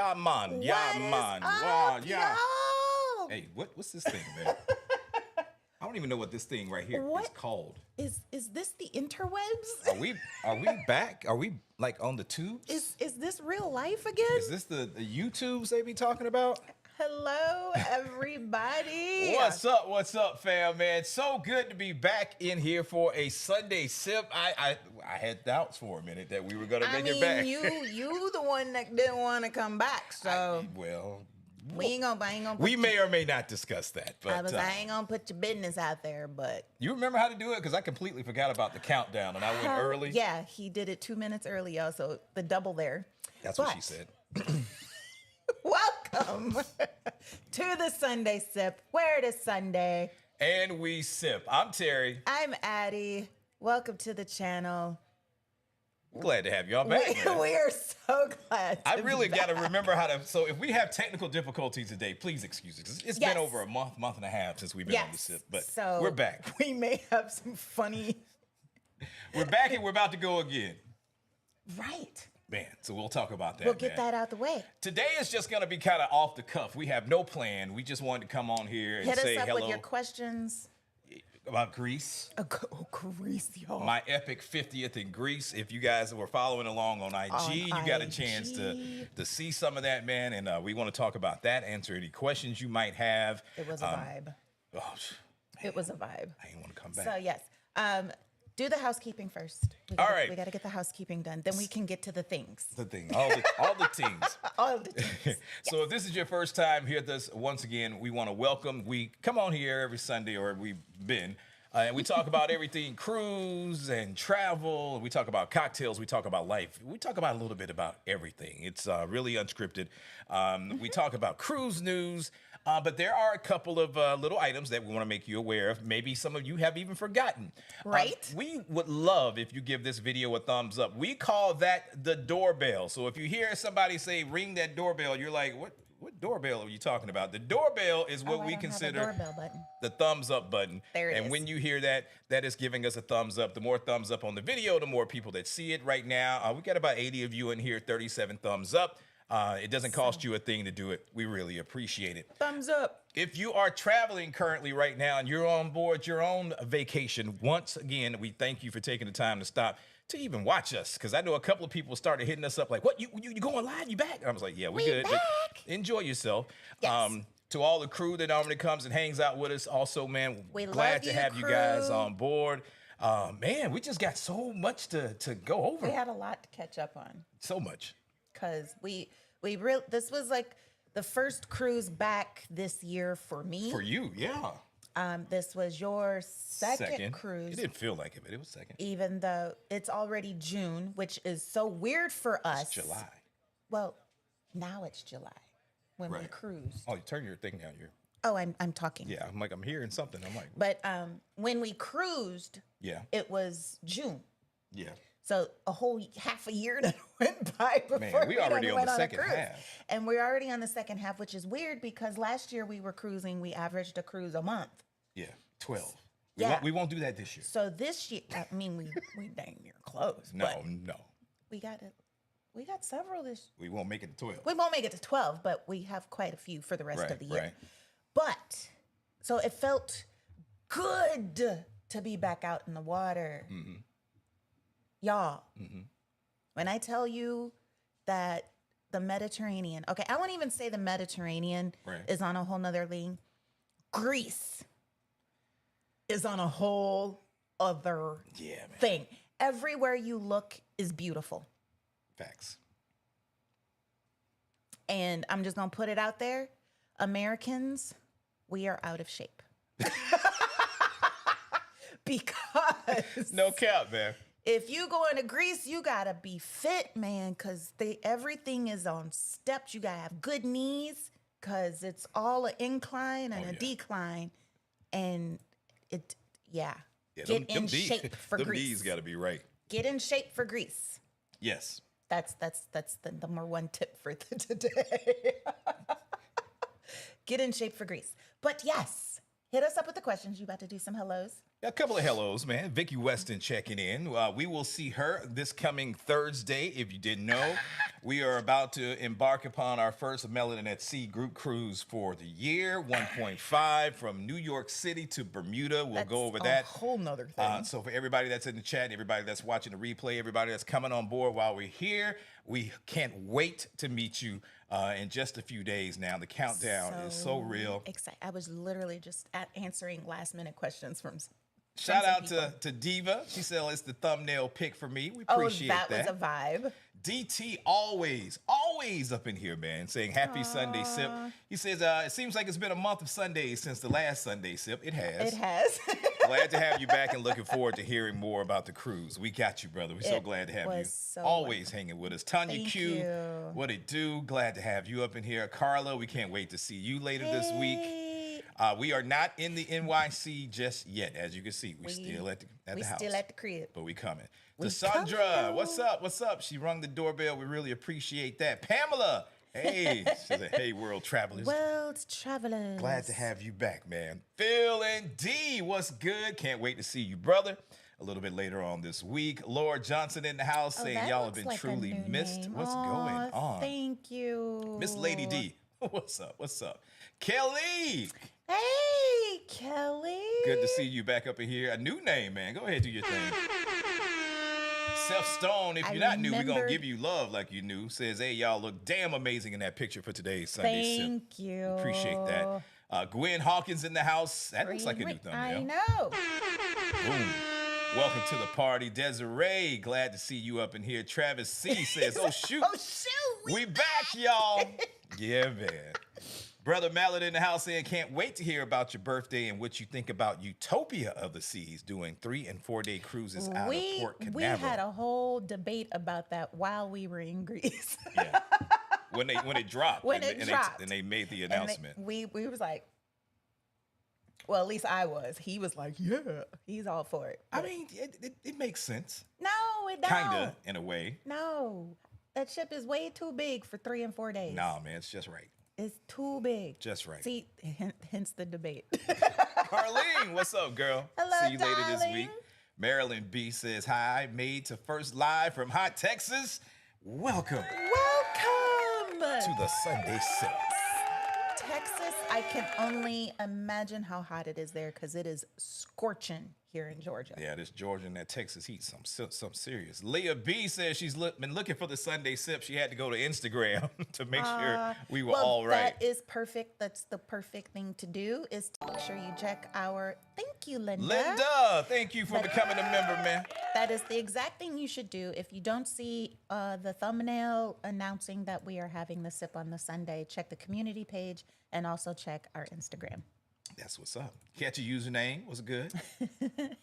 Yeah, man. Yeah, man. Wow, yeah. Hey, what's this thing, man? I don't even know what this thing right here is called. Is this the interwebs? Are we back? Are we like on the tubes? Is this real life again? Is this the YouTubes they be talking about? Hello, everybody. What's up, fam, man? So good to be back in here for a Sunday sip. I had doubts for a minute that we were gonna make it back. you the one that didn't want to come back, so we ain't gonna. We may or may not discuss that, but I ain't gonna put your business out there. But you remember how to do it? Because I completely forgot about the countdown, and I went early. Yeah, he did it 2 minutes early, y'all. So the double there. That's what she said. Welcome to the Sunday Sip, where it is Sunday. And we sip. I'm Terry. I'm Addy. Welcome to the channel. Glad to have y'all back. We are so glad. I really got to remember how to. So if we have technical difficulties today, please excuse it. It's been over a month and a half since we've been on the sip, but we're back. We may have some funny. We're back and we're about to go again. Right. Man, so we'll talk about that. We'll get that out the way. Today is just going to be kind of off the cuff. We have no plan. We just wanted to come on here and say hello. Hit us up with your questions. About Greece. Greece, y'all. My epic 50th in Greece. If you guys were following along on IG, you got a chance to see some of that, man. And we want to talk about that, answer any questions you might have. It was a vibe. Oh, man, it was a vibe. I didn't want to come back. So, yes. Do the housekeeping first. All right. We got to get the housekeeping done. Then we can get to the things. The thing. All the things. All the things. So if this is your first time here with us, once again, we want to welcome. We come on here every Sunday, or we've been, and we talk about everything cruise and travel. We talk about cocktails. We talk about life. We talk about a little bit about everything. It's really unscripted. We talk about cruise news. But there are a couple of little items that we want to make you aware of. Maybe some of you have even forgotten. Right. We would love if you give this video a thumbs up. We call that the doorbell. So if you hear somebody say, ring that doorbell, you're like, what doorbell are you talking about? The doorbell is what we consider the thumbs up button. There it is. And when you hear that, that is giving us a thumbs up. The more thumbs up on the video, the more people that see it right now. We got about 80 of you in here, 37 thumbs up. It doesn't cost you a thing to do it. We really appreciate it. Thumbs up. If you are traveling currently right now and you're on board your own vacation, once again, we thank you for taking the time to stop to even watch us. Because I know a couple of people started hitting us up like, what, you going live? You back? And I was like, yeah, we good. Back. Enjoy yourself. Yes. To all the crew that normally comes and hangs out with us, also, man, we glad to have you guys on board. Man, we just got so much to go over. We had a lot to catch up on. So much. Because this was like the first cruise back this year for me. For you, yeah. This was your second cruise. It didn't feel like it, but it was second. Even though it's already June, which is so weird for us. It's July. Well, now it's July when we cruised. Oh, you turn your thing down here. Oh, I'm talking. Yeah, I'm hearing something. I'm like. But when we cruised, it was June. Yeah. So a whole half a year that went by before we already on the second half. And we're already on the second half, which is weird because last year we were cruising, we averaged a cruise a month. Yeah, 12. We won't do that this year. So this year, I mean, we dang near close. No. We got several this. We won't make it to 12. We won't make it to 12, but we have quite a few for the rest of the year. Right. But so it felt good to be back out in the water. Mm-hmm. Y'all, when I tell you that the Mediterranean, okay, I won't even say the Mediterranean is on a whole nother league. Greece is on a whole other thing. Everywhere you look is beautiful. Facts. And I'm just going to put it out there. Americans, we are out of shape. Because... No cap, man. If you going to Greece, you gotta be fit, man, because everything is on steps. You gotta have good knees, because it's all an incline and a decline. And get in shape for Greece. The knees gotta be right. Get in shape for Greece. Yes. That's the number one tip for today. Get in shape for Greece. But yes, hit us up with the questions. You about to do some hellos? A couple of hellos, man. Vicky Weston checking in. We will see her this coming Thursday, if you didn't know. We are about to embark upon our first Melanin at Sea group cruise for the year, 1.5 from New York City to Bermuda. We'll go over that. A whole nother thing. So for everybody that's in the chat, everybody that's watching the replay, everybody that's coming on board while we're here, we can't wait to meet you in just a few days now. The countdown is so real. Excited. I was literally just answering last minute questions from Shout out to Diva. She said it's the thumbnail pick for me. We appreciate that. That was a vibe. DT always up in here, man, saying happy Sunday sip. He says, it seems like it's been a month of Sundays since the last Sunday sip. It has. It has. Glad to have you back and looking forward to hearing more about the cruise. We got you, brother. We're so glad to have you. Always hanging with us. Tanya Q, what it do? Glad to have you up in here. Carla, we can't wait to see you later this week. We are not in the NYC just yet, as you can see. We still at the house. We still at the crib. But we coming. Sandra, what's up? What's up? She rung the doorbell. We really appreciate that. Pamela, hey. She said, hey, world travelers. World travelers. Glad to have you back, man. Phil and D, what's good? Can't wait to see you, brother. A little bit later on this week. Laura Johnson in the house saying y'all have been truly missed. What's going on? Thank you. Miss Lady D, what's up? What's up? Kelly. Hey, Kelly. Good to see you back up in here. A new name, man. Go ahead, do your thing. Seth Stone, if you're not new, we're going to give you love like you knew. Says, hey, y'all look damn amazing in that picture for today's Sunday sip. Thank you. Appreciate that. Gwen Hawkins in the house. That looks like a new thumbnail. I know. Boom. Welcome to the party. Desiree, glad to see you up in here. Travis C says, oh, shoot. Oh, shoot. We back, y'all. Yeah, man. Brother Mallet in the house saying, can't wait to hear about your birthday and what you think about Utopia of the Seas doing 3- and 4-day cruises out of Port Canaveral. We had a whole debate about that while we were in Greece. Yeah. When it dropped. And they made the announcement. We was like, well, at least I was. He was like, yeah, he's all for it. I mean, it makes sense. No, it don't. Kind of, in a way. No. That ship is way too big for 3 and 4 days. Nah, man, it's just right. It's too big. Just right. See, hence the debate. Carlene, what's up, girl? Hello, see you later this week. Marilyn B says, hi, made to first live from hot Texas. Welcome. Welcome. To the Sunday Sip. Texas, I can only imagine how hot it is there because it is scorching here in Georgia. Yeah, this Georgia and that Texas heat, some serious. Leah B says she's been looking for the Sunday sip. She had to go to Instagram to make sure we were all right. That is perfect. That's the perfect thing to do is to make sure you check our, thank you, Linda. Linda, thank you for becoming a member, man. That is the exact thing you should do. If you don't see the thumbnail announcing that we are having the sip on the Sunday, check the community page and also check our Instagram. That's what's up. Catch a username. What's good?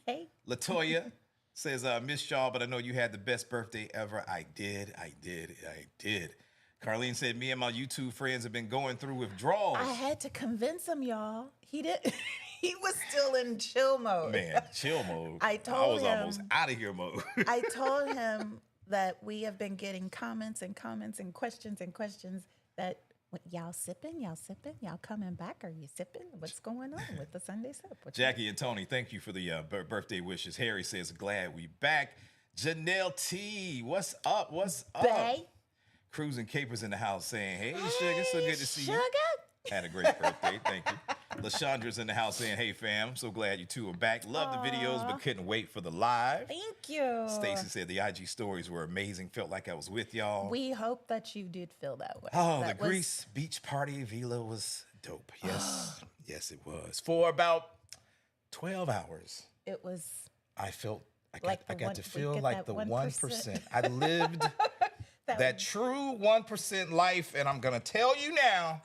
Hey. Latoya says, missed y'all, but I know you had the best birthday ever. I did. Carlene said, me and my YouTube friends have been going through withdrawals. I had to convince him, y'all. He did. He was still in chill mode. Man, chill mode. I was almost out of here mode. I told him that we have been getting comments and questions that y'all sipping, y'all coming back. Are you sipping? What's going on with the Sunday sip? Jackie and Tony, thank you for the birthday wishes. Harry says, glad we back. Janelle T, what's up? Bay? Cruising Capers in the house saying, hey, Sugar, so good to see you. Had a great birthday. Thank you. LaShandra's in the house saying, hey, fam, so glad you two are back. Love the videos, but couldn't wait for the live. Thank you. Stacy said the IG stories were amazing. Felt like I was with y'all. We hope that you did feel that way. Oh, the Greece beach party Vila was dope. Yes. Yes, it was. For about 12 hours. It was. I felt, I got to feel like the 1%. I lived that true 1% life, and I'm going to tell you now,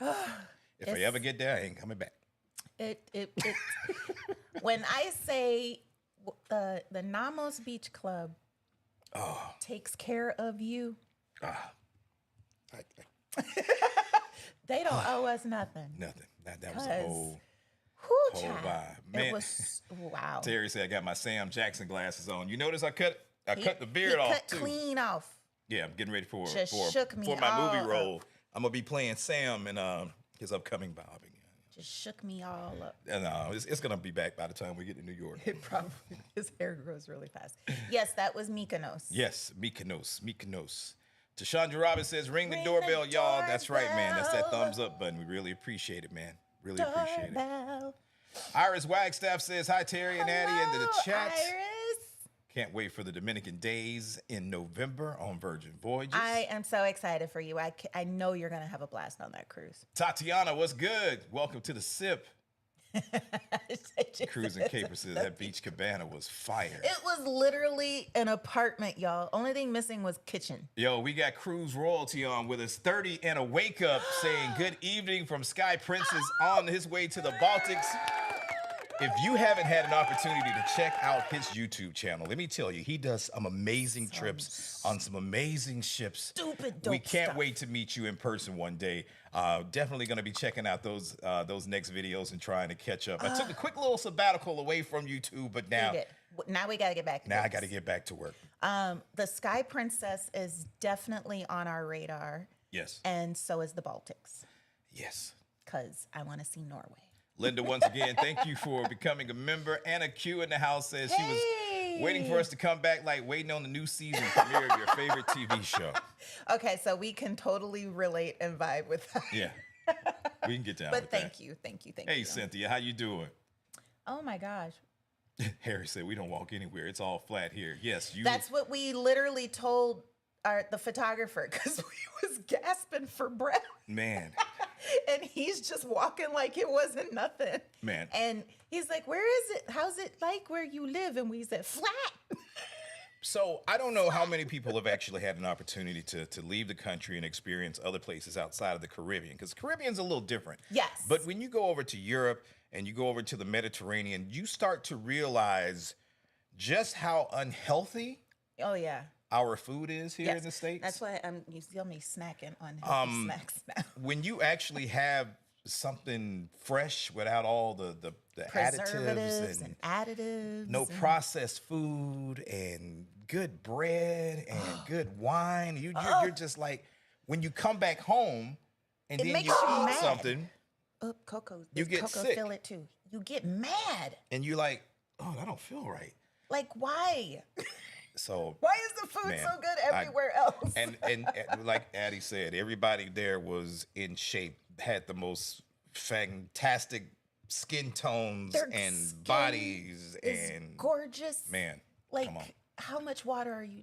if I ever get there, I ain't coming back. When I say the Namos Beach Club takes care of you, they don't owe us nothing. Nothing. That was a whole vibe. Man, it was wow. Terry said I got my Sam Jackson glasses on. You notice I cut the beard off cut too. Clean off. Yeah, I'm getting ready for my movie role. I'm gonna be playing Sam in his upcoming Bob again. Just shook me all up. No, it's gonna be back by the time we get to New York. It probably, his hair grows really fast. Yes, that was Mykonos. Yes, Mykonos. Tashandra Robbins says, ring the doorbell, y'all. That's right, man. That's that thumbs up button. We really appreciate it, man. Really appreciate it. Iris Wagstaff says, hi, Terry and Addy into the chat. Iris. Can't wait for the Dominican days in November on Virgin Voyages. I am so excited for you. I know you're going to have a blast on that cruise. Tatiana, what's good? Welcome to the SIP. Cruising Caper says that beach cabana was fire. It was literally an apartment, y'all. Only thing missing was kitchen. Yo, we got cruise royalty on with us. 30 and a wake up saying good evening from Sky Princess on his way to the Baltics. If you haven't had an opportunity to check out his YouTube channel, let me tell you, he does some amazing trips on some amazing ships. Stupid dope We can't stuff. wait to meet you in person one day. Definitely going to be checking out those next videos and trying to catch up. I took a quick little sabbatical away from YouTube, but now we got to get back. I got to get back to work. The Sky Princess is definitely on our radar. Yes. And so is the Baltics. Yes. Because I want to see Norway. Linda, once again, thank you for becoming a member. Anna Q in the house says she was waiting for us to come back, like waiting on the new season premiere of your favorite TV show. Okay, so we can totally relate and vibe with that. Yeah, we can get down but with thank that. you. Hey, Cynthia, how you doing? Oh, my gosh. Harry said, we don't walk anywhere. It's all flat here. Yes, you. That's what we literally told the photographer because we was gasping for breath. Man. And he's just walking like it wasn't nothing. Man. And he's like, where is it? How's it like where you live? And we said, flat. So I don't know how many people have actually had an opportunity to leave the country and experience other places outside of the Caribbean, because Caribbean's a little different. Yes. But when you go over to Europe and you go over to the Mediterranean, you start to realize just how unhealthy our food is here in the States. That's why you see me snacking on healthy snacks now. When you actually have something fresh without all the Preservatives additives and additives. No processed food and good bread and good wine. You're just like, when you come back home and then makes you you eat mad. something, Cocoa. You get Cocoa sick. feel it too. You get mad. and you're like, oh, that don't feel right. Like, why? So Why is the food so good everywhere else? and like Addy said, everybody there was in shape, had the most fantastic skin tones Their and skin bodies is and gorgeous. man, Like, come on. how much water are you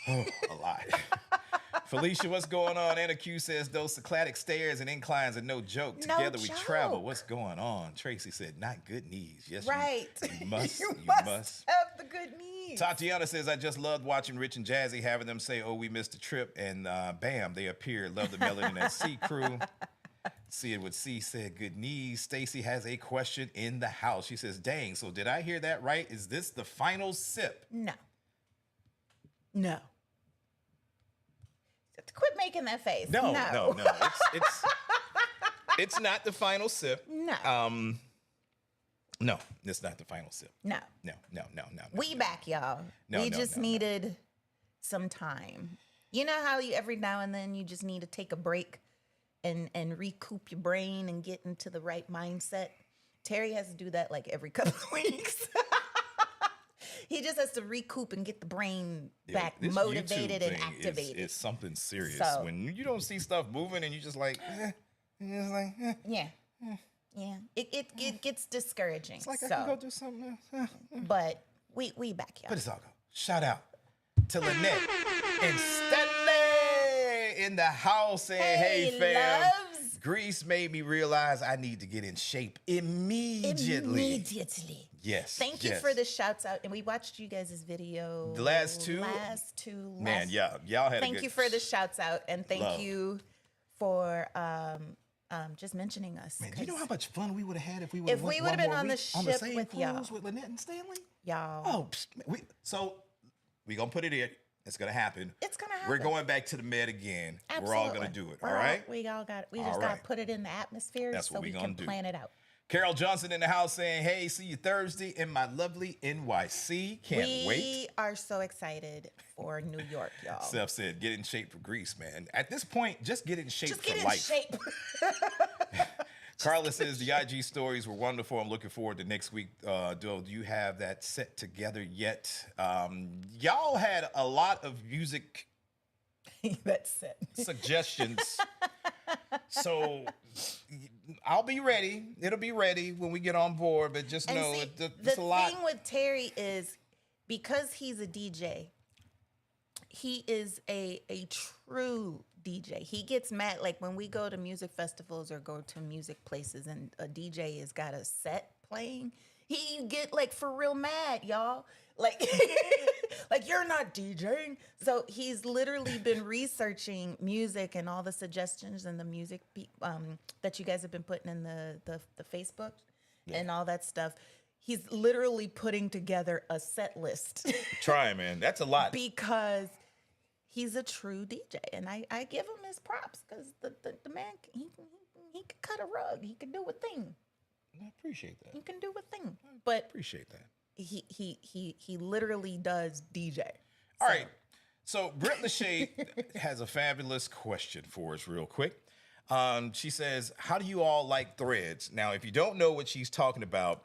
drinking? A lot. Felicia, what's going on? Anna Q says those cycladic stairs and inclines are no joke. No Together we travel. joke. What's going on? Tracy said, not good knees. Yes, Right. You must. you you must must. have the good needs. Tatiana says, I just loved watching Rich and Jazzy, having them say, oh, we missed the trip. And bam, they appeared. Love the melody and that C crew. See it with C said, good knees. Stacy has a question in the house. She says, dang, so did I hear that right? Is this the final sip? No. Quit making that face. No. It's not the final sip. No. No, it's not the final sip. No. No. We back, y'all. We just needed some time. You know how every now and then you just need to take a break and recoup your brain and get into the right mindset? Terry has to do that like every couple of weeks. He just has to recoup and get the brain back this motivated YouTube and thing activated. It's something serious. So- When you don't see stuff moving and you just like, you're just like, Yeah. It gets discouraging. it's like I can go do something else. But we back, y'all. But it's all good. Shout out to Lynette and Stanley in the house saying, hey fam. loves. Greece made me realize I need to get in shape immediately. Yes. Thank you for the shouts out. And we watched you guys' video. The last two? Man, y'all had a Thank good... you for the shouts out. And thank Love. you for just mentioning us. Man, do you know how much fun we would have had if we would If have we went would've been one more on the week on the ship same with y'all. cruise with Lynette and Stanley? Y'all. Oh, we gonna put it in. It's gonna happen. It's gonna happen. We're going back to the Med again. Absolutely. We're all gonna do it. All right. We just All gotta right. put it in the atmosphere That's so what we we can gonna do. plan it out. Carol Johnson in the house saying, hey, see you Thursday in my lovely NYC. Can't wait. We are so excited for New York, y'all. Seth said, get in shape for Greece, man. At this point, just get in shape Just for get in life. shape. Carla says the IG stories were wonderful. I'm looking forward to next week. Do you have that set together yet? Y'all had a lot of music That's it. suggestions. So I'll be ready. It'll be ready when we get on board. But just know it's a lot. The thing with Terry is because he's a DJ, he is a true DJ. He gets mad like when we go to music festivals or go to music places and a DJ has got a set playing. He get like for real mad, y'all. Like, like you're not DJing. So he's literally been researching music and all the suggestions and the music that you guys have been putting in the Facebook and all that stuff. He's literally putting together a set list. Trying, man. That's a lot. Because he's a true DJ. And I give him his props because the man, he can cut a rug. He can do a thing. I appreciate that. He can do a thing. But appreciate that. He literally does DJ. All right. So Britt Lachey has a fabulous question for us real quick. She says, how do you all like Threads? Now, if you don't know what she's talking about,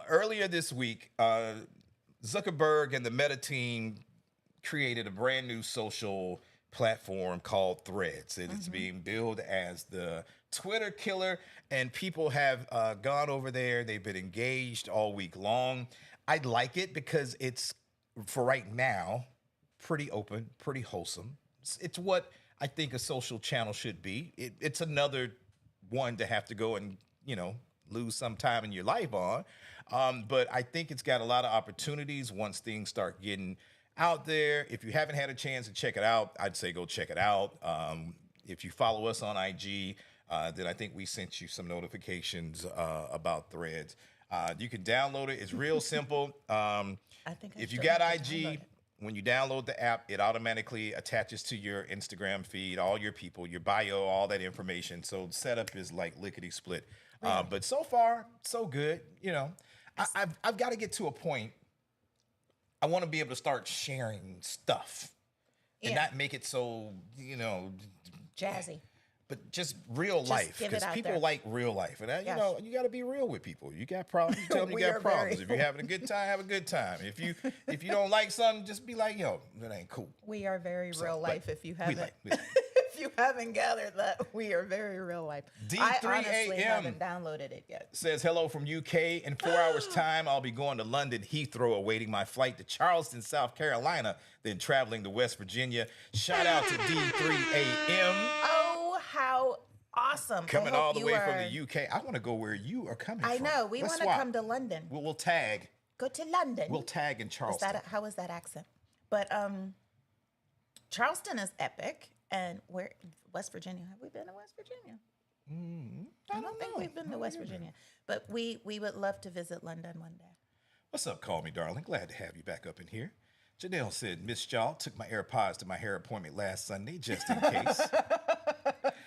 earlier this week, Zuckerberg and the Meta team created a brand new social platform called Threads. And it's being billed as the Twitter killer, and people have gone over there. They've been engaged all week long. I like it because it's, for right now, pretty open, pretty wholesome. It's what I think a social channel should be. It's another one to have to go and, lose some time in your life on. But I think it's got a lot of opportunities once things start getting out there. If you haven't had a chance to check it out, I'd say go check it out. If you follow us on IG, then I think we sent you some notifications about Threads. You can download it. It's real simple. If you got IG, when you download the app, it automatically attaches to your Instagram feed, all your people, your bio, all that information. So the setup is like lickety split. But so far, so good. I've got to get to a point. I want to be able to start sharing stuff and not make it so, jazzy. But just real life, because people like real life. And, you got to be real with people. You got problems, you tell them you got problems. If you're having a good time, have a good time. If you don't like something, just be like, yo, that ain't cool. We are very real life if you haven't. If you haven't gathered that, we are very real life. I honestly haven't downloaded it yet. Says, hello from UK. In 4 hours' time, I'll be going to London Heathrow, awaiting my flight to Charleston, South Carolina, then traveling to West Virginia. Shout out to D3AM. Oh, how awesome. Coming all the way from the UK. I want to go where you are coming from. I know. We want to come to London. We'll tag. Go to London. We'll tag in Charleston. How is that accent? But Charleston is epic. And West Virginia. Have we been to West Virginia? I don't think we've been to West Virginia. But we would love to visit London one day. What's up, Call Me Darling? Glad to have you back up in here. Janelle said, Miss Y'all, took my AirPods to my hair appointment last Sunday, just in case.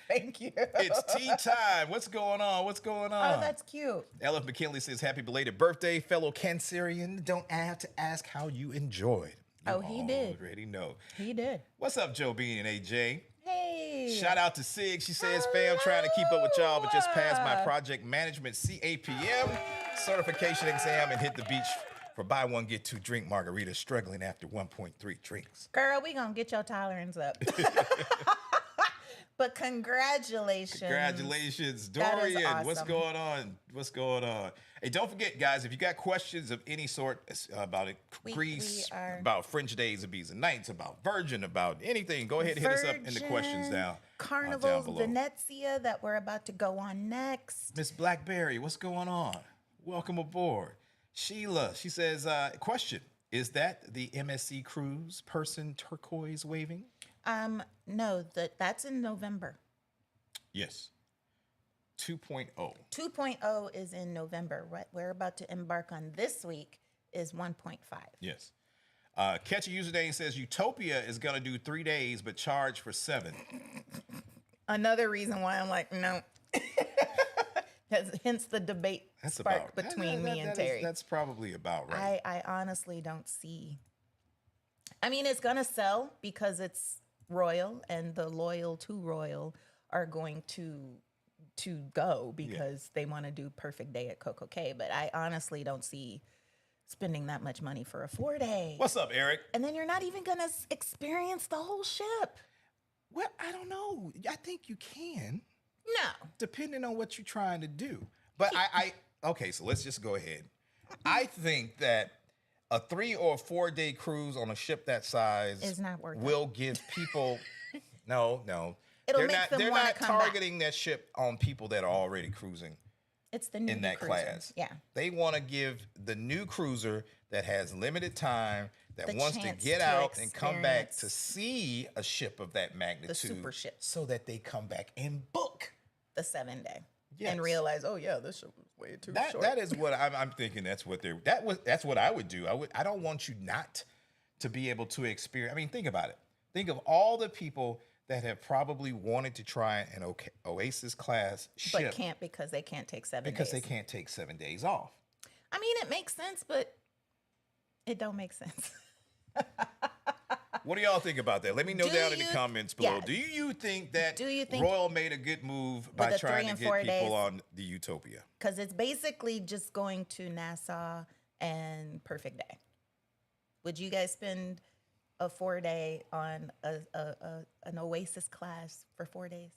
Thank you. It's tea time. What's going on? What's going on? Oh, that's cute. Ella McKinley says, happy belated birthday, fellow Cancerian. Don't have to ask how you enjoyed. He did. Already know. He did. What's up, Joe Bean and AJ? Hey. Shout out to Sig. She says, fam, trying to keep up with y'all, but just passed my project management CAPM certification exam and hit the beach for buy one, get two drink margarita, struggling after 1.3 drinks. Girl, we gonna get your tolerance up. But congratulations. Congratulations, Dorian. Awesome. What's going on? What's going on? Hey, don't forget, guys, if you got questions of any sort about Greece, about French days of Ibiza nights, about Virgin, about anything, go ahead and hit us up in the questions down. Carnivals, Venezia that we're about to go on next. Miss Blackberry, what's going on? Welcome aboard. Sheila, she says, question, is that the MSC cruise person turquoise waving? No, that's in November. Yes. 2.0. 2.0 is in November. What we're about to embark on this week is 1.5. Yes. Catchy Username says Utopia is going to do 3 days, but charge for 7. Another reason why I'm like, no. Hence the debate spark between me and Terry. That's probably about right. I honestly don't see. I mean, it's going to sell because it's Royal, and the loyal to Royal are going to go because they want to do Perfect Day at Coco Cay. But I honestly don't see spending that much money for a 4-day. What's up, Eric? And then you're not even going to experience the whole ship. Well, I don't know. I think you can. No. Depending on what you're trying to do. But okay, so let's just go ahead. I think that a 3 or 4 day cruise on a ship that size is not worth will give people no. It'll make them they're wanna not come targeting that ship on people that are already cruising. It's the new in that cruiser. class. Yeah. They want to give the new cruiser that has limited time, that The wants to chance get to out and come back experience to see a ship of that magnitude. the super ship. So that they come back and book The 7-day. Yes. And realize, oh yeah, this ship was way too short. That is what I'm thinking. That's what that's what I would do. I don't want you not to be able to experience. I mean, think about it. Think of all the people that have probably wanted to try an Oasis class ship, but can't because they can't take 7 days. because they can't take 7 days off. I mean, it makes sense, but it don't make sense. What do y'all think about that? Let me know down in the comments below. yeah. Do you think that Do you think Royal made a good move by the trying 3 to and get 4 people days? on the Utopia? Because it's basically just going to Nassau and Perfect Day. Would you guys spend a 4-day on an Oasis class for 4 days?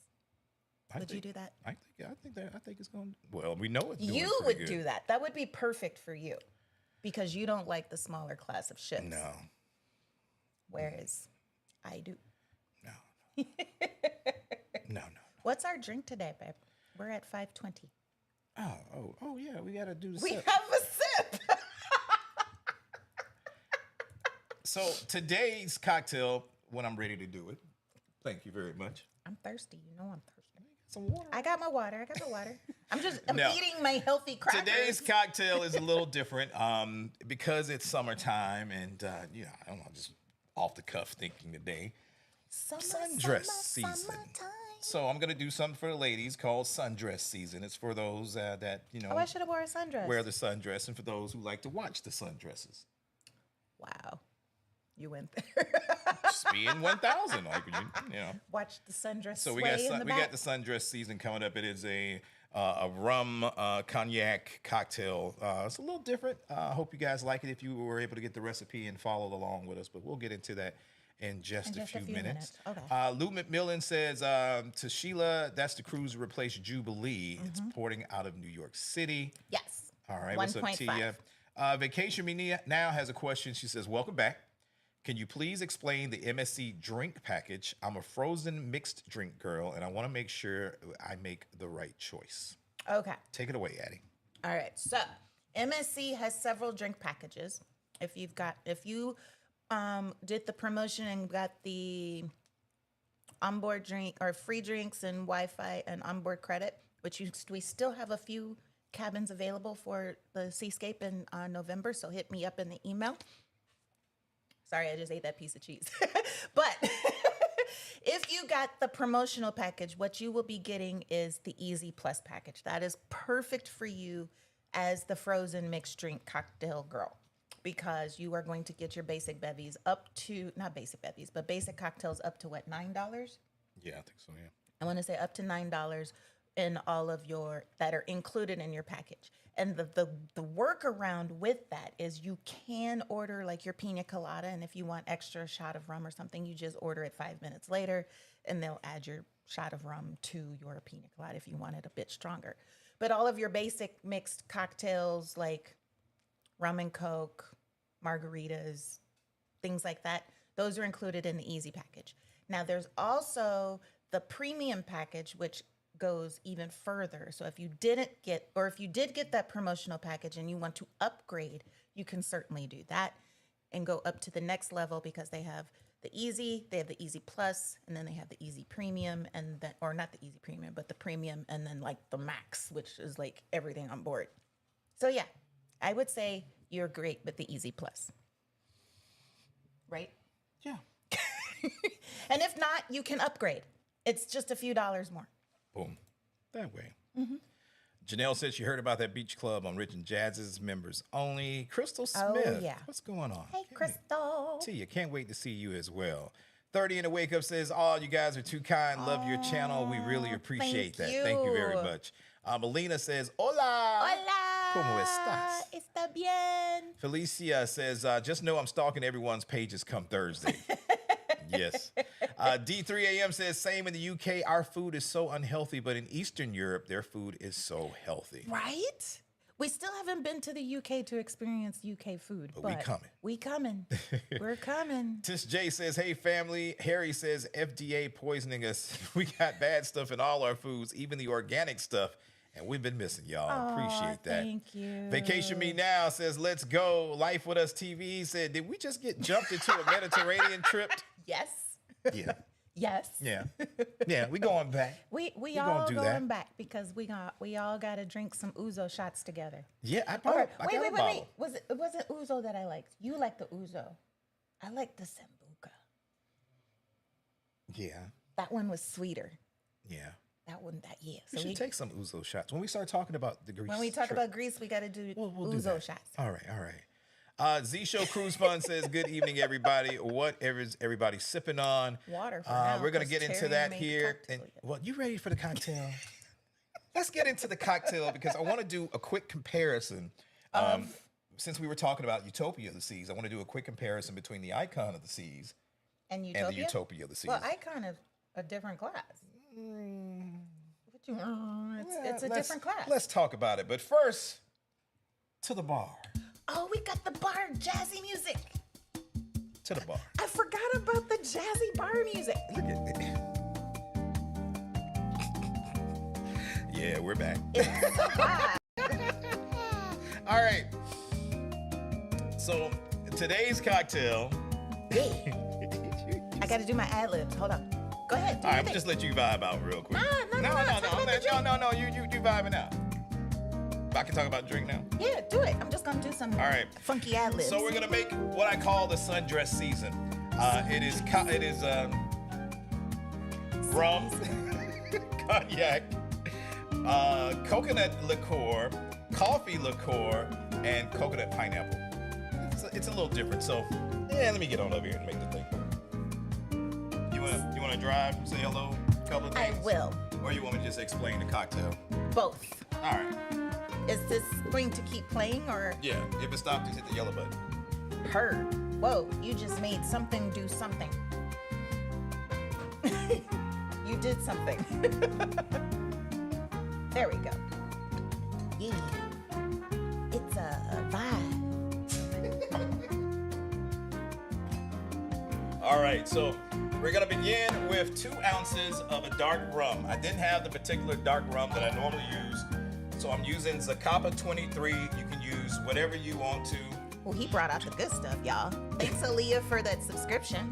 Would you do that? I think it's going. Well, we know it's doing You pretty would good. do that. That would be perfect for you because you don't like the smaller class of ships. No, Whereas I do. no. What's our drink today, babe? We're at 5:20. Oh yeah. We gotta do the We sip. have a sip. So today's cocktail, when I'm ready to do it. Thank you very much. I'm thirsty. You know I'm thirsty. Some water. I got my water. I'm No. eating my healthy crackers. Today's cocktail is a little different because it's summertime and I don't know, just off the cuff thinking today. Sundress season. Summertime. So I'm gonna do something for the ladies called sundress season. It's for those that Oh, I should have wore a sundress. wear the sundress, and for those who like to watch the sundresses. Wow. You went there. Just being 1,000, like Watch the sundress So sway we got in the back. got the sundress season coming up. It is a rum cognac cocktail. It's a little different. I hope you guys like it. If you were able to get the recipe and follow along with us, but we'll get into that in just a few minutes. Okay. Lou McMillan says to Sheila, that's the cruise to replace Jubilee. It's porting out of New York City. Yes. All right. What's up, 1.5. Tia? Vacation Me Now has a question. She says, welcome back. Can you please explain the MSC drink package? I'm a frozen mixed drink girl, and I want to make sure I make the right choice. Okay. Take it away, Addy. All right. So MSC has several drink packages. If you did the promotion and got the onboard drink or free drinks and Wi-Fi and onboard credit, we still have a few cabins available for the Seascape in November. So hit me up in the email. Sorry, I just ate that piece of cheese. But if you got the promotional package, what you will be getting is the Easy Plus package. That is perfect for you as the frozen mixed drink cocktail girl, because you are going to get your basic bevies up to, not basic bevies, but basic cocktails up to what, $9? Yeah, I think so, yeah. I want to say up to $9 in all of your, that are included in your package. And the workaround with that is you can order like your pina colada, and if you want extra shot of rum or something, you just order it 5 minutes later, and they'll add your shot of rum to your pina colada if you want it a bit stronger. But all of your basic mixed cocktails like rum and Coke, margaritas, things like that, those are included in the Easy package. Now there's also the premium package, which goes even further. So if you did get that promotional package and you want to upgrade, you can certainly do that and go up to the next level, because they have the Easy, they have the Easy Plus, and then they have the Easy Premium, and then, or not the Easy Premium, but the Premium, and then like the Max, which is like everything on board. So yeah, I would say you're great with the Easy Plus. Right? Yeah. And if not, you can upgrade. It's just a few dollars more. Boom. That way. Janelle said she heard about that beach club on Rich and Jazz's members only. Crystal Smith. Oh, yeah. What's going on? Hey, Crystal. Tia, can't wait to see you as well. 30 in the Wake Up says, oh, you guys are too kind. Love your channel. We really appreciate that. Thank you very much. Melina says, hola. Hola. ¿Cómo estás? Está bien. Felicia says, just know I'm stalking everyone's pages come Thursday. Yes. D3AM says, same in the UK. Our food is so unhealthy, but in Eastern Europe, their food is so healthy. Right? We still haven't been to the UK to experience UK food. But we coming. We coming. We're coming. Tish J says, hey, family. Harry says, FDA poisoning us. We got bad stuff in all our foods, even the organic stuff. And we've been missing y'all. Appreciate that. Thank you. Vacation Me Now says, let's go. Life with Us TV said, did we just get jumped into a Mediterranean trip? Yes. Yeah. Yes. Yeah. Yeah, we going back. We all going back because we all got to drink some ouzo shots together. Yeah, I Wait. got a bottle. It wasn't ouzo that I liked. You like the ouzo. I like the sambuca. Yeah. That one was sweeter. Yeah. Yeah. We should take some ouzo shots. When we start talking about the Greece When we talk trip, about Greece, we got to do we'll do ouzo that. shots. All right. Z Show Cruise Fund says, good evening, everybody. Whatever is everybody sipping on? Water for now, we're going to 'cause get into Terry that made the here. cocktail And, well, you ready for the cocktail? Let's get into the cocktail because I want to do a quick comparison. Since we were talking about Utopia of the Seas, I want to do a quick comparison between the Icon of the Seas and the Utopia of the Seas. Well, Icon of a different class. It's a different class. Let's talk about it. But first, to the bar. Oh, we got the bar jazzy music. To the bar. I forgot about the jazzy bar music. Look at it. Yeah, we're back. It's so hot. All right. So today's cocktail. I got to do my ad libs. Hold on. Go ahead. All right, just let you vibe out real quick. No. You vibing out. I can talk about drink now. Yeah, do it. I'm just gonna do some funky ad libs. So we're gonna make what I call the sundress season. It is rum, cognac, coconut liqueur, coffee liqueur, and coconut pineapple. It's a little different. So let me get on over here and make the thing. You wanna drive? Say hello. A couple of things. I will. Or you want me to just explain the cocktail? Both. All right. Is this going to keep playing or? Yeah, if it stops, just hit the yellow button. Heard. Whoa, you just made something do something. You did something. There we go. Yeah. It's a vibe. All right, so we're gonna begin with 2 ounces of a dark rum. I didn't have the particular dark rum that I normally use. So I'm using Zacapa 23. You can use whatever you want to. Well, he brought out the good stuff, y'all. Thanks, Aaliyah, for that subscription.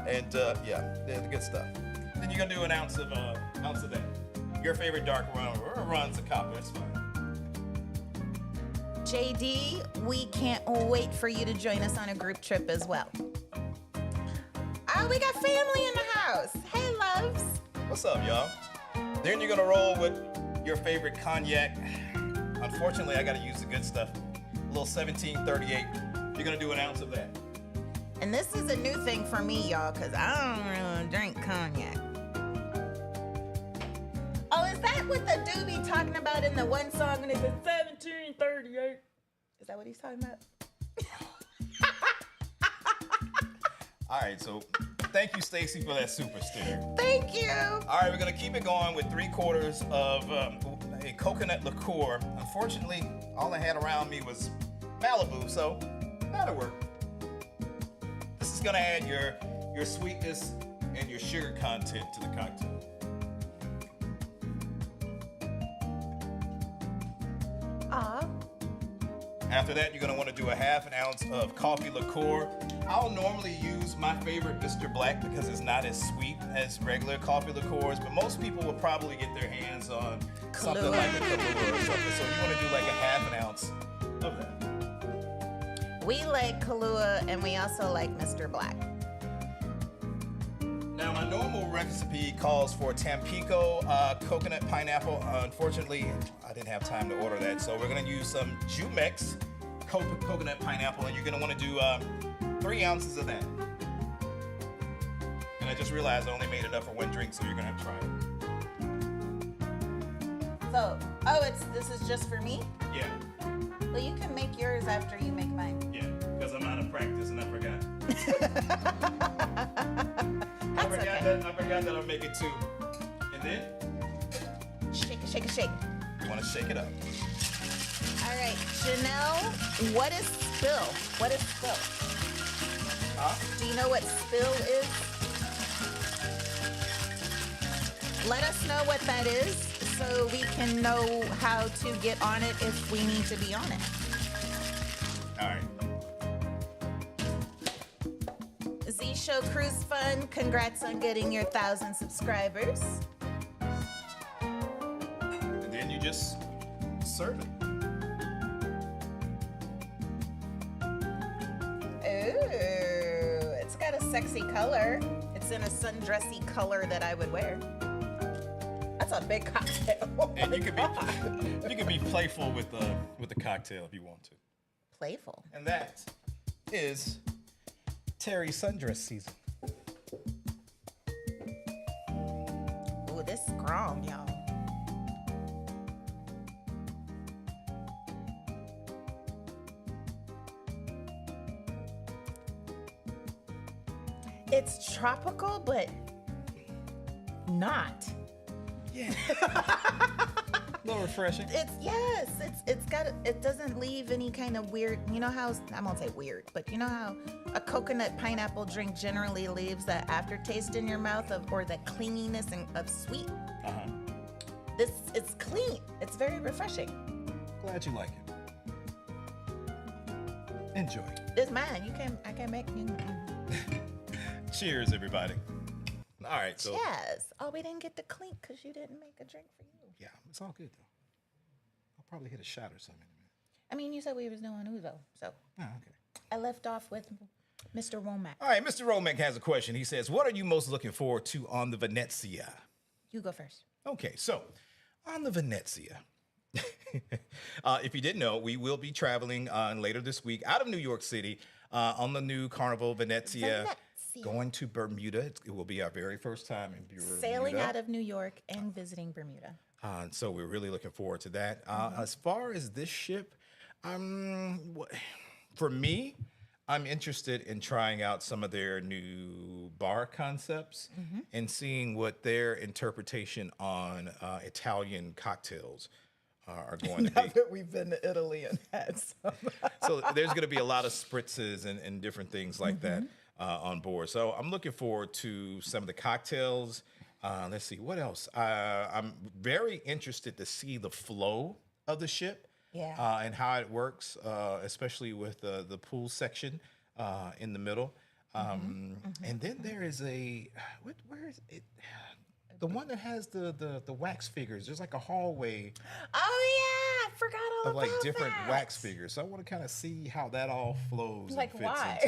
And the good stuff. Then you're gonna do an ounce of that. Your favorite dark rum or run Zacapa, it's fine. JD, we can't wait for you to join us on a group trip as well. Oh, we got family in the house. Hey, loves. What's up, y'all? Then you're gonna roll with your favorite cognac. Unfortunately, I gotta use the good stuff. A little 1738. You're gonna do an ounce of that. And this is a new thing for me, y'all, because I don't really drink cognac. Oh, is that what the dude be talking about in the one song when it says 1738? Is that what he's talking about? All right, so thank you, Stacy, for that super sticker. Thank you. All right, we're gonna keep it going with 3/4 of a coconut liqueur. Unfortunately, all I had around me was Malibu, so that'll work. This is gonna add your sweetness and your sugar content to the cocktail. After that, you're gonna wanna do a 1/2 ounce of coffee liqueur. I'll normally use my favorite Mr. Black because it's not as sweet as regular coffee liqueurs, but most people will probably get their hands on something like a Kahlua or something. So you wanna do like a 1/2 ounce of that. We like Kahlua and we also like Mr. Black. Now, my normal recipe calls for Tampico coconut pineapple. Unfortunately, I didn't have time to order that, so we're gonna use some Jumex coconut pineapple, and you're gonna wanna do 3 ounces of that. And I just realized I only made enough for one drink, so you're gonna have to try it. So Oh, this is just for me? Yeah. Well, you can make yours after you make mine. Yeah, because I'm out of practice and I forgot. I forgot that I'll make it 2. And then? Shake it, shake it, shake it. You want to shake it up. All right, Janelle, what is spill? What is spill? Huh? Do you know what spill is? Let us know what that is so we can know how to get on it if we need to be on it. All right. Z Show Cruise Fun, congrats on getting your 1,000 subscribers. And then you just serve it. Ooh, it's got a sexy color. It's in a sundressy color that I would wear. That's a big cocktail. Oh And my you can be playful with the cocktail if you want to. Playful. And that is Terry's sundress season. Ooh, this scrum, y'all. It's tropical, but not. Yeah. A little refreshing. It doesn't leave any kind of weird, you know how, I won't say weird, but you know how a coconut pineapple drink generally leaves that aftertaste in your mouth or that clinginess of sweet? Uh-huh. It's clean. It's very refreshing. Glad you like it. Enjoy. It's mine. I can make you. Cheers, everybody. All right, so. Yes. Oh, we didn't get to clink because you didn't make a drink for you. Yeah, it's all good, though. I'll probably hit a shot or something in a minute. I mean, you said we was doing Uzo, so. Oh, okay. I left off with Mr. Womack. All right, Mr. Romack has a question. He says, what are you most looking forward to on the Venezia? You go first. Okay, so on the Venezia, if you didn't know, we will be traveling later this week out of New York City on the new Carnival Venezia. Going to Bermuda. It will be our very first time in Bermuda. Sailing out of New York and visiting Bermuda. So we're really looking forward to that. As far as this ship, for me, I'm interested in trying out some of their new bar concepts and seeing what their interpretation on Italian cocktails are going to be. Now that we've been to Italy and had some. So there's going to be a lot of spritzes and different things like that on board. So I'm looking forward to some of the cocktails. Let's see, what else? I'm very interested to see the flow of the ship and how it works, especially with the pool section in the middle. And then there is where is it? The one that has the wax figures. There's like a hallway. Oh yeah, I forgot all of about like different that. wax figures. So I want to kind of see how that all flows Like, and fits why?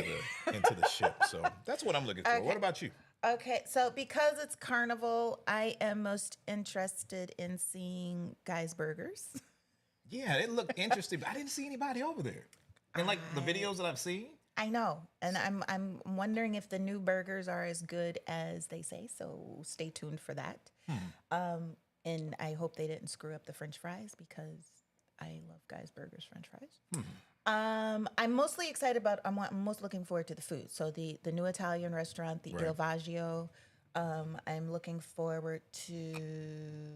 into the ship. So that's what I'm looking for. Okay. What about you? Okay, so because it's Carnival, I am most interested in seeing Guy's Burgers. Yeah, it looked interesting, but I didn't see anybody over there. And like the videos that I've seen. I know, and I'm wondering if the new burgers are as good as they say. So stay tuned for that. And I hope they didn't screw up the French fries because I love Guy's Burgers French fries. I'm mostly excited about. I'm most looking forward to the food. So the new Italian restaurant, the Il Vaggio. I'm looking forward to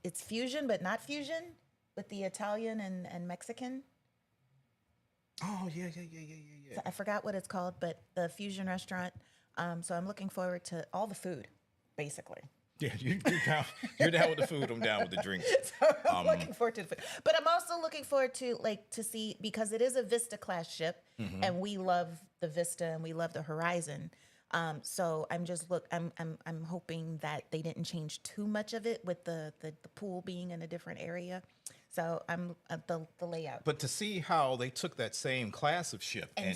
it's fusion but not fusion with the Italian and Mexican. Oh yeah. So I forgot what it's called, but the fusion restaurant. So I'm looking forward to all the food, basically. Yeah, you're down. You're down with the food. I'm down with the drinks. So I'm looking forward to the food, but I'm also looking forward to see, because it is a Vista class ship, and we love the Vista and we love the Horizon. So I'm hoping that they didn't change too much of it with the pool being in a different area. So I'm the layout. But to see how they took that same class of ship And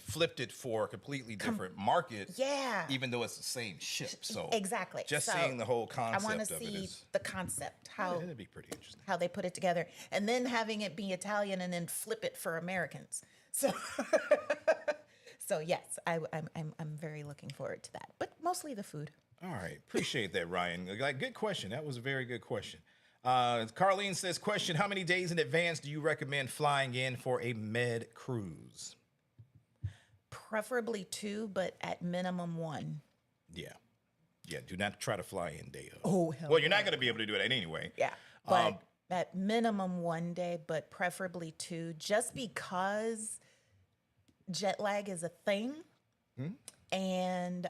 flipped it for a completely different market. Yeah. Even though it's the same ship. So exactly. Just So seeing the whole concept I want of to it see is, the concept, how that'd be pretty interesting. how they put it together, and then having it be Italian and then flip it for Americans. So so yes, I'm very looking forward to that, but mostly the food. All right. Appreciate that, Ryan. Like, good question. That was a very good question. Carlene says, question, how many days in advance do you recommend flying in for a med cruise? Preferably 2, but at minimum 1. Yeah. Yeah, do not try to fly in day of. Oh, hell well, you're not going to be able to do that anyway. Yeah, but at minimum 1 day, but preferably 2, just because jet lag is a thing. And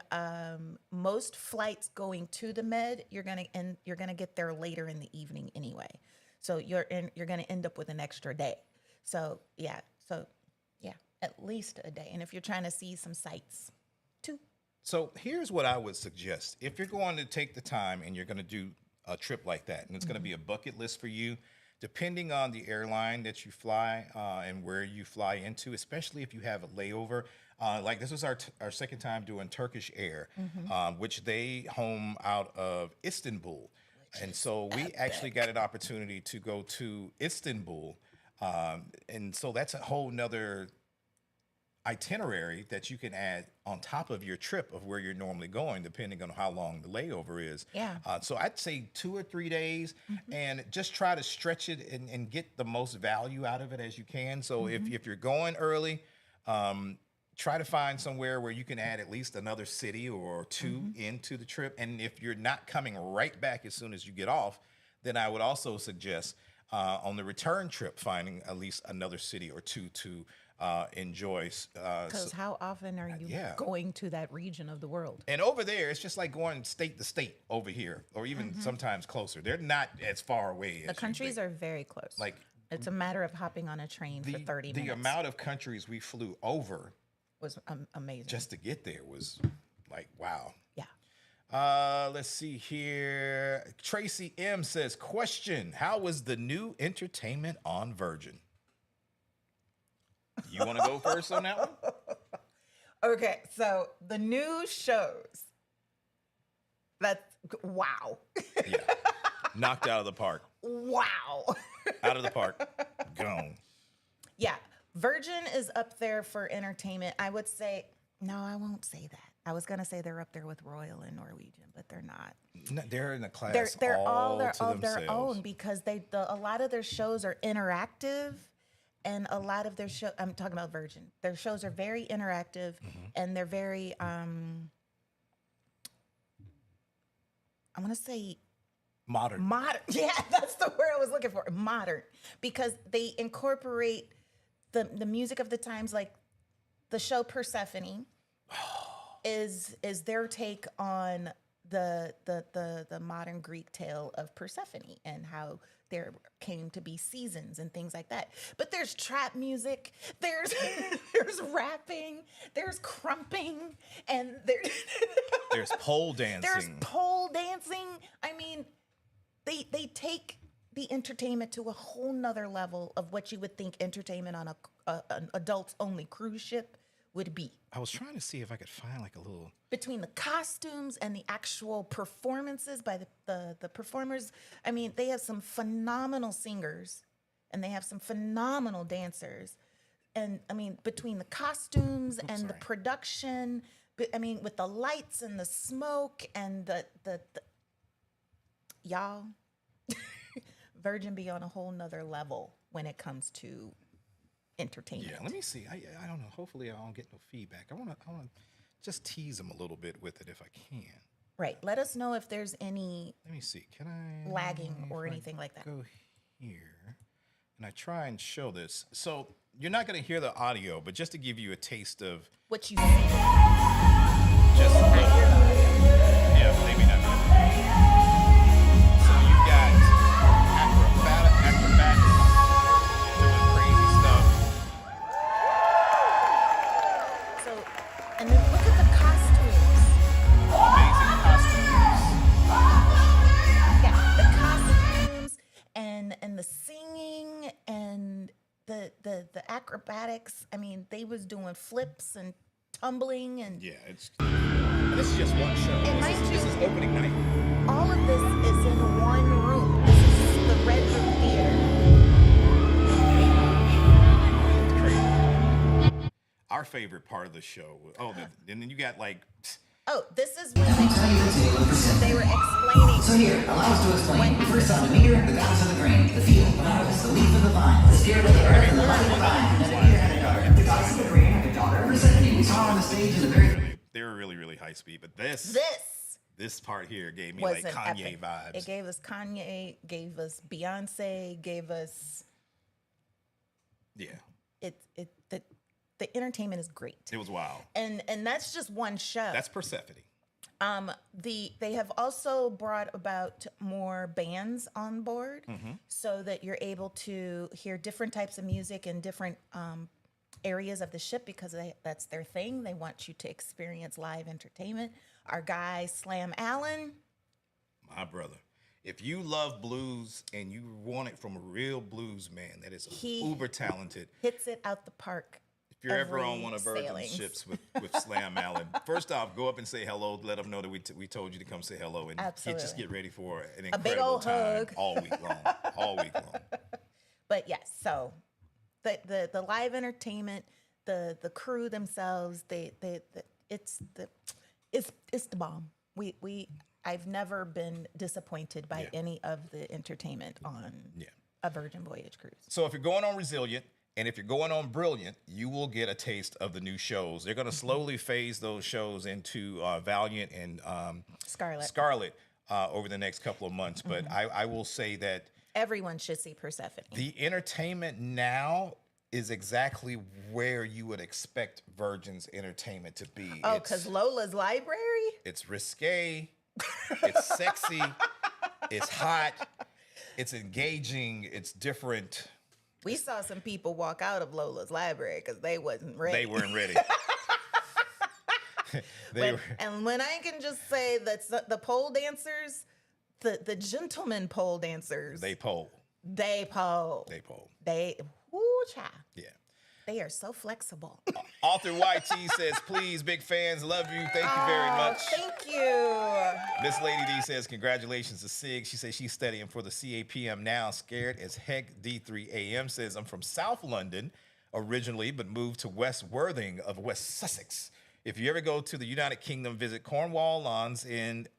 most flights going to the Med, you're gonna get there later in the evening anyway. So you're gonna end up with an extra day. So yeah, at least a day. And if you're trying to see some sights, 2. So here's what I would suggest. If you're going to take the time and you're going to do a trip like that, and it's going to be a bucket list for you, depending on the airline that you fly and where you fly into, especially if you have a layover. Like this was our second time doing Turkish Air, which they home out of Istanbul. And so we actually got an opportunity to go to Istanbul. And so that's a whole nother itinerary that you can add on top of your trip of where you're normally going, depending on how long the layover is. Yeah. So I'd say 2 or 3 days, and just try to stretch it and get the most value out of it as you can. So if you're going early, try to find somewhere where you can add at least another city or 2 into the trip. And if you're not coming right back as soon as you get off, then I would also suggest on the return trip finding at least another city or 2 to enjoy. Because how often are you going to that region of the world? And over there, it's just like going state to state over here, or even sometimes closer. They're not as far away as the countries are very close. Like it's a matter of hopping on a train for 30 minutes. The amount of countries we flew over was amazing. Just to get there was like, wow. Yeah. Let's see here. Tracy M says, question, how was the new entertainment on Virgin? You want to go first on that one? Okay, so the new shows. That's wow. Yeah. Knocked out of the park. Wow. Out of the park. Gone. Yeah. Virgin is up there for entertainment. I would say, no, I won't say that. I was going to say they're up there with Royal and Norwegian, but they're not. No, they're in a class they're all their themselves. own because a lot of their shows are interactive. And a lot of their show, I'm talking about Virgin. Their shows are very interactive, and they're very, I want to say modern. Modern, yeah, that's the word I was looking for. Modern, because they incorporate the music of the times. Like the show Persephone is their take on the modern Greek tale of Persephone and how there came to be seasons and things like that. But there's trap music, there's rapping, there's crumping, and there's pole dancing. There's pole dancing. I mean, they take the entertainment to a whole nother level of what you would think entertainment on an adults only cruise ship would be. I was trying to see if I could find like a little... Between the costumes and the actual performances by the performers, I mean, they have some phenomenal singers and they have some phenomenal dancers. And I mean, between the costumes and the production, I mean, with the lights and the smoke and the y'all, Virgin be on a whole nother level when it comes to entertainment. Yeah, let me see. I don't know. Hopefully, I don't get no feedback. I want to just tease them a little bit with it if I can. Right. Let us know if there's any. Let me see. Can I lagging or anything like that? Go here, and I try and show this. So you're not going to hear the audio, but just to give you a taste of what you see. Just a little. Yeah, maybe not. So you got acrobatics. And then look at the costumes. Amazing costumes. Yeah, the costumes and the singing and the acrobatics. I mean, they was doing flips and tumbling and this is just one show. This is opening night. All of this is in one room. This is the Red Room Theater. Our favorite part of the show. And then you got like Oh, this is when they were explaining. So here, allow us to explain. We first saw the meteor, the goddess of the grain, the field, the harvest, the leaf of the vine, the spirit of the earth, and the light of the vine. And the meteor had a daughter. The goddess of the grain had a daughter. Persephone. We saw her on the stage in the very... They were really, really high speed, but this part here gave me was like an Kanye epic. vibes. It gave us Kanye, gave us Beyonce, gave us. Yeah, The entertainment is great. it was wild. And that's just one show. That's Persephone. They have also brought about more bands on board so that you're able to hear different types of music in different areas of the ship because that's their thing. They want you to experience live entertainment. Our guy Slam Allen, My brother. If you love blues and you want it from a real blues man that is uber talented, hits it out the park. if you're ever on one of every Virgin's sailings. ships with Slam Allen, first off, go up and say hello. Let them know that we told you to come say hello, and just get ready for an incredible big old time hug. all week long. All week long. But yes, so the live entertainment, the crew themselves, it's the bomb. I've never been disappointed by any of the entertainment on a Virgin Voyage cruise. So if you're going on Resilient and if you're going on Brilliant, you will get a taste of the new shows. They're going to slowly phase those shows into Valiant and Scarlet over the next couple of months. But I will say that Everyone should see Persephone. the entertainment now is exactly where you would expect Virgin's entertainment to be. Oh, because Lola's Library? It's risque, it's sexy, it's hot, it's engaging, it's different. We saw some people walk out of Lola's Library because they wasn't ready. They weren't ready. And when I can just say that the pole dancers, the gentlemen pole dancers, They pole. They pole. Woo, child. Yeah. They are so flexible. Author YT says, please, big fans, love you. Thank you very much. Thank you. Miss Lady D says, congratulations to Sig. She says she's studying for the CAPM now, scared as heck. D3AM says, I'm from South London originally, but moved to West Worthing of West Sussex. If you ever go to the United Kingdom, visit Cornwall Land's End.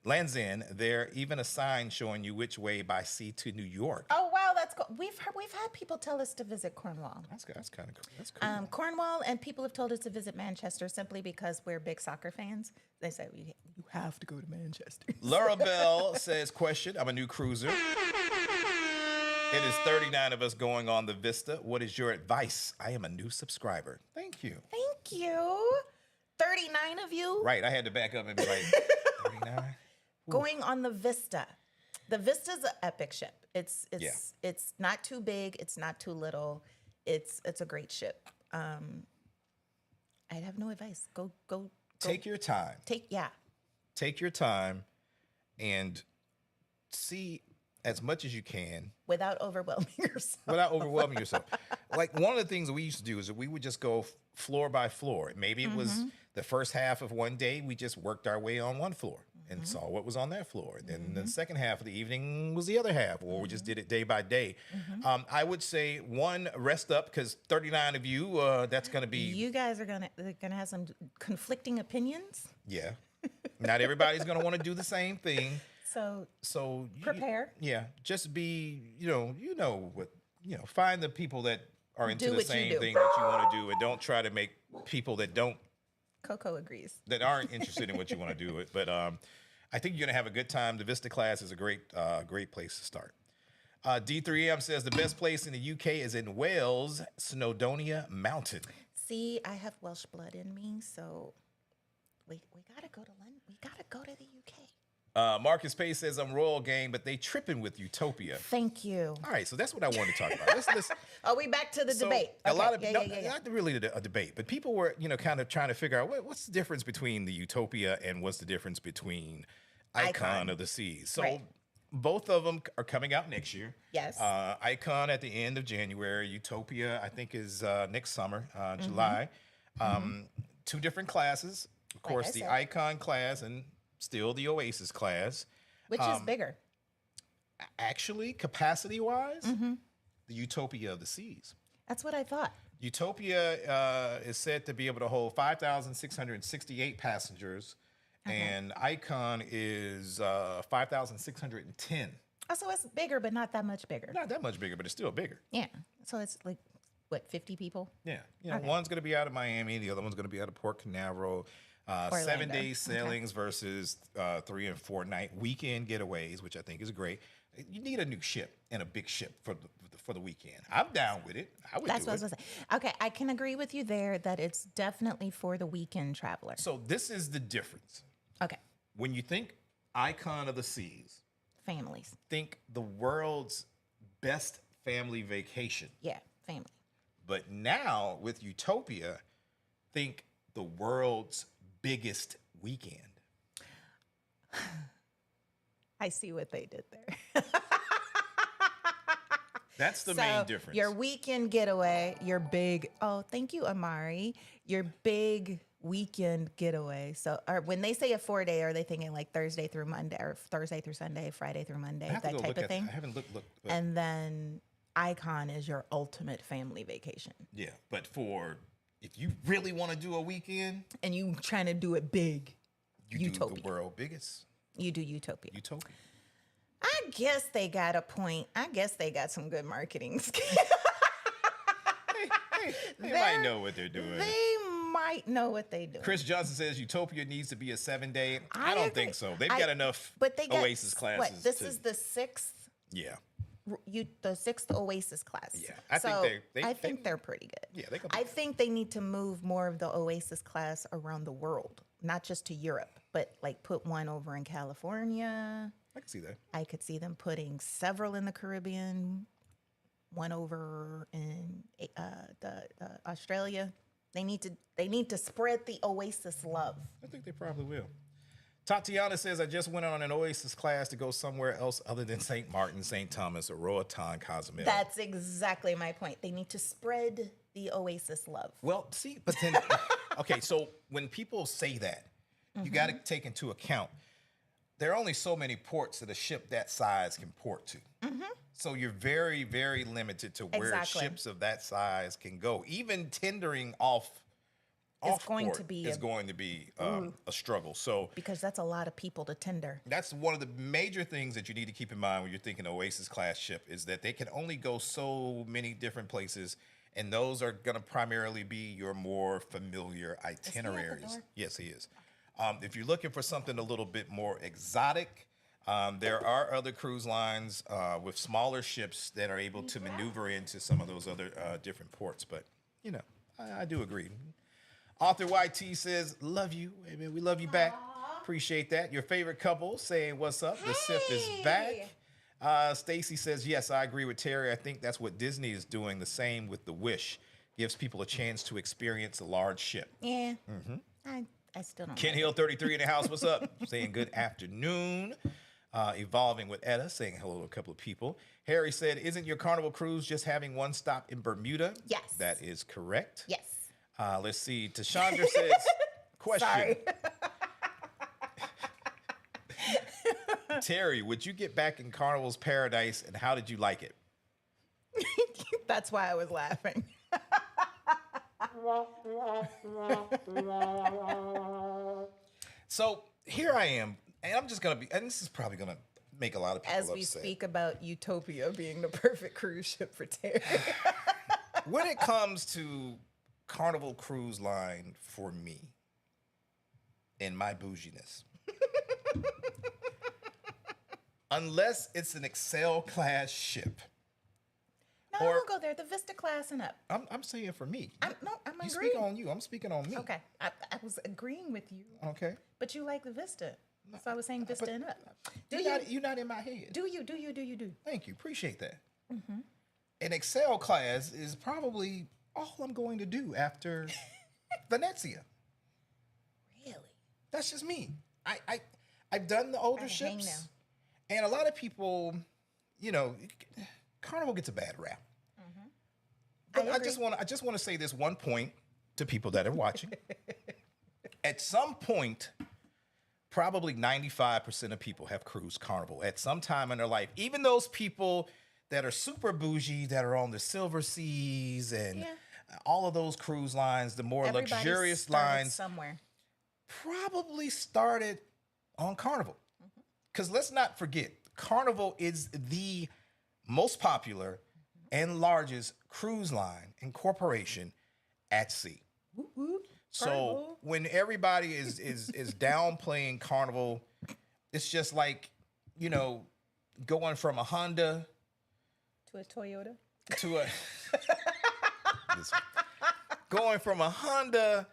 There even a sign showing you which way by sea to New York. Oh wow, that's cool. We've had people tell us to visit Cornwall. That's kind of cool. That's cool. Cornwall, and people have told us to visit Manchester simply because we're big soccer fans. They say you have to go to Manchester. Laura Bell says, question, I'm a new cruiser. It is 39 of us going on the Vista. What is your advice? I am a new subscriber. Thank you. Thank you. 39 of you. Right, I had to back up and be like, 39? Going on the Vista. The Vista's an epic ship. It's not too big. It's not too little. It's a great ship. I have no advice. Go. Take your time. Take your time and see as much as you can. Without overwhelming yourself. Like one of the things we used to do is that we would just go floor by floor. Maybe it was the first half of one day, we just worked our way on one floor and saw what was on that floor. Then the second half of the evening was the other half, or we just did it day by day. I would say, one, rest up, because 39 of you, that's going to be... You guys are gonna have some conflicting opinions. Yeah. Not everybody's going to want to do the same thing. So prepare. Just be, find the people that are into the same thing that you want to do, and don't try to make people that don't. Coco agrees. That aren't interested in what you want to do. But I think you're gonna have a good time. The Vista class is a great place to start. D3M says the best place in the UK is in Wales, Snowdonia Mountain. See, I have Welsh blood in me, so we gotta go to London. We gotta go to the UK. Marcus Pace says, I'm Royal Gang, but they tripping with Utopia. Thank you. All right, so that's what I wanted to talk about. Let's Are we back to the debate? A lot of not really a debate, but people were, kind of trying to figure out what's the difference between the Utopia and what's the difference between Icon of the Seas. So both of them are coming out next year. Yes. Icon at the end of January. Utopia, I think, is next summer, July. Two different classes. Of course, the Icon class and still the Oasis class. Which is bigger? Actually, capacity-wise, the Utopia of the Seas. That's what I thought. Utopia is said to be able to hold 5,668 passengers and Icon is 5,610. Oh, so it's bigger, but not that much bigger. Not that much bigger, but it's still bigger. Yeah. So it's like, what, 50 people? Yeah. One's going to be out of Miami. The other one's going to be out of Port Canaveral. 7-day sailings versus 3 and 4 night weekend getaways, which I think is great. You need a new ship and a big ship for the weekend. I'm down with it. That's what I was going to say. Okay, I can agree with you there that it's definitely for the weekend traveler. So this is the difference. Okay. When you think Icon of the Seas, families. think the world's best family vacation. Yeah, family. But now with Utopia, think the world's biggest weekend. I see what they did there. That's the main difference. Your weekend getaway, your big, thank you, Amari. Your big weekend getaway. So when they say a 4-day, are they thinking like Thursday through Monday or Thursday through Sunday, Friday through Monday, that type of thing? I haven't looked. And then Icon is your ultimate family vacation. Yeah, but if you really want to do a weekend. And you trying to do it big, you do the world biggest. You do Utopia. I guess they got a point. I guess they got some good marketing skills. They might know what they're doing. They might know what they're doing. Chris Johnson says Utopia needs to be a 7-day. I don't think so. They've got enough Oasis classes. What, this is the 6th? Yeah. The 6th Oasis class. Yeah. I think they're pretty good. Yeah, they can. I think they need to move more of the Oasis class around the world, not just to Europe, but like put one over in California. I can see that. I could see them putting several in the Caribbean, one over in the Australia. They need to spread the Oasis love. I think they probably will. Tatiana says, I just went on an Oasis class to go somewhere else other than St. Martin, St. Thomas, or Roatan, Cozumel. That's exactly my point. They need to spread the Oasis love. Well, see, but then, okay, so when people say that, you got to take into account there are only so many ports that a ship that size can port to. So you're very, very limited to where ships of that size can go. Even tendering off is going to be a struggle. So because that's a lot of people to tender. That's one of the major things that you need to keep in mind when you're thinking Oasis class ship is that they can only go so many different places, and those are going to primarily be your more familiar itineraries. Yes, he is. If you're looking for something a little bit more exotic, there are other cruise lines with smaller ships that are able to maneuver into some of those other different ports. But, you know, I do agree. Author YT says, love you. Amen. We love you back. Appreciate that. Your favorite couple saying, what's up? The SIF is back. Stacy says, yes, I agree with Terry. I think that's what Disney is doing. The same with the Wish. Gives people a chance to experience a large ship. Yeah. I still don't. Ken Hill 33 in the house. What's up? Saying good afternoon. Evolving with Etta, saying hello to a couple of people. Harry said, isn't your Carnival cruise just having one stop in Bermuda? Yes. That is correct. Yes. Let's see. Tashandra says, question. Sorry. Terry, would you get back in Carnival's paradise, and how did you like it? That's why I was laughing. So here I am, and I'm just going to be, and this is probably going to make a lot of people upset. As we speak about Utopia being the perfect cruise ship for Terry. When it comes to Carnival Cruise Line for me and my bouginess, unless it's an Excel class ship. No, I won't go there. The Vista class and up. I'm saying for me. I'm You agreeing. speak on you. I'm speaking on me. Okay. I was agreeing with you. Okay. But you like the Vista. So I was saying Vista and up. You're not in my head. Do you? Thank you. Appreciate that. An Excel class is probably all I'm going to do after Venezia. Really? That's just me. I've done the older ships, and a lot of people, you know, Carnival gets a bad rap. But I just want to say this one point to people that are watching. At some point, probably 95% of people have cruised Carnival at some time in their life. Even those people that are super bougie, that are on the Silver Seas and all of those cruise lines, the more luxurious lines. Somewhere. probably started on Carnival. Because let's not forget, Carnival is the most popular and largest cruise line and corporation at sea. So Carnival. when everybody is downplaying Carnival, it's just like, going from a Honda To a Toyota. to a going from a Honda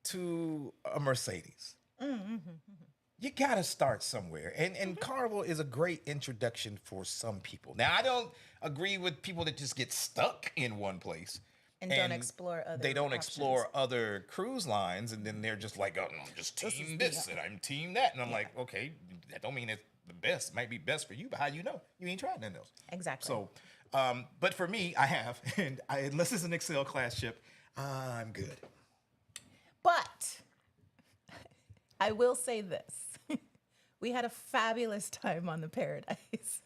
to a Mercedes. You gotta start somewhere, and Carnival is a great introduction for some people. Now, I don't agree with people that just get stuck in one place And don't explore other They don't options. explore other cruise lines, and then they're just like, "Oh, I'm just team this and I'm team that," and I'm like, "Okay, that don't mean it's the best. It might be best for you, but how you know? You ain't tried none of those." Exactly. So, but for me, I have, and unless it's an Excel class ship, I'm good. But I will say this. We had a fabulous time on the Paradise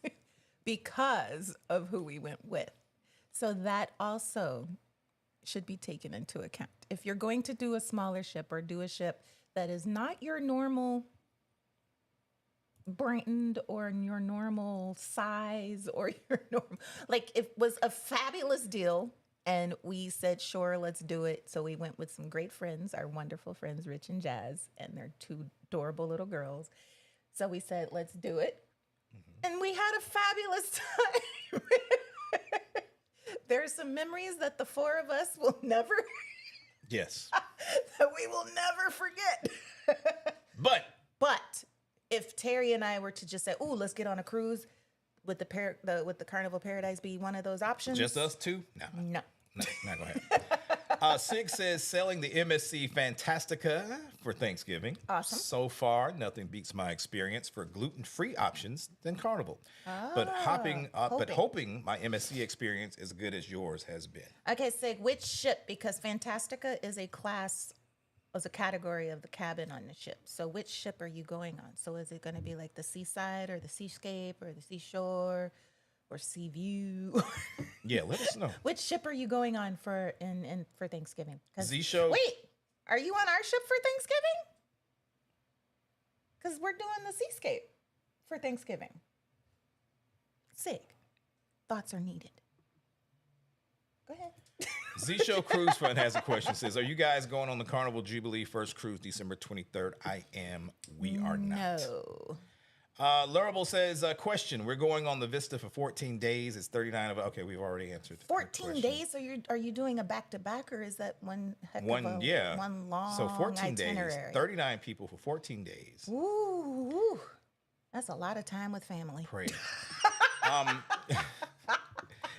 because of who we went with. So that also should be taken into account. If you're going to do a smaller ship or do a ship that is not your normal brand or your normal size or your normal, like it was a fabulous deal. And we said, sure, let's do it. So we went with some great friends, our wonderful friends, Rich and Jazz, and their two adorable little girls. So we said, let's do it. And we had a fabulous time. There are some memories that the four of us will never, Yes, that we will never forget. But if Terry and I were to just say, "Ooh, let's get on a cruise," would the Carnival Paradise be one of those options? just us two. No. No, not gonna happen. Sig says selling the MSC Fantastica for Thanksgiving. Awesome. So far, nothing beats my experience for gluten-free options than Carnival. But hoping my MSC experience is as good as yours has been. Okay, Sig, which ship? Because Fantastica is a category of the cabin on the ship. So which ship are you going on? So is it going to be like the seaside or the seascape or the seashore or sea view? Yeah, let us know. Which ship are you going on for Thanksgiving? 'Cause- Z-Show. Wait, are you on our ship for Thanksgiving? Because we're doing the seascape for Thanksgiving. Sig, thoughts are needed. Go ahead. Z-Show Cruise Fund has a question. Says, are you guys going on the Carnival Jubilee first cruise December 23rd? I am. We are not. No. Lurable says, question. We're going on the Vista for 14 days. It's 39 of okay, we've already answered. 14 days? So are you doing a back-to-back, or is that one heck of One long So 14 itinerary? days. 39 people for 14 days. Ooh, that's a lot of time with family. Pray.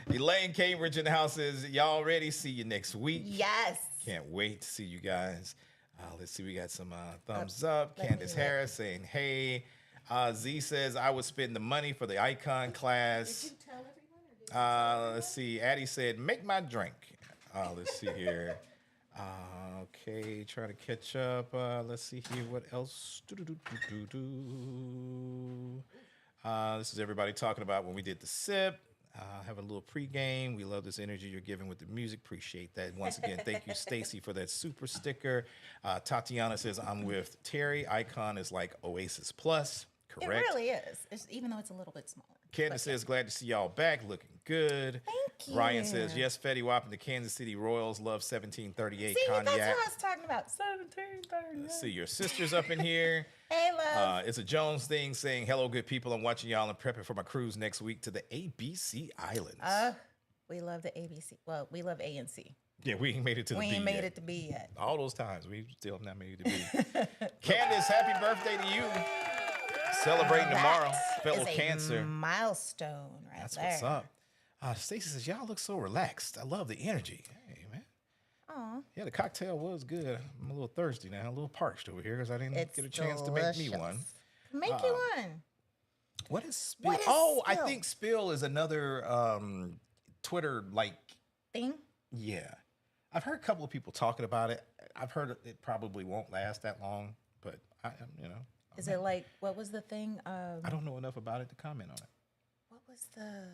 Elaine Cambridge in the house says, y'all ready? See you next week. Yes. Can't wait to see you guys. Let's see, we got some thumbs up. Candace Harris saying, hey. Z says, I would spend the money for the icon class. Did you tell everyone? Or did Let's see. Addy said, make my drink. Let's see here. Okay, trying to catch up. Let's see here. What else? This is everybody talking about when we did the sip. Have a little pregame. We love this energy you're giving with the music. Appreciate that. Once again, thank you, Stacy, for that super sticker. Tatiana says, I'm with Terry. Icon is like Oasis Plus. Correct. It really is, even though it's a little bit smaller. Candace says, glad to see y'all back. Looking good. Thank you. Ryan says, yes, Fetty Wap and the Kansas City Royals love 1738 See, cognac. that's what I was talking about. 1738. Let's see, your sister's up in here. Hey, love. It's a Jones thing saying, hello, good people. I'm watching y'all and prepping for my cruise next week to the ABC Islands. We love the ABC. Well, we love A and C. Yeah, we ain't made it to the B We ain't made yet. it to B yet. All those times, we still have not made it to B. Candace, happy birthday to you. Celebrating tomorrow. Fellow Is a Cancer. milestone right That's there. what's up. Stacy says, y'all look so relaxed. I love the energy. Hey, man. Aw. Yeah, the cocktail was good. I'm a little thirsty now, a little parched over here because I didn't It's get a chance to make me delicious. one. Make you one. What is Spill? What is I Spill? think Spill is another Twitter, Thing? yeah. I've heard a couple of people talking about it. I've heard it probably won't last that long, but Is it like, what was the thing? I don't know enough about it to comment on it. What was the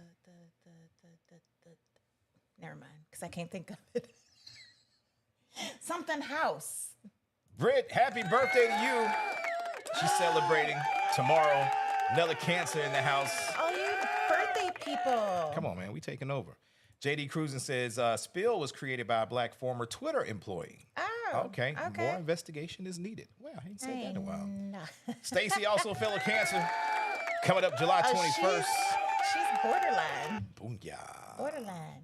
never mind, because I can't think of it. Something house. Britt, happy birthday to you. She's celebrating tomorrow. Another Cancer in the house. All you birthday people. Come on, man. We taking over. JD Cruisin says, Spill was created by a black former Twitter employee. Oh, Okay. More investigation is needed. Well, I ain't said that in a while. No. Stacy, also fellow Cancer. Coming up July 21st. She's borderline. Booyah. Borderline.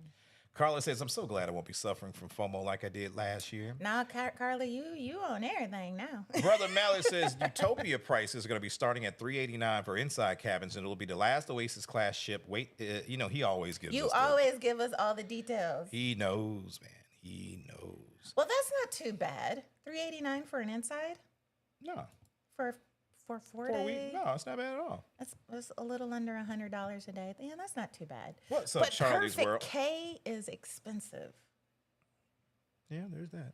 Carla says, I'm so glad I won't be suffering from FOMO like I did last year. Nah, Carla, you own everything now. Brother Mallard says, Utopia prices are going to be starting at $389 for inside cabins, and it'll be the last Oasis class ship. Wait, he always gives us You always give us all the details. He knows, man. He knows. Well, that's not too bad. $389 for an inside? No. For 4 For a days? week? No, it's not bad at all. That's a little under $100 a day. Yeah, that's not too bad. What's up, but Charlie's Perfect World? K is expensive. Yeah, there's that.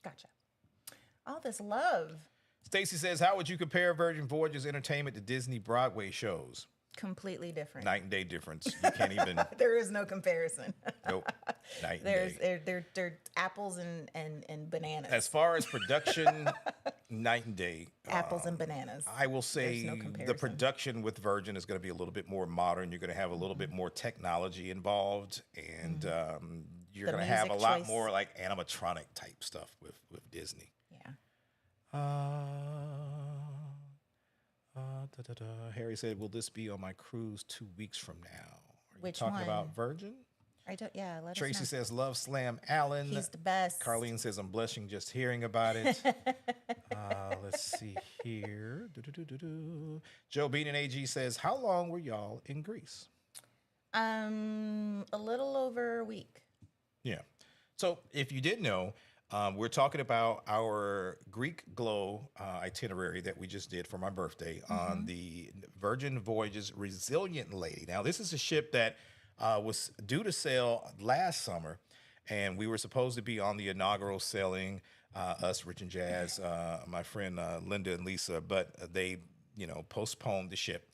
Gotcha. All this love. Stacy says, how would you compare Virgin Voyages entertainment to Disney Broadway shows? Completely different. Night and day difference. You can't even. There is no comparison. Nope. Night and day. They're apples and bananas. As far as production, night and day. Apples and bananas. I will say There's no the comparison. production with Virgin is going to be a little bit more modern. You're going to have a little bit more technology involved, and you're The going to have a music lot choice. more like animatronic type stuff with Disney. Yeah. Harry said, "Will this be on my cruise 2 weeks from now?" Are you Which talking one? about Virgin? Yeah, let Tracy us know. says, "Love Slam Allen." He's the best. Carlene says, "I'm blushing just hearing about it." Let's see here. Joe Bean and AG says, "How long were y'all in Greece?" A little over a week. Yeah. So if you didn't know, we're talking about our Greek Glow itinerary that we just did for my birthday on the Virgin Voyages Resilient Lady. Now, this is a ship that was due to sail last summer, and we were supposed to be on the inaugural sailing, us, Rich and Jazz, my friend Linda and Lisa, but they, postponed the ship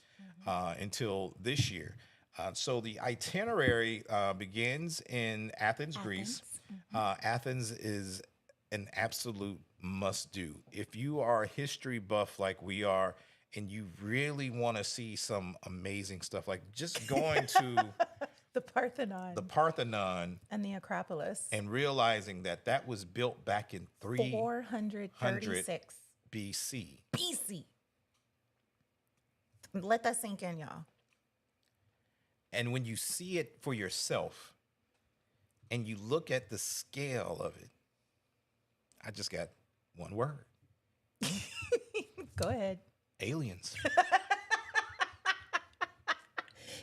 until this year. So the itinerary begins in Athens, Greece. Athens is an absolute must-do. If you are a history buff like we are, and you really want to see some amazing stuff, like just going to The Parthenon. the Parthenon And the Acropolis. and realizing that that was built back in 436 BC. BC. Let that sink in, y'all. And when you see it for yourself and you look at the scale of it, I just got one word. Go ahead. Aliens.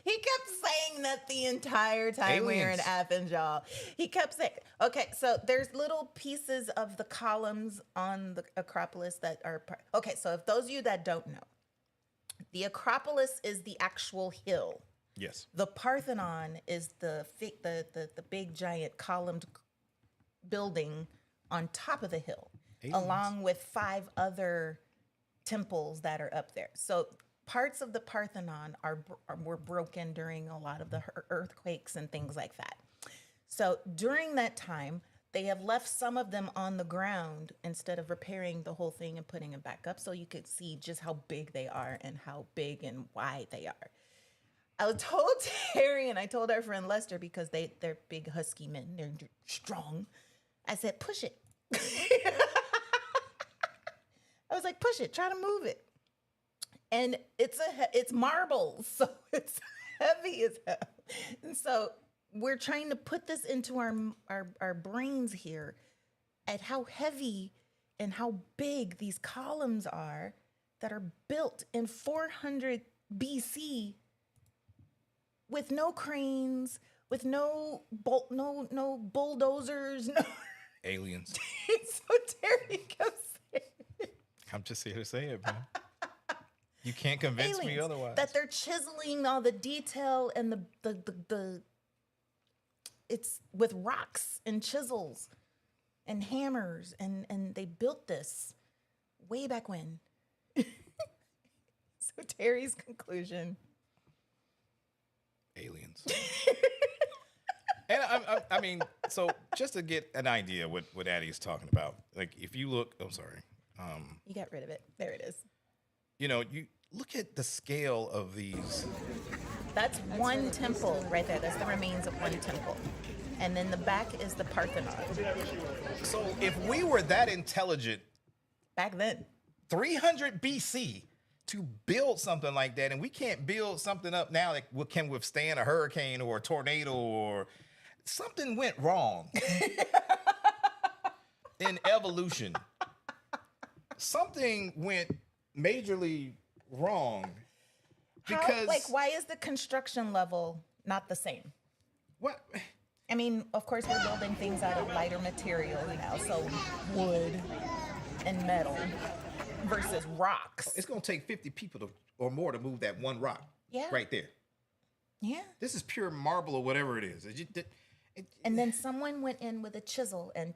He kept saying that the entire time we were in Aliens. Athens, y'all. He kept saying, okay, so there's little pieces of the columns on the Acropolis that are, okay, so if those of you that don't know, the Acropolis is the actual hill. Yes. The Parthenon is the big giant columned building on top of the hill, Aliens. along with 5 other temples that are up there. So parts of the Parthenon were broken during a lot of the earthquakes and things like that. So during that time, they have left some of them on the ground instead of repairing the whole thing and putting it back up, so you could see just how big they are and how big and wide they are. I told Terry and I told our friend Lester, because they're big husky men, they're strong. I said, push it. I was like, push it, try to move it. And it's marble, so it's heavy as hell. And so we're trying to put this into our brains here at how heavy and how big these columns are that are built in 400 BC with no cranes, with no bulldozers, no. Aliens. So Terry kept saying, I'm just here to say it, man. You can't convince me aliens, otherwise. that they're chiseling all the detail and the it's with rocks and chisels and hammers, and they built this way back when. So Terry's conclusion. Aliens. And I mean, so just to get an idea what Addy is talking about, like if you look, I'm sorry, You got rid of it. There it is. you look at the scale of these. That's one temple right there. That's the remains of one temple. And then the back is the Parthenon. So if we were that intelligent Back then. 300 BC to build something like that, and we can't build something up now that can withstand a hurricane or a tornado, or something went wrong in evolution. Something went majorly wrong because Why is the construction level not the same? what? I mean, of course, we're building things out of lighter material now, so wood and metal versus rocks. It's gonna take 50 people or more to move that one rock. Yeah. Right there. Yeah. This is pure marble or whatever it is. And then someone went in with a chisel and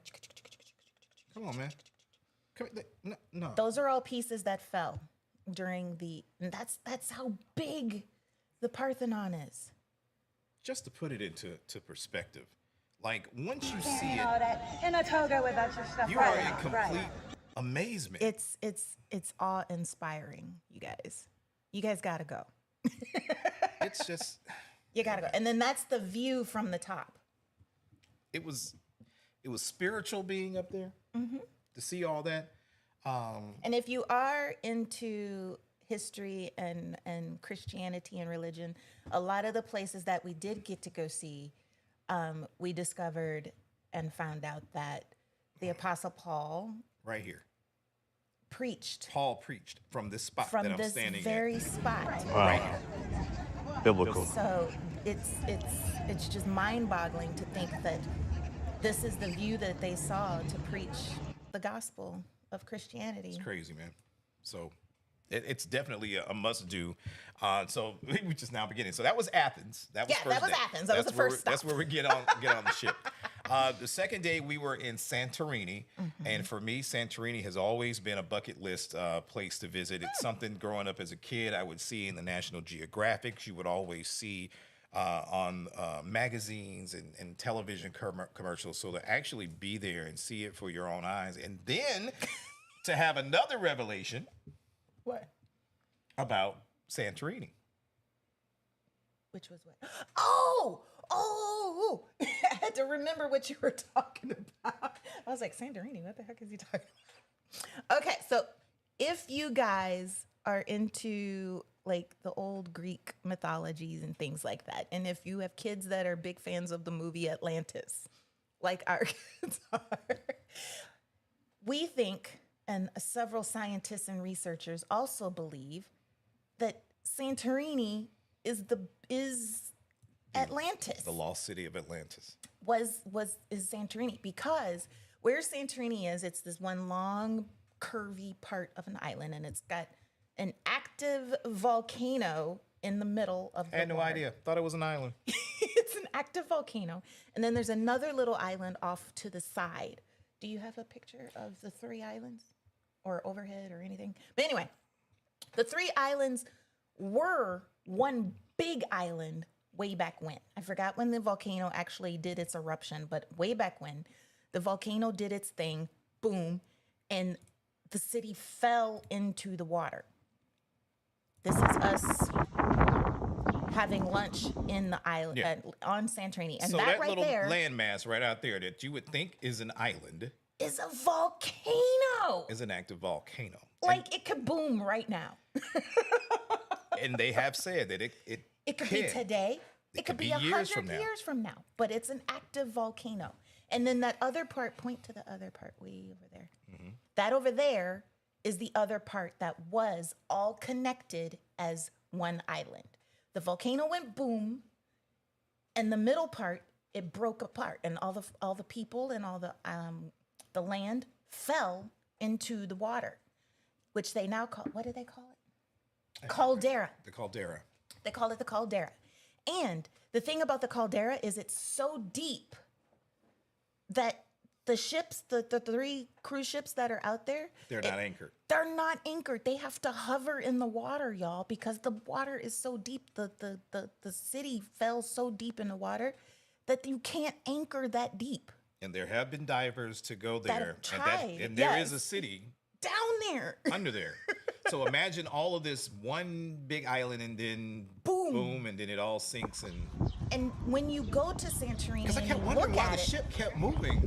Come on, man. No. those are all pieces that fell during and that's how big the Parthenon is. Just to put it into perspective, like once you see And it, all that in a toga without your stuff. you right are in on, complete right. amazement. It's awe-inspiring, you guys. You guys gotta go. It's just You gotta go. And then that's the view from the top. it was spiritual being up there to see all that. And if you are into history and Christianity and religion, a lot of the places that we did get to go see, we discovered and found out that the Apostle Paul Right here, preached Paul preached from this spot from that I'm this standing very at. spot. Right here. Biblical. So it's just mind-boggling to think that this is the view that they saw to preach the gospel of Christianity. It's crazy, man. So it's definitely a must do. So we just now beginning. So that was Athens. That was Yeah, that was day. Athens. That was the first stop. That's where we get on the ship. The second day we were in Santorini, and for me, Santorini has always been a bucket list place to visit. It's something growing up as a kid I would see in the National Geographic. You would always see on magazines and television commercials. So to actually be there and see it for your own eyes, and then to have another revelation. What? About Santorini. Which was what? Oh! I had to remember what you were talking about. I was like, Santorini, what the heck is he talking about? Okay, so if you guys are into like the old Greek mythologies and things like that, and if you have kids that are big fans of the movie Atlantis, like our kids are, we think, and several scientists and researchers also believe, that Santorini is Atlantis. The lost city of Atlantis. Is Santorini, because where Santorini is, it's this one long curvy part of an island, and it's got an active volcano in the middle of the I had no water. idea. Thought it was an island. It's an active volcano, and then there's another little island off to the side. Do you have a picture of the three islands or overhead or anything? But anyway, the three islands were one big island way back when. I forgot when the volcano actually did its eruption, but way back when, the volcano did its thing, boom, and the city fell into the water. This is us having lunch in the island on Santorini. And so that that right little there landmass right out there that you would think is an island is a volcano. is an active volcano. Like it could boom right now. And they have said that It could be today. It could be 100 from now. years from now. But it's an active volcano. And then that other part, point to the other part way over there. Mm-hmm. That over there is the other part that was all connected as one island. The volcano went boom, and the middle part, it broke apart, and all the people and all the land fell into the water, which they now call, what do they call it? Caldera. The caldera. They call it the caldera. And the thing about the caldera is it's so deep that the ships, the three cruise ships that are out there, They're not anchored. They're not anchored. They have to hover in the water, y'all, because the water is so deep. The city fell so deep in the water that you can't anchor that deep. And there have been divers to go That there. have tried, And there is yes. a city Down there. under there. So imagine all of this one big island and then boom, and then it all sinks. And when you go to Santorini, Because I and kept you wondering look why at the it, ship kept moving.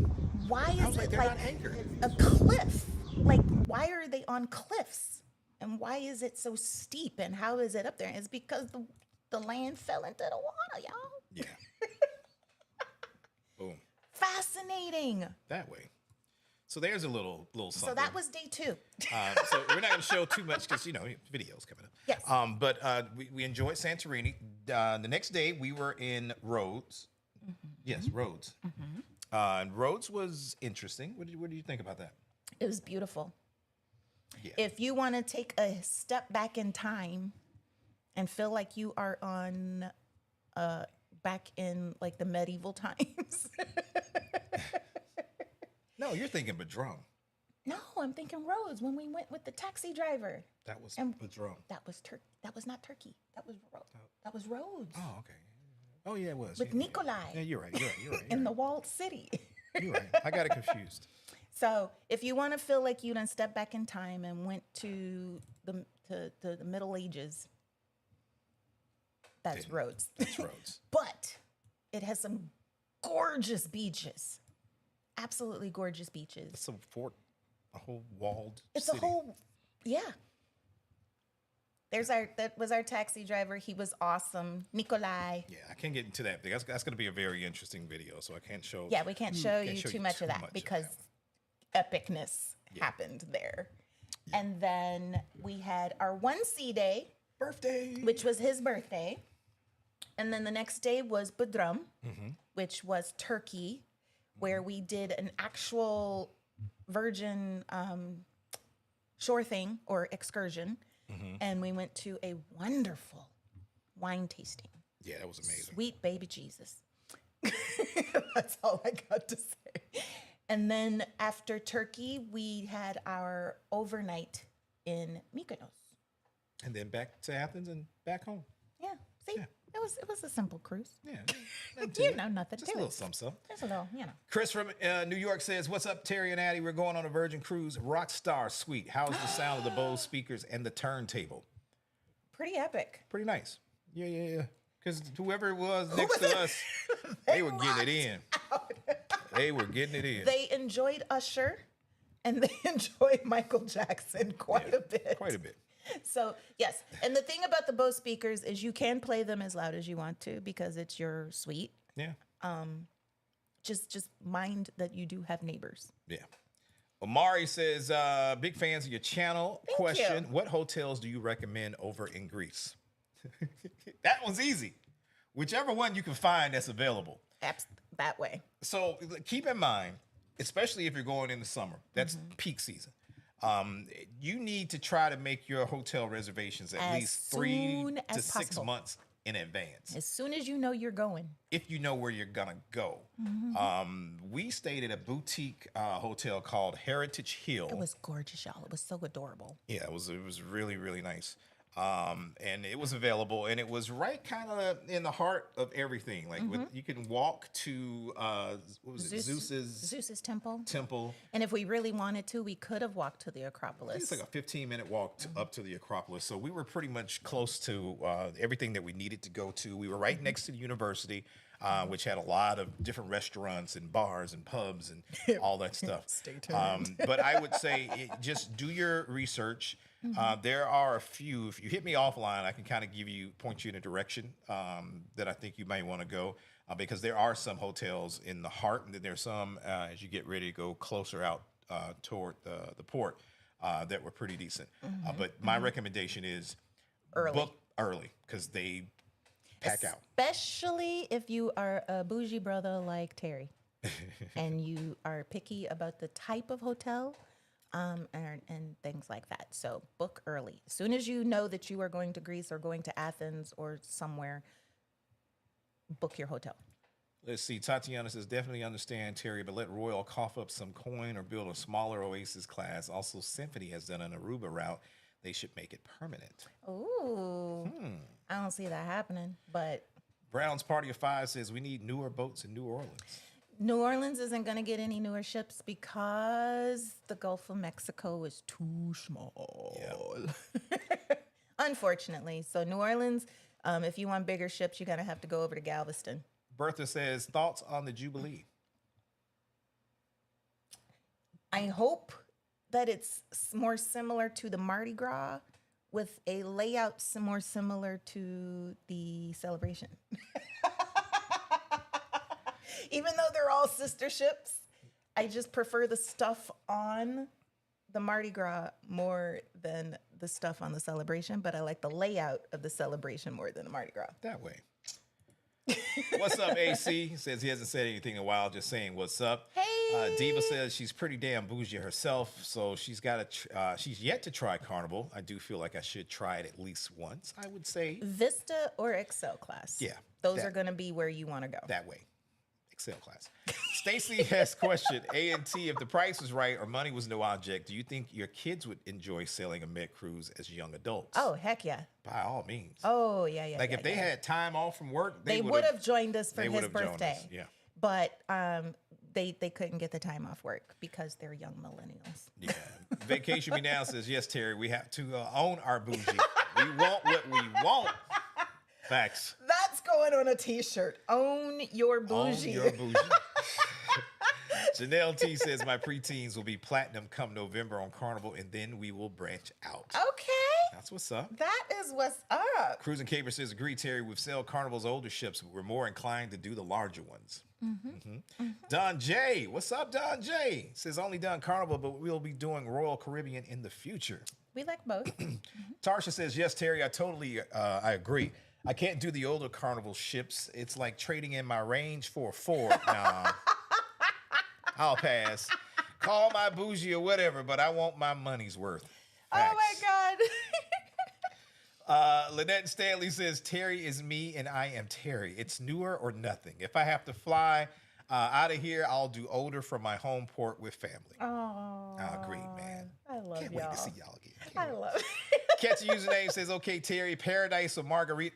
why I was is like, it they're like not anchored. a cliff? Like, why are they on cliffs? And why is it so steep? And how is it up there? It's because the land fell into the water, y'all. Yeah. Boom. Fascinating. That way. So there's a little something. So that was day 2. So we're not going to show too much because, videos coming up. Yes. But we enjoyed Santorini. The next day we were in Rhodes. Mm-hmm. Yes, Rhodes. Mm-hmm. And Rhodes was interesting. What do you think about that? It was beautiful. Yeah. If you want to take a step back in time and feel like you are on back in like the medieval times. No, you're thinking Badrum. No, I'm thinking Rhodes when we went with the taxi driver. That was And Badrum. That was That was not Turkey. That was Rhodes. Oh, okay. Oh, yeah, it was. With Yeah. Nikolai. Yeah, you're right. In the walled city. You're right. I got it confused. So if you want to feel like you done stepped back in time and went to the Middle Ages, that's Rhodes. That's Rhodes. But it has some gorgeous beaches. Absolutely gorgeous beaches. It's a whole walled It's city. a whole, yeah. That was our taxi driver. He was awesome. Nikolai. Yeah, I can't get into that. That's going to be a very interesting video, so I can't show. Yeah, we can't show you too much of that because epicness happened there. Yeah. And then we had our 1C day. Birthday. Which was his birthday. And then the next day was Bodrum, which was Turkey, where we did an actual virgin shore thing or excursion. And we went to a wonderful wine tasting. Yeah, that was amazing. Sweet baby Jesus. That's all I got to say. And then after Turkey, we had our overnight in Mykonos. And then back to Athens and back home. Yeah. See, it was a simple cruise. Yeah. Nothing Just to a little it. something. Just a little, Chris from New York says, "What's up, Terry and Addy? We're going on a Virgin Cruise. Rockstar Suite. How's the sound of the Bose speakers and the turntable?" Pretty epic. Pretty nice. Yeah. Because whoever it was next to us, they were getting it in. They were getting it in. They enjoyed Usher, and they enjoyed Michael Jackson quite a bit. Quite a bit. So, yes. And the thing about the Bose speakers is you can play them as loud as you want to because it's your suite. Yeah. Just mind that you do have neighbors. Yeah. Omari says, big fans of your channel. Thank Question, you. what hotels do you recommend over in Greece? That one's easy. Whichever one you can find that's available. That way. So keep in mind, especially if you're going in the summer, that's peak season. You need to try to make your hotel reservations at least 3 to 6 months in advance. As soon as you know you're going. If you know where you're gonna go. We stayed at a boutique hotel called Heritage Hill. It was gorgeous, y'all. It was so adorable. Yeah, it was really, really nice. And it was available, and it was right kind of in the heart of everything. Like you can walk to what was it? Zeus's temple. And if we really wanted to, we could have walked to the Acropolis. It's like a 15-minute walk up to the Acropolis. So we were pretty much close to everything that we needed to go to. We were right next to the university, which had a lot of different restaurants and bars and pubs and all that stuff. Stay tuned. But I would say just do your research. There are a few. If you hit me offline, I can kind of point you in a direction that I think you might want to go because there are some hotels in the heart, and then there's some as you get ready to go closer out toward the port that were pretty decent. But my recommendation is book early because they pack out. Especially if you are a bougie brother like Terry and you are picky about the type of hotel. And things like that. So book early. As soon as you know that you are going to Greece or going to Athens or somewhere, book your hotel. Let's see. Tatiana says, definitely understand, Terry, but let Royal cough up some coin or build a smaller Oasis class. Also, Symphony has done an Aruba route. They should make it permanent. Ooh. I don't see that happening, but... Brown's Party of Five says we need newer boats in New Orleans. New Orleans isn't going to get any newer ships because the Gulf of Mexico is too small. Yeah. Unfortunately. So New Orleans, if you want bigger ships, you're going to have to go over to Galveston. Bertha says, thoughts on the Jubilee? I hope that it's more similar to the Mardi Gras with a layout more similar to the celebration. Even though they're all sister ships, I just prefer the stuff on the Mardi Gras more than the stuff on the celebration, but I like the layout of the celebration more than the Mardi Gras. That way. What's up, AC? Says he hasn't said anything in a while, just saying what's up. Hey! Diva says she's pretty damn bougie herself, so she's she's yet to try Carnival. I do feel like I should try it at least once, I would say. Vista or Excel class. Yeah. Those are going to be where you want to go. That way. Excel class. Stacy has questioned, A&T, if the price was right or money was no object, do you think your kids would enjoy sailing a Med cruise as young adults? Oh, heck yeah. By all means. Oh, yeah, yeah. Like yeah, if they had time off from work, they would have joined us for they his would've joined birthday. us, yeah. But they couldn't get the time off work because they're young millennials. Yeah. Vacation Me Now says, yes, Terry, we have to own our bougie. We want what we want. Facts. That's going on a t-shirt. Own your bougie. Own your bougie. Janelle T says, my preteens will be platinum come November on Carnival, and then we will branch out. Okay. That's what's up. That is what's up. Cruising Caper says, agree, Terry, with Sail Carnival's older ships, we're more inclined to do the larger ones. Don J, what's up, Don J? Says, only done Carnival, but we'll be doing Royal Caribbean in the future. We like both. Tarsha says, yes, Terry, I agree. I can't do the older Carnival ships. It's like trading in my range for a Ford. Nah, I'll pass. Call my bougie or whatever, but I want my money's worth. Facts. Oh, my God. Lynette Stanley says, Terry is me and I am Terry. It's newer or nothing. If I have to fly out of here, I'll do older from my home port with family. Oh, Agreed, man. I love Can't y'all. wait to see y'all again. I love it. Catch a username says, okay, Terry, Paradise or Margarita.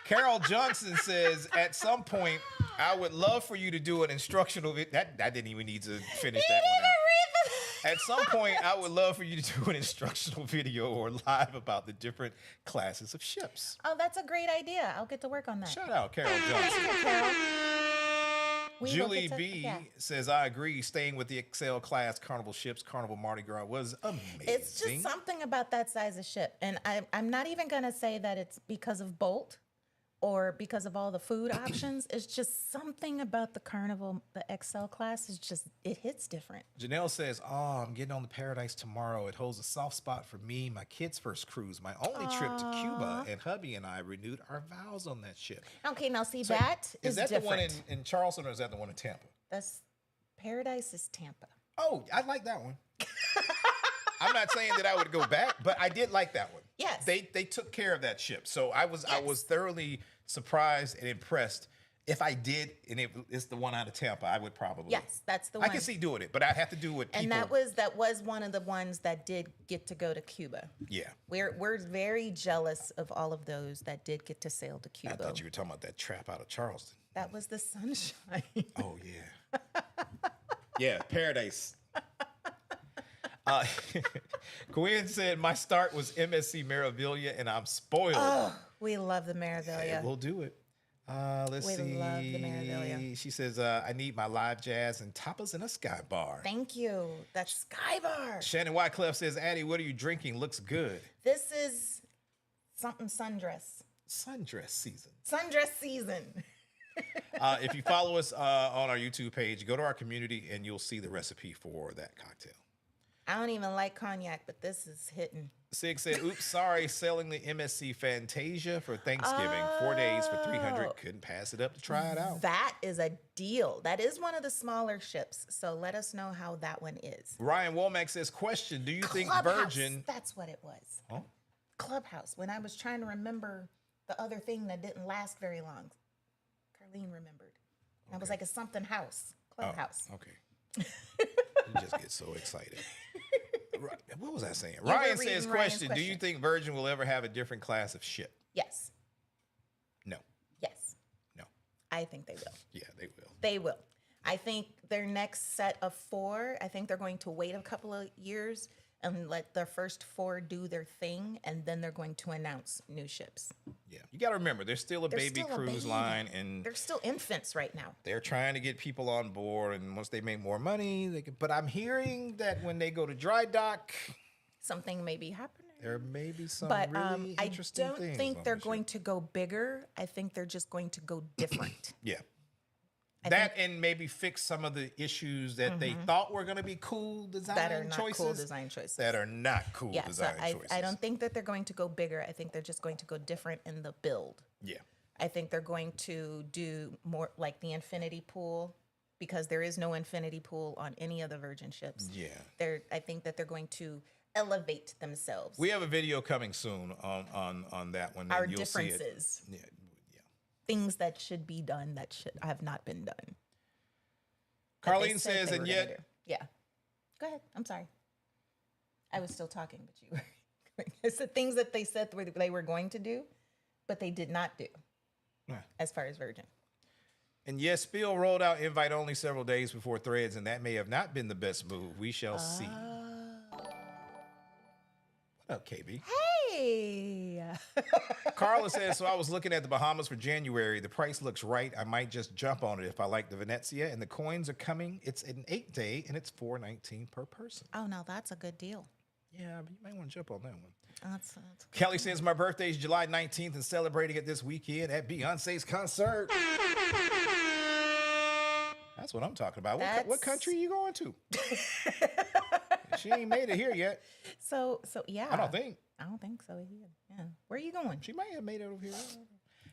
Carol Johnson says, at some point, I would love for you to do an instructional video. That didn't even need to finish that one out. At some point, I would love for you to do an instructional video or live about the different classes of ships. Oh, that's a great idea. I'll get to work on that. Shout out, Carol Johnson. Carol. Julie B says, I agree. Staying with the Excel class Carnival ships, Carnival Mardi Gras was amazing. It's just something about that size of ship. And I'm not even going to say that it's because of Bolt or because of all the food options. It's just something about the Carnival, the XL class is just, it hits different. Janelle says, oh, I'm getting on the Paradise tomorrow. It holds a soft spot for me, my kids' first cruise, my only trip to Cuba, and hubby and I renewed our vows on that ship. Okay, now see, So that is that different. the one in Charleston or is that the one in Tampa? That's Paradise is Tampa. Oh, I like that one. I'm not saying that I would go back, but I did like that one. Yes. They took care of that ship. So I was thoroughly surprised and impressed. If I did, and it's the one out of Tampa, I would probably. Yes, that's the one. I can see doing it, but I have to do it. And that was one of the ones that did get to go to Cuba. Yeah. We're very jealous of all of those that did get to sail to Cuba. I thought you were talking about that trap out of Charleston. That was the Sunshine. Oh yeah. Yeah, Paradise. Gwen said, my start was MSC Meraviglia, and I'm spoiled. Oh, we love the Meraviglia. Yeah, we'll do it. Let's see. We love the Meraviglia. She says, I need my live jazz and tapas in a sky bar. Thank you. That's Sky Bar. Shannon Wycliffe says, Addy, what are you drinking? Looks good. This is something sundress. Sundress season. Sundress season. If you follow us on our YouTube page, go to our community and you'll see the recipe for that cocktail. I don't even like cognac, but this is hitting. Sig said, oops, sorry, selling the MSC Fantasia for Thanksgiving. 4 days for $300. Couldn't pass it up to try it out. That is a deal. That is one of the smaller ships. So let us know how that one is. Ryan Womack says, question, do you think Clubhouse. Virgin... That's what it was. Huh? Clubhouse. When I was trying to remember the other thing that didn't last very long. Carlene remembered. I was like, it's something house. Clubhouse. Oh, okay. You just get so excited. What was I saying? Ryan says, question, do you think Virgin will ever have a different class of ship? Yes. I think they will. Yeah, they will. They will. I think their next set of 4, I think they're going to wait a couple of years and let their first 4 do their thing, and then they're going to announce new ships. Yeah, you got to remember, there's still a They're baby still a cruise baby. line, and They're still infants right now. they're trying to get people on board. And once they make more money, they can. But I'm hearing that when they go to dry dock, Something may be happening. there may be some But really I interesting don't things think on they're the going ship. to go bigger. I think they're just going to go different. Yeah. I That and maybe fix some of the issues that they thought were going to be cool design that are not choices. cool design choices. That are not cool Yeah, so design choices. I don't think that they're going to go bigger. I think they're just going to go different in the build. Yeah. I think they're going to do more like the infinity pool, because there is no infinity pool on any of the Virgin ships. Yeah. I think that they're going to elevate themselves. We have a video coming soon on that one. Our and you'll see it. differences, Yeah. things that should be done that should have not been done. But they Carlene said says, they and were gonna yet do. Yeah. Go ahead. I'm sorry. I was still talking, but you were. It's the things that they said they were going to do, but they did not do. Yeah. As far as Virgin. And yes, Spill rolled out invite only several days before Threads, and that may have not been the best move. We shall see. What up, KB? Hey. Carla says, so I was looking at the Bahamas for January. The price looks right. I might just jump on it if I like the Venezia, and the coins are coming. It's an 8-day, and it's $4.19 per person. Oh, no, that's a good deal. Yeah, but you might want to jump on that one. That's Kelly says, my birthday is July 19th and celebrating it this weekend at Beyonce's concert. That's what I'm talking about. What country are you going to? She ain't made it here yet. So yeah. I don't think. I don't think so either. Yeah. Where are you going? She might have made it over here.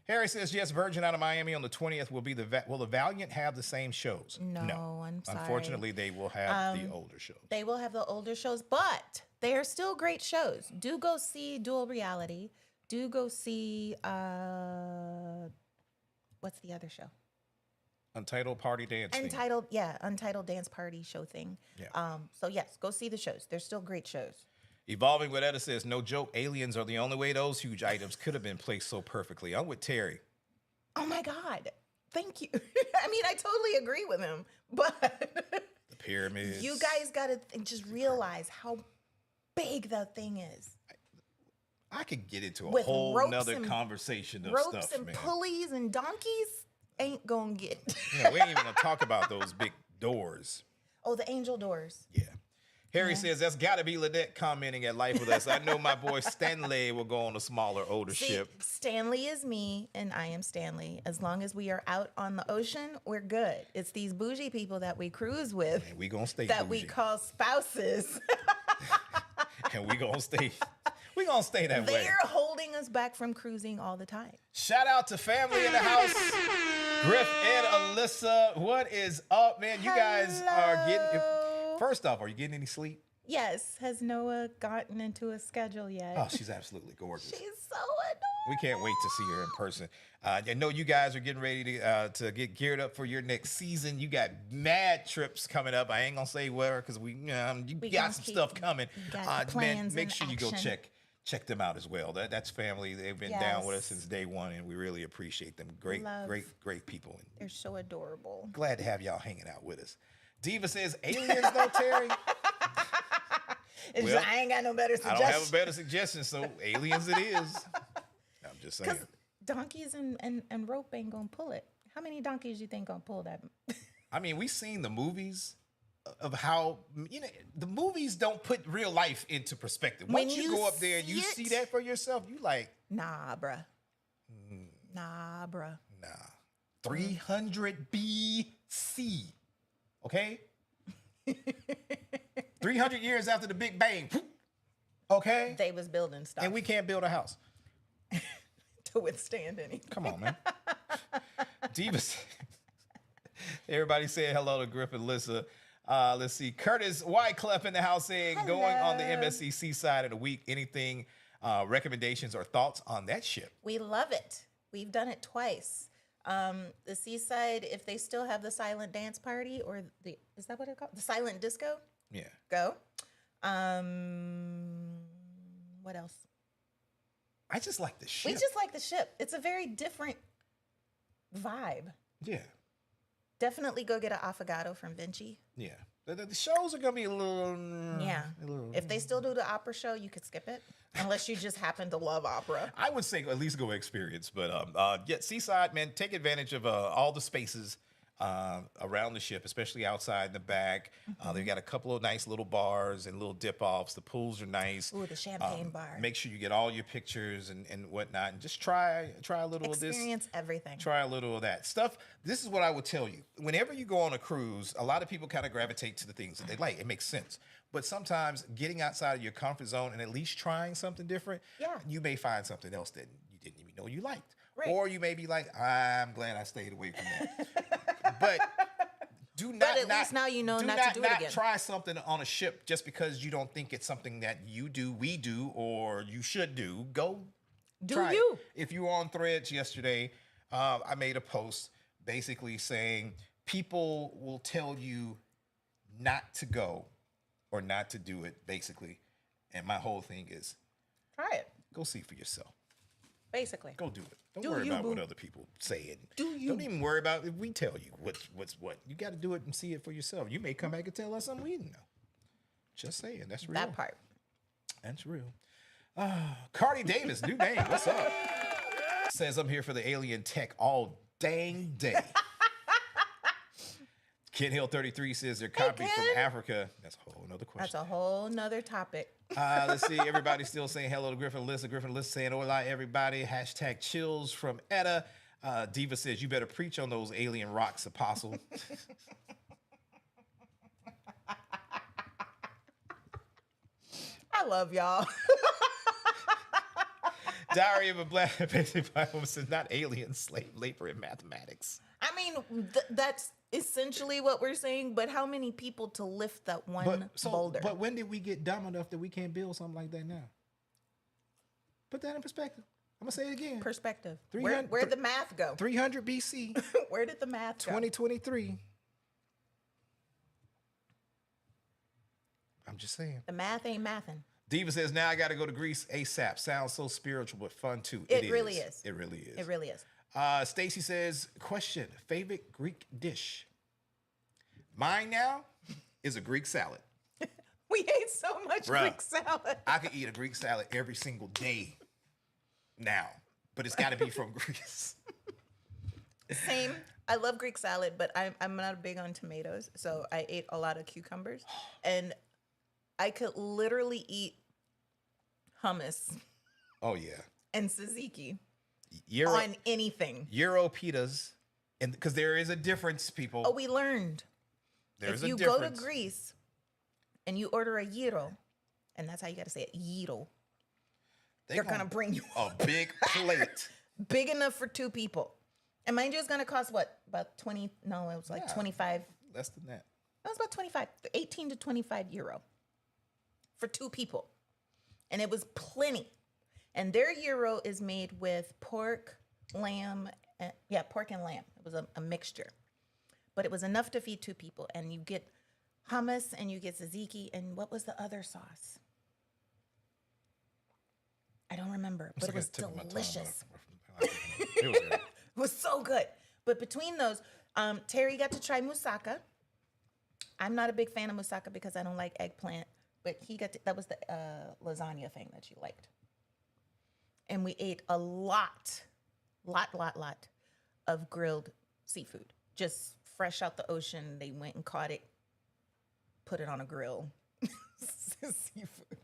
Harry says, yes, Virgin out of Miami on the 20th will be will the Valiant have the same shows? No, I'm sorry. Unfortunately, they will have the older shows. They will have the older shows, but they are still great shows. Do go see Dual Reality. Do go see what's the other show? Untitled Party Dance. Untitled Dance Party show thing. Yeah. So yes, go see the shows. They're still great shows. Evolving with Edda says, no joke, aliens are the only way those huge items could have been placed so perfectly. I'm with Terry. Oh my God. Thank you. I mean, I totally agree with him, but The pyramids. you guys got to just realize how big that thing is. I could get into a With whole ropes nother and- conversation of Ropes stuff, and man. pulleys and donkeys ain't gonna get. Yeah, we ain't even gonna talk about those big doors. Oh, the angel doors. Yeah. Harry says, that's got to be Lynette commenting at Life with Us. I know my boy Stanley will go on a smaller, older See, ship. Stanley is me and I am Stanley. As long as we are out on the ocean, we're good. It's these bougie people that we cruise with And we gonna stay that bougie. we call spouses. And we gonna stay that way. They're holding us back from cruising all the time. Shout out to family in the house. Griff and Alyssa, what is up, man? You guys are getting. Hello. First off, are you getting any sleep? Yes. Has Noah gotten into a schedule yet? Oh, she's absolutely gorgeous. She's so adorable. We can't wait to see her in person. I know you guys are getting ready to get geared up for your next season. You got mad trips coming up. I ain't gonna say where because you gonna got some keep- stuff coming. we got the plans make in sure you go action. check them out as well. That's family. They've been down with us Yes. since day one, and we really appreciate them. Great people. And They're so adorable. glad to have y'all hanging out with us. Diva says aliens though, Terry. Well, I ain't got no better I suggestion. don't have a better suggestion, so aliens it is. I'm just saying. Because donkeys and rope ain't gonna pull it. How many donkeys you think gonna pull that? I mean, we've seen the movies of how, the movies don't put real life into perspective. When Once you you go up there and you see see it- that for yourself, you like, Nah, bruh. Nah, bruh. nah. 300 BC, okay? 300 years after the Big Bang, okay? They was building stuff And we can't build a house. to withstand anything. Come on, man. Divas. Everybody saying hello to Griff and Lissa. Let's see. Curtis Wyclef in the house saying, going on the MSC Seaside in a week. Anything, recommendations or thoughts on that ship? We love it. We've done it twice. The Seaside, if they still have the silent dance party or is that what it's called? The silent disco? Yeah. Go. What else? I just like the ship. We just like the ship. It's a very different vibe. Yeah. Definitely go get an affogato from Vinci. Yeah. The shows are going to be a little... Yeah. A little, If they still do the opera show, you could skip it. Unless you just happen to love opera. I would say at least go experience. But yeah, Seaside, man, take advantage of all the spaces around the ship, especially outside in the back. They've got a couple of nice little bars and little dip-offs. The pools are nice. Ooh, the champagne bar. Make sure you get all your pictures and whatnot. And just try a little of this. Experience everything. Try a little of that stuff. This is what I would tell you. Whenever you go on a cruise, a lot of people kind of gravitate to the things that they like. It makes sense. But sometimes getting outside of your comfort zone and at least trying something different, you may find something else that you didn't even know you liked. Right. Or you may be like, I'm glad I stayed away from that. But do not. But at least now you know not to do it again. Try something on a ship just because you don't think it's something that you do, we do, or you should do. Go try you. It. If you were on Threads yesterday, I made a post basically saying people will tell you not to go or not to do it, basically. And my whole thing is, try it. go see for yourself. Basically. Go do it. Don't Do worry you, about boo. what other people say. And Do you. Don't even worry about if we tell you what's what. You got to do it and see it for yourself. You may come back and tell us something we didn't know. Just saying. That's real. That part. That's real. Cardi Davis, new name. What's up? Says I'm here for the alien tech all dang day. Ken Hill 33 says they're copied from Ken. Africa. That's a whole nother question. That's a whole nother topic. Let's see. Everybody's still saying hello to Griffin Alyssa. Griffin Alyssa saying hola, everybody. Hashtag chills from Etta. Diva says you better preach on those alien rocks, Apostle. I love y'all. Diary of a Black Basic Bible says not alien, slave labor in mathematics. I mean, that's essentially what we're saying, but how many people to lift that one boulder? But when did we get dumb enough that we can't build something like that now? Put that in perspective. I'm going to say it again. Perspective. 300 Where'd the math go? 300 BC, Where did the math go? 2023. I'm just saying. The math ain't mathin'. Diva says, now I got to go to Greece ASAP. Sounds so spiritual, but fun too. It really is. It really is. It really is. Stacy says, question, favorite Greek dish? Mine now is a Greek salad. We ate so much Bruh. Greek salad. I could eat a Greek salad every single day now, but it's got to be from Greece. Same. I love Greek salad, but I'm not big on tomatoes, so I ate a lot of cucumbers, and I could literally eat hummus Oh, yeah. and tzatziki Euro, on anything. Euro pitas, and because there is a difference, people. Oh, we learned. There's If you a go difference. to Greece and you order a gyro, and that's how you got to say it, gyro, they're going to bring you a big plate. big enough for two people. And mind you, it's going to cost what? About 20? No, it was like Yeah. 25. Less than that. It was about 25, 18 to 25 euro for two people. And it was plenty. And their gyro is made with pork, lamb, pork and lamb. It was a mixture. But it was enough to feed two people. And you get hummus and you get tzatziki. And what was the other sauce? I don't remember, but it was delicious. It was good. It was so good. But between those, Terry got to try moussaka. I'm not a big fan of moussaka because I don't like eggplant, but he got to, that was the lasagna thing that you liked. And we ate a lot of grilled seafood. Just fresh out the ocean. They went and caught it, put it on a grill. Seafood.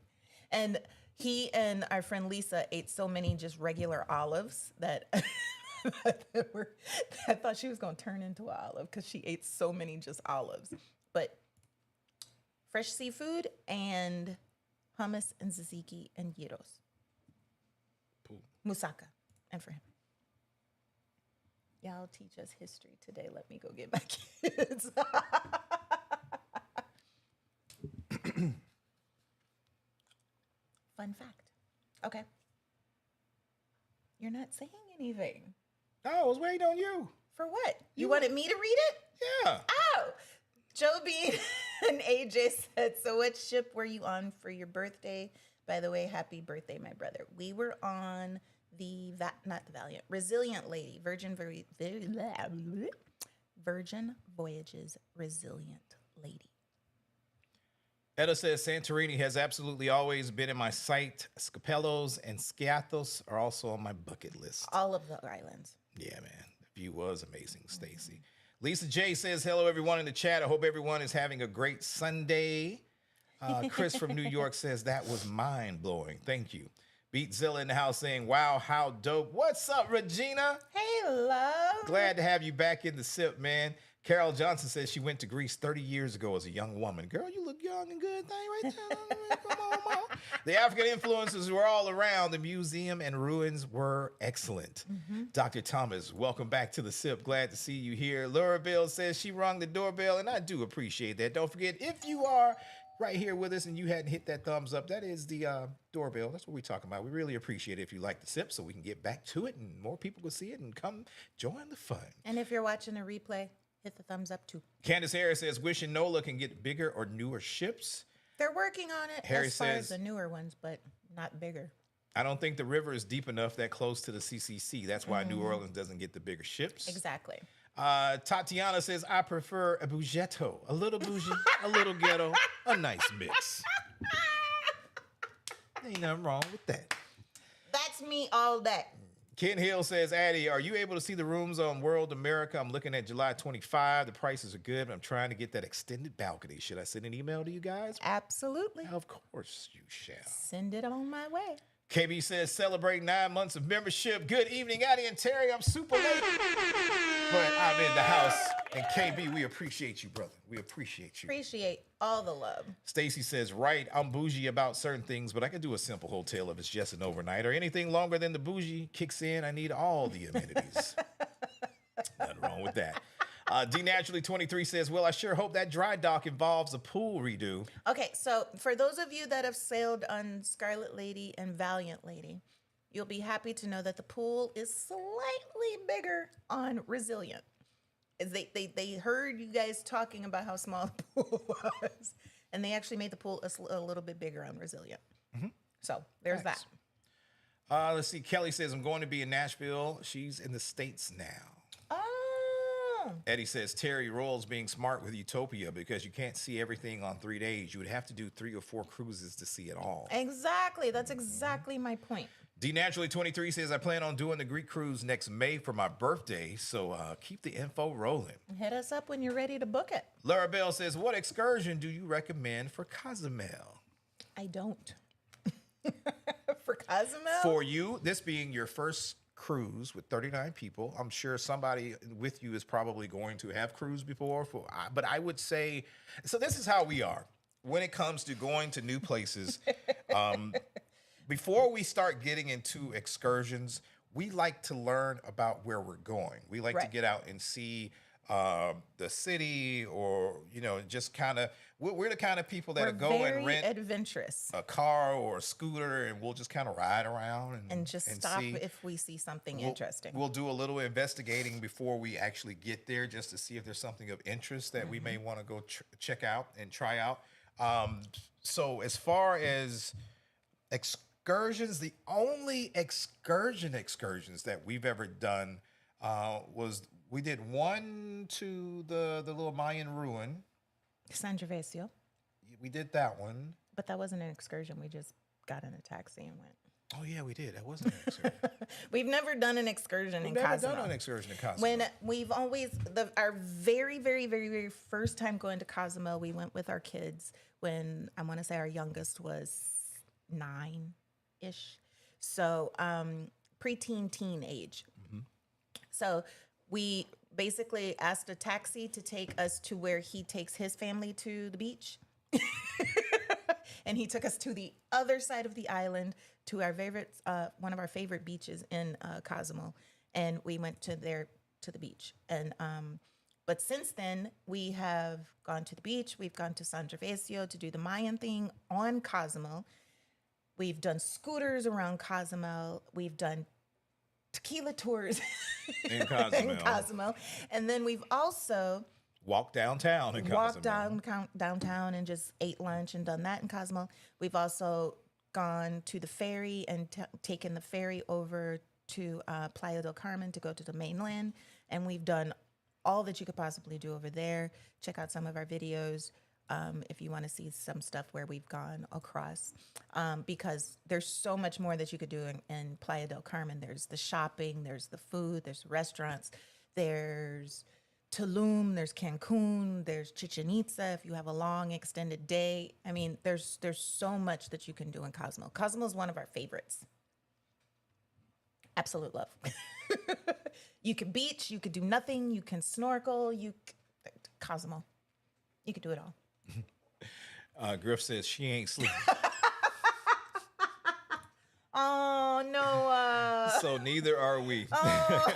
And he and our friend Lisa ate so many just regular olives that I thought she was going to turn into an olive because she ate so many just olives. But fresh seafood and hummus and tzatziki and gyros. Moussaka. And for him. Y'all teach us history today. Let me go get my kids. Fun fact. Okay. You're not saying anything. I was waiting on you. For what? You wanted me to read it? Yeah. Oh. Joe Bean and AJ said, so what ship were you on for your birthday? By the way, happy birthday, my brother. We were on the, not the Valiant, Resilient Lady, Virgin Voyages Resilient Lady. Etta says Santorini has absolutely always been in my sight. Scapelos and Skiathos are also on my bucket list. All of the islands. Yeah, man. The view was amazing, Stacy. Lisa J says, hello, everyone in the chat. I hope everyone is having a great Sunday. Chris from New York says, that was mind-blowing. Thank you. Beatzilla in the house saying, wow, how dope. What's up, Regina? Hey, love. Glad to have you back in the sip, man. Carol Johnson says she went to Greece 30 years ago as a young woman. Girl, you look young and good. Thing right there. Come on, Mom. The African influences were all around. The museum and ruins were excellent. Dr. Thomas, welcome back to the sip. Glad to see you here. Laura Bell says she rung the doorbell, and I do appreciate that. Don't forget, if you are right here with us and you hadn't hit that thumbs up, that is the doorbell. That's what we're talking about. We really appreciate it if you like the sip so we can get back to it and more people can see it and come join the fun. And if you're watching a replay, hit the thumbs up too. Candace Harris says, wishing NOLA can get bigger or newer ships. They're working on it Harry as far as says, the newer ones, but not bigger. I don't think the river is deep enough that close to the CCC. That's why New Orleans doesn't get the bigger ships. Exactly. Tatiana says, I prefer a bougetto, a little bougie, a little ghetto, a nice mix. Ain't nothing wrong with that. That's me all day. Ken Hill says, Addy, are you able to see the rooms on World America? I'm looking at July 25. The prices are good, but I'm trying to get that extended balcony. Should I send an email to you guys? Absolutely. Of course you shall. Send it on my way. KB says, celebrate 9 months of membership. Good evening, Addy and Terry. I'm super late, but I'm in the house. And KB, we appreciate you, brother. We appreciate you. Appreciate all the love. Stacy says, right, I'm bougie about certain things, but I can do a simple hotel if it's just an overnight or anything longer than the bougie kicks in. I need all the amenities. Nothing wrong with that. D Naturally 23 says, well, I sure hope that dry dock involves a pool redo. Okay, so for those of you that have sailed on Scarlet Lady and Valiant Lady, you'll be happy to know that the pool is slightly bigger on Resilient. They heard you guys talking about how small the pool was, and they actually made the pool a little bit bigger on Resilient. So there's Nice. that. Let's see. Kelly says, I'm going to be in Nashville. She's in the States now. Oh, Eddie says, Terry Roll's being smart with Utopia because you can't see everything on 3 days. You would have to do 3 or 4 cruises to see it all. exactly. That's exactly my point. D Naturally 23 says, I plan on doing the Greek cruise next May for my birthday, so keep the info rolling. Hit us up when you're ready to book it. Laura Bell says, what excursion do you recommend for Cozumel? I don't. For Cozumel? For you, this being your first cruise with 39 people, I'm sure somebody with you is probably going to have cruised before. But I would say, so this is how we are when it comes to going to new places. Before we start getting into excursions, we like to learn about where we're going. We like to Right. get out and see the city, or just kind of. We're the kind of people that We're go very and rent adventurous a car or a scooter, and we'll just kind of ride around and just stop see. if we see something interesting. We'll do a little investigating before we actually get there, just to see if there's something of interest that we may want to go check out and try out. So as far as excursions, the only excursions that we've ever done was we did one to the little Mayan ruin. San Gervasio. We did that one. But that wasn't an excursion. We just got in a taxi and went. Oh yeah, we did. That wasn't an excursion. We've never done an excursion in We've never Cozumel. done an excursion in Cozumel. When we've always, our very, very, very, very first time going to Cozumel, we went with our kids when I want to say our youngest was 9-ish. So preteen, teen age. So we basically asked a taxi to take us to where he takes his family to the beach. And he took us to the other side of the island to our favorite, one of our favorite beaches in Cozumel. And we went to the beach. And but since then, we have gone to the beach. We've gone to San Gervasio to do the Mayan thing on Cozumel. We've done scooters around Cozumel. We've done tequila tours in Cozumel. in Cozumel. And then we've also Walked downtown in walked Cozumel. downtown and just ate lunch and done that in Cozumel. We've also gone to the ferry and taken the ferry over to Playa del Carmen to go to the mainland. And we've done all that you could possibly do over there. Check out some of our videos if you want to see some stuff where we've gone across, because there's so much more that you could do in Playa del Carmen. There's the shopping, there's the food, there's restaurants, there's Tulum, there's Cancun, there's Chichen Itza if you have a long extended day. I mean, there's so much that you can do in Cozumel. Cozumel is one of our favorites. Absolute love. You can beach, you could do nothing, you can snorkel, Cozumel. You could do it all. Griff says she ain't sleeping. Oh, no. So neither are we. How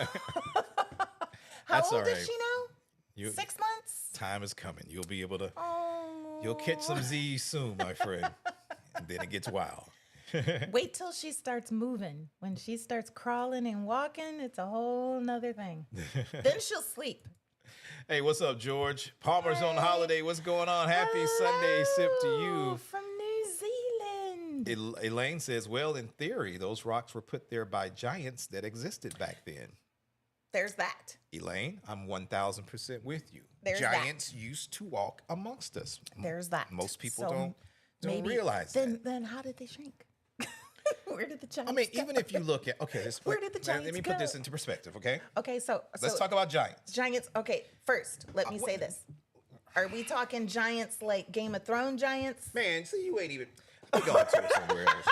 That's old all right. is she now? 6 months? Time is coming. You'll be able to, Oh. you'll catch some Z's soon, my friend. And then it gets wild. Wait till she starts moving. When she starts crawling and walking, it's a whole nother thing. Then she'll sleep. Hey, what's up, George? Palmer's on holiday. What's going on? Happy Sunday sip to you. From New Zealand. Elaine says, well, in theory, those rocks were put there by giants that existed back then. There's that. Elaine, I'm 1,000% with you. There's Giants used to walk amongst us. There's that. Most people So don't maybe- realize that. Then how did they shrink? Where did the giants I mean, go? even if you look at, okay, Where did the let giants me put this go? into perspective, okay? Okay, so Let's talk about giants. giants. Okay, first, let me say this. Are we talking giants like Game of Thrones giants? Man, see, you ain't even, I'm going to it somewhere else.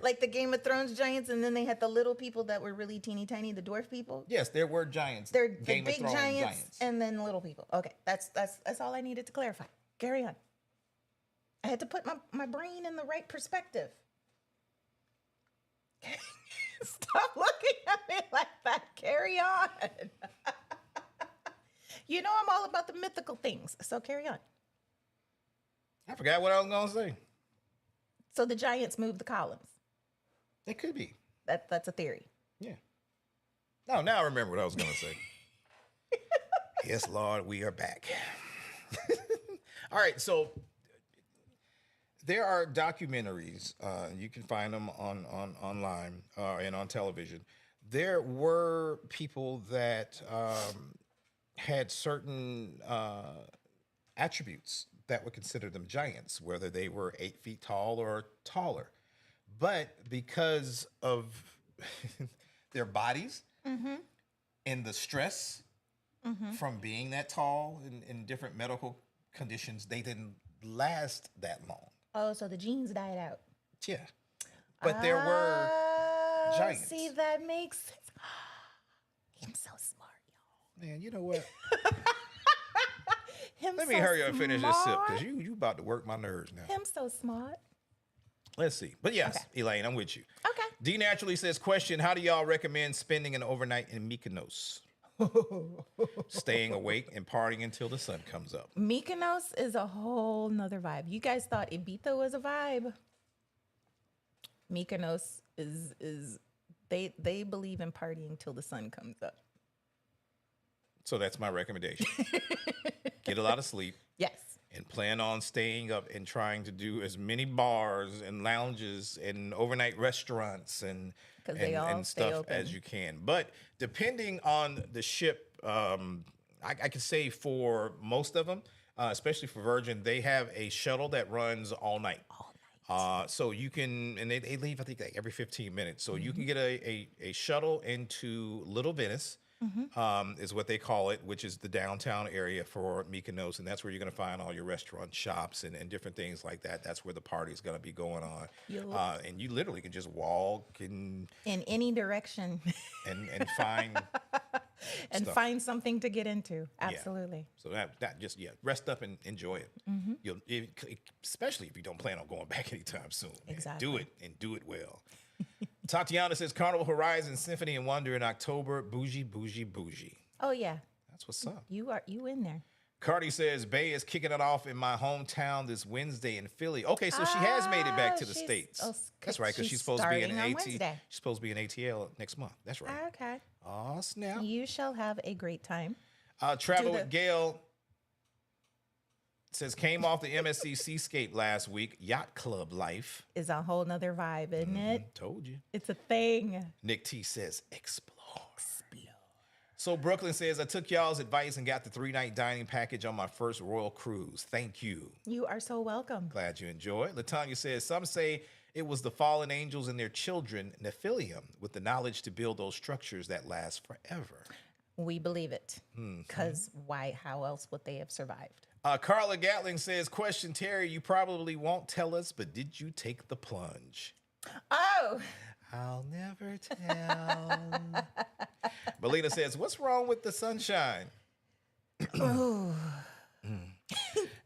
Like the Game of Thrones giants, and then they had the little people that were really teeny tiny, the dwarf people? Yes, there were giants. They're Game the of big Thrones giants and then little people. Okay, that's all I needed to clarify. Carry on. I had to put my brain in the right perspective. Stop looking at me like that. Carry on. You know I'm all about the mythical things, so carry on. I forgot what I was going to say. So the giants moved the columns. It could be. That's a theory. Yeah. No, now I remember what I was going to say. Yes, Lord, we are back. All right, so there are documentaries. You can find them online and on television. There were people that had certain attributes that would consider them giants, whether they were 8 feet tall or taller. But because of their bodies and the stress from being that tall in different medical conditions, they didn't last that long. Oh, so the genes died out. Yeah. But there were giants. See, that makes sense. I'm so smart, y'all. Man, you know what? Him Let me so hurry up and finish this sip, smart. because you about to work my nerves now. Him so smart. Let's see. But yes, Okay. Elaine, I'm with you. Okay. D Naturally says, question, how do y'all recommend spending an overnight in Mykonos? Staying awake and partying until the sun comes up. Mykonos is a whole nother vibe. You guys thought Ibiza was a vibe. Mykonos is they believe in partying till the sun comes up. So that's my recommendation. Get a lot of sleep Yes. and plan on staying up and trying to do as many bars and lounges and overnight restaurants and 'Cause they all and stay stuff open. as you can. But depending on the ship, I can say for most of them, especially for Virgin, they have a shuttle that runs all night. So you can, and they leave, I think, like every 15 minutes. So you can get a shuttle into Little Venice, is what they call it, which is the downtown area for Mykonos. And that's where you're going to find all your restaurant shops and different things like that. That's where the party's going to be going on. And you literally can just walk and In any direction and find and stuff. find something to get into. Absolutely. So that just rest up and enjoy it. Especially if you don't plan on going back anytime soon. Man. Exactly. Do it and do it well. Tatiana says Carnival Horizon Symphony and Wonder in October. Bougie, bougie, bougie. Oh yeah. That's what's up. You in there. Cardi says Bay is kicking it off in my hometown this Wednesday in Philly. Okay, so she has made it back to the she's- States. oh, That's right, because she's she's supposed to be in starting on AT. Wednesday. She's supposed to be in ATL next month. That's right. Okay. Oh snap. You shall have a great time. Travel Do with Gail says came off the MSC Seascape last week. Yacht Club life. Is a whole nother vibe, isn't it? Told you. It's a thing. Nick T says explore. So Brooklyn says, I took y'all's advice and got the 3-night dining package on my first Royal Cruise. Thank you. You are so welcome. Glad you enjoyed. Latanya says, some say it was the fallen angels and their children, Nephilim, with the knowledge to build those structures that last forever. We believe it. Because why? How else would they have survived? Carla Gatling says, question, Terry, you probably won't tell us, but did you take the plunge? Oh! I'll never tell. Belina says, what's wrong with the sunshine? Oh.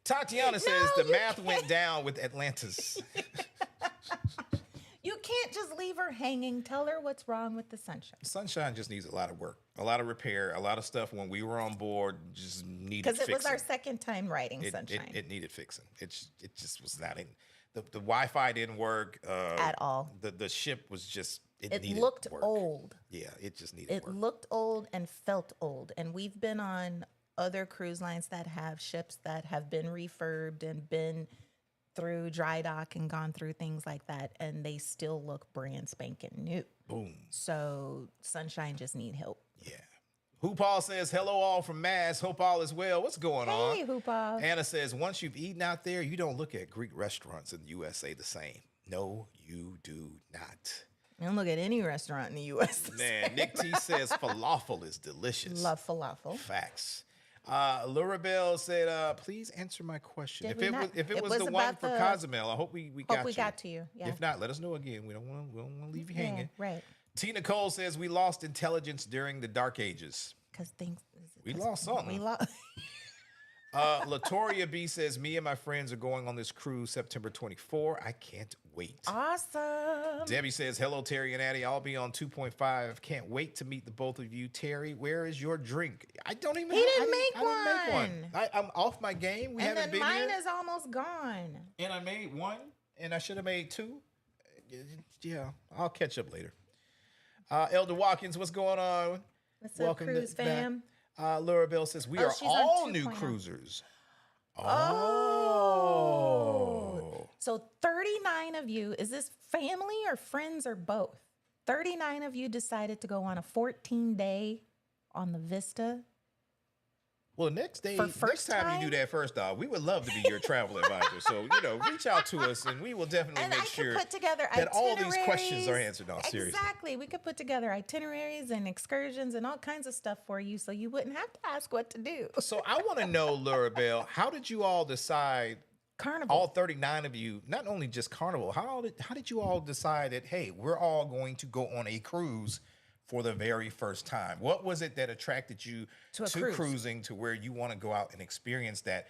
Tatiana says, the math went down with Atlantis. You can't just leave her hanging. Tell her what's wrong with the sunshine. Sunshine just needs a lot of work, a lot of repair, a lot of stuff when we were on board just needed fixing. Because it was our second time writing Sunshine. It needed fixing. It just was not in. The Wi-Fi didn't work. At all. The ship was just, it It needed looked work. old. Yeah, it just needed It work. looked old and felt old. And we've been on other cruise lines that have ships that have been refurbed and been through dry dock and gone through things like that, and they still look brand spanking new. Boom. So Sunshine just need help. Yeah. Hoopal says, hello all from Mass. Hope all is well. What's going on? Hey, Hoopal. Anna says, once you've eaten out there, you don't look at Greek restaurants in the USA the same. No, you do not. I don't look at any restaurant in the U.S. Man, Nick T says falafel is delicious. Love falafel. Facts. Laura Bell said, please answer my question. Did If we it was not? if it It was was the one about for the- Cozumel, I hope we got Hope we you. got to you. Yeah. If not, let us know again. We don't want to leave you hanging. Right. Tina Cole says we lost intelligence during the Dark Ages. Because things. We lost something. We lost. Latoria B says, me and my friends are going on this cruise September 24. I can't wait. Awesome. Debbie says, hello, Terry and Addy. I'll be on 2.5. Can't wait to meet the both of you. Terry, where is your drink? I don't even He didn't I make didn't one. make one. I'm off my game. We And haven't then been mine here. is almost gone. And I made one, and I should have made two. Yeah, I'll catch up later. Elder Watkins, what's going on? What's up, cruise fam? Laura Bell says, we are she's on all new 2.0. cruisers. Oh. So 39 of you, is this family or friends or both? 39 of you decided to go on a 14-day on the Vista. Well, next first time time? you do that, first off, we would love to be your travel advisor. So, reach out to us, and we will definitely And make I sure could put together that all these questions are itineraries. answered. No, seriously. Exactly. We could put together itineraries and excursions and all kinds of stuff for you so you wouldn't have to ask what to do. So I want to know, Laura Bell, how did you all decide, Carnival. all 39 of you, not only just Carnival, how did you all decide that, hey, we're all going to go on a cruise for the very first time? What was it that attracted you To a to cruise. cruising to where you want to go out and experience that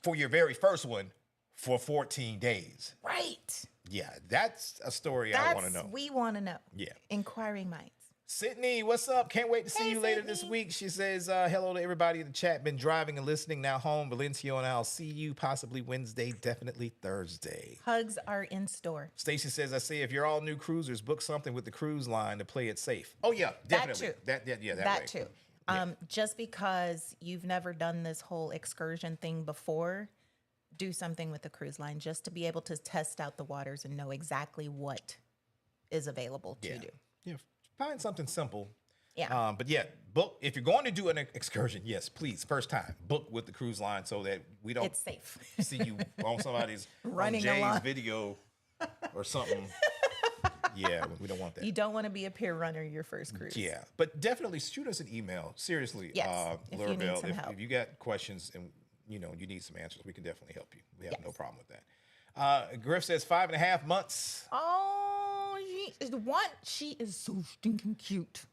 for your very first one for 14 days? Right. Yeah, that's a story I want to know. We want to know. Yeah. Inquiring minds. Sydney, what's up? Can't wait to see Hey, you later this Sydney. week. She says, hello to everybody in the chat. Been driving and listening, now home. Valencia, and I'll see you possibly Wednesday, definitely Thursday. Hugs are in store. Stacy says, I say, if you're all new cruisers, book something with the cruise line to play it safe. Oh, yeah, definitely. That too. That way. Too. Just because you've never done this whole excursion thing before, do something with the cruise line just to be able to test out the waters and know exactly what is available to do. Yeah, find something simple. Yeah. But yeah, book, if you're going to do an excursion, yes, please, first time, book with the cruise line so that we don't It's safe. see you on somebody's Running on Jay's along. video or something. Yeah, we don't want that. You don't want to be a peer runner your first cruise. Yeah, but definitely shoot us an email. Seriously, Yes, if Laura you need Bell, some help. if you got questions and you need some answers, we can definitely help you. We have no Yes. problem with that. Griff says 5.5 months. Oh, she is so stinking cute.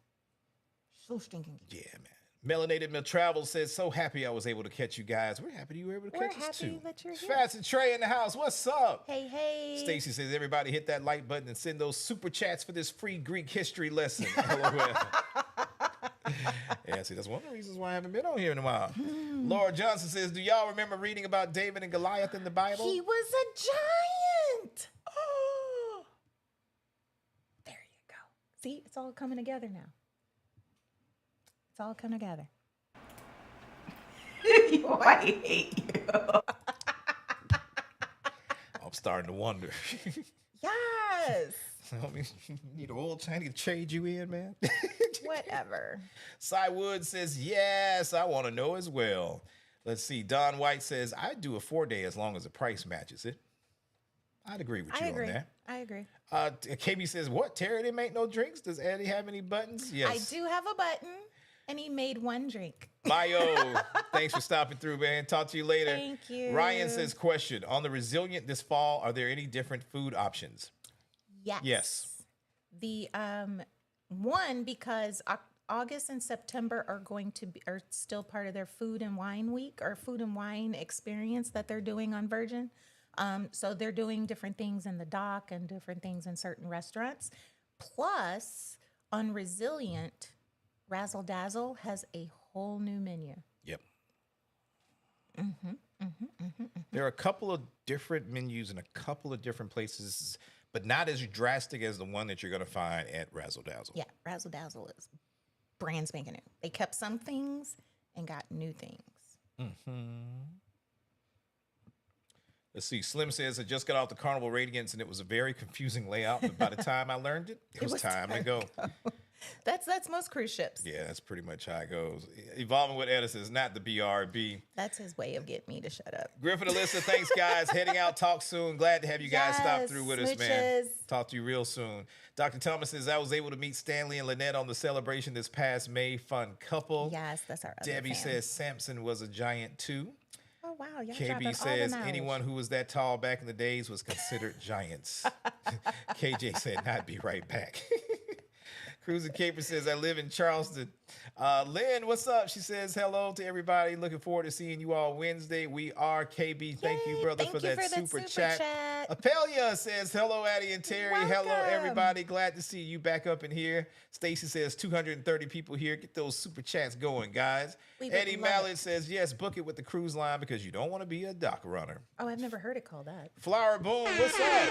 So stinking cute. Yeah, man. Melanated Mill Travel says, so happy I was able to catch you guys. We're happy you were able to We're catch us happy too. that you're here. Fats and Trey in the house. What's up? Hey. Stacy says, everybody hit that like button and send those super chats for this free Greek history lesson. LOL. Yeah, see, that's one of the reasons why I haven't been on here in a while. Laura Johnson says, do y'all remember reading about David and Goliath in the Bible? He was a giant. Oh. There you go. See, it's all coming together now. It's all coming together. I hate you. I'm starting to wonder. Yeah, Yes. Homie, you need oil change to trade you in, man. Whatever. Cy Wood says, yes, I want to know as well. Let's see. Don White says, I'd do a 4-day as long as the price matches it. I'd agree with you on that. I agree. KB says, what? Terry didn't make no drinks? Does Addy have any buttons? Yes. I do have a button, and he made one drink. Mayo, thanks for stopping through, man. Talk to you later. Thank you. Ryan says, question. On the Resilient this fall, are there any different food options? Yes. Yes. The one, because August and September are still part of their food and wine week or food and wine experience that they're doing on Virgin. So they're doing different things in the dock and different things in certain restaurants. Plus, on Resilient, Razzle Dazzle has a whole new menu. Yep. There are a couple of different menus in a couple of different places, but not as drastic as the one that you're going to find at Razzle Dazzle. Yeah, Razzle Dazzle is brand spanking new. They kept some things and got new things. Let's see. Slim says, I just got off the Carnival Radiance and it was a very confusing layout, but by the time I learned it, it was time to go. That's most cruise ships. Yeah, that's pretty much how it goes. Evolving with Edison is not the BRB. That's his way of getting me to shut up. Griffin Alyssa, thanks, guys. Heading out. Talk soon. Glad to have you guys stop through with us, man. Talk to you real soon. Dr. Thomas says, I was able to meet Stanley and Lynette on the celebration this past May. Fun couple. Yes, that's our other Debbie fan. says, Samson was a giant too. Oh, wow. Y'all KB dropping all says, the knowledge. anyone who was that tall back in the days was considered giants. KJ said, not be right back. Cruising Caper says, I live in Charleston. Lynn, what's up? She says, hello to everybody. Looking forward to seeing you all Wednesday. We are KB. Thank you, brother, for that super chat. Apelia says, hello, Addy and Terry. Hello, everybody. Glad to see you back up in here. Stacy says, 230 people here. Get those super chats going, guys. Eddie Mallet says, yes, book it with the cruise line because you don't want to be a dock runner. Oh, I've never heard it called that. Flower Boom, what's up?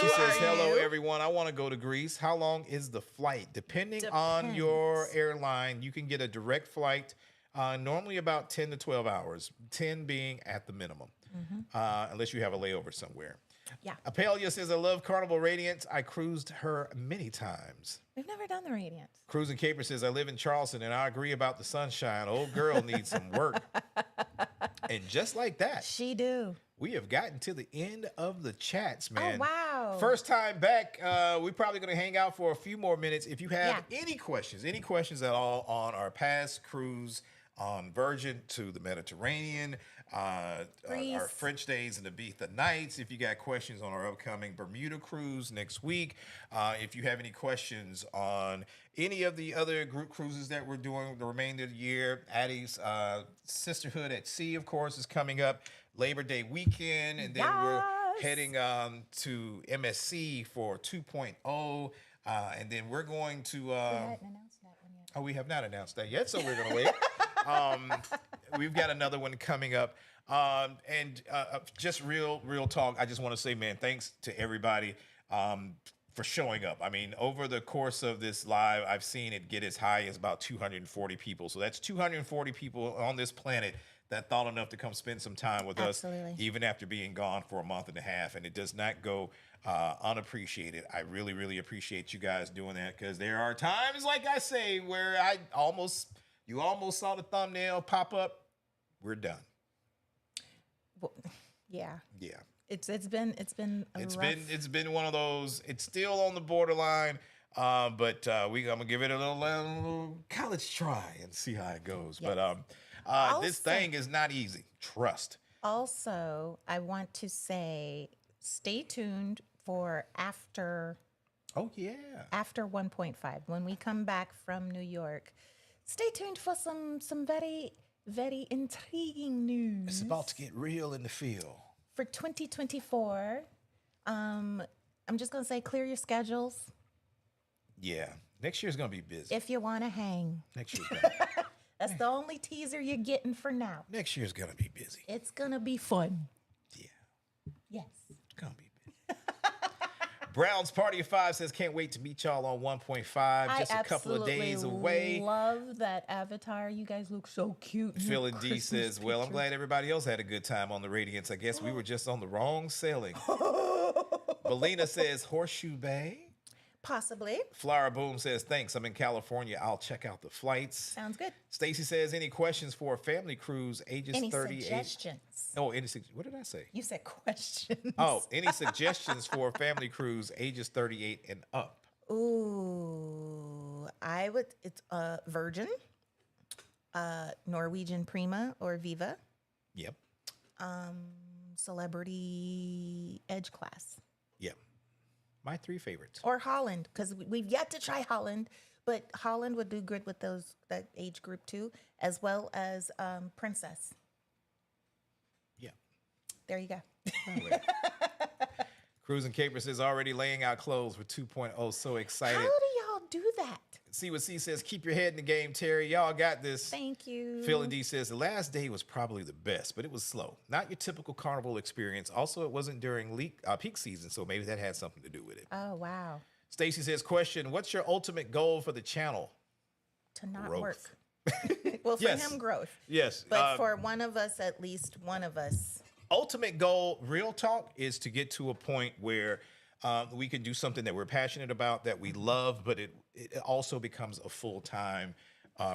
She says, hello, everyone. I want to go to Greece. How long is the flight? Depending on your airline, you can get a direct flight, normally about 10 to 12 hours, 10 being at the minimum, unless you have a layover somewhere. Yeah. Apelia says, I love Carnival Radiance. I cruised her many times. We've never done the Radiance. Cruising Caper says, I live in Charleston, and I agree about the sunshine. Old girl needs some work. And just like that, she do. We have gotten to the end of the chats, man. Oh, wow. First time back. We're probably going to hang out for a few more minutes. If you have any questions at all on our past cruise on Virgin to the Mediterranean, our French days and Ibiza nights, if you got questions on our upcoming Bermuda cruise next week, if you have any questions on any of the other group cruises that we're doing the remainder of the year, Addy's Sisterhood at Sea, of course, is coming up. Labor Day weekend, and then we're heading to MSC for 2.0, and then we're going to. We hadn't announced that one yet. Oh, we have not announced that yet, so we're going to wait. We've got another one coming up, and just real talk. I just want to say, man, thanks to everybody for showing up. I mean, over the course of this live, I've seen it get as high as about 240 people. So that's 240 people on this planet that thought enough to come spend some time with us, even after being gone for a month and a half. And it does not go unappreciated. I really, really appreciate you guys doing that, because there are times, like I say, where you almost saw the thumbnail pop up. We're done. Well, yeah. Yeah. It's been one of those. It's still on the borderline, but I'm gonna give it a little college try and see how it goes. Yes. But this thing is not easy. Trust. Also, I want to say, stay tuned for after. Oh yeah. After 1.5, when we come back from New York, stay tuned for some very, very intriguing news. It's about to get real in the field. For 2024, I'm just going to say, clear your schedules. Yeah. Next year's going to be busy. If you want to hang. Next year's going to be That's the only teaser you're getting for now. Next year's going to be busy. It's going to be fun. Yeah. Yes. It's going to be busy. Brown's Party of Five says, can't wait to meet y'all on 1.5. Just a couple of days away. I love that avatar. You guys look so cute. Phil and D says, well, I'm glad everybody else had a good time on the Radiance. I guess we were just on the wrong sailing. Belina says Horseshoe Bay. Possibly. Flower Boom says, thanks. I'm in California. I'll check out the flights. Sounds good. Stacy says, any questions for a family cruise ages Any 38? suggestions? Oh, what did I say? You said questions. Oh, any suggestions for a family cruise ages 38 and up? Ooh, it's Virgin, Norwegian Prima or Viva, Yep. Celebrity Edge Class. Yep. My 3 favorites. Or Holland, because we've yet to try Holland, but Holland would do good with that age group too, as well as Princess. Yeah. There you go. Cruising Caper says, already laying out clothes for 2.0. So excited. How do y'all do that? See what C says, keep your head in the game, Terry. Y'all got this. Thank you. Philly D says, the last day was probably the best, but it was slow. Not your typical carnival experience. Also, it wasn't during peak season, so maybe that had something to do with it. Oh, wow. Stacy says, question, what's your ultimate goal for the channel? To not Growth. work. Well, for Yes. him, growth. Yes. But for one of us, at least one of us. Ultimate goal, real talk, is to get to a point where we can do something that we're passionate about, that we love, but it also becomes a full-time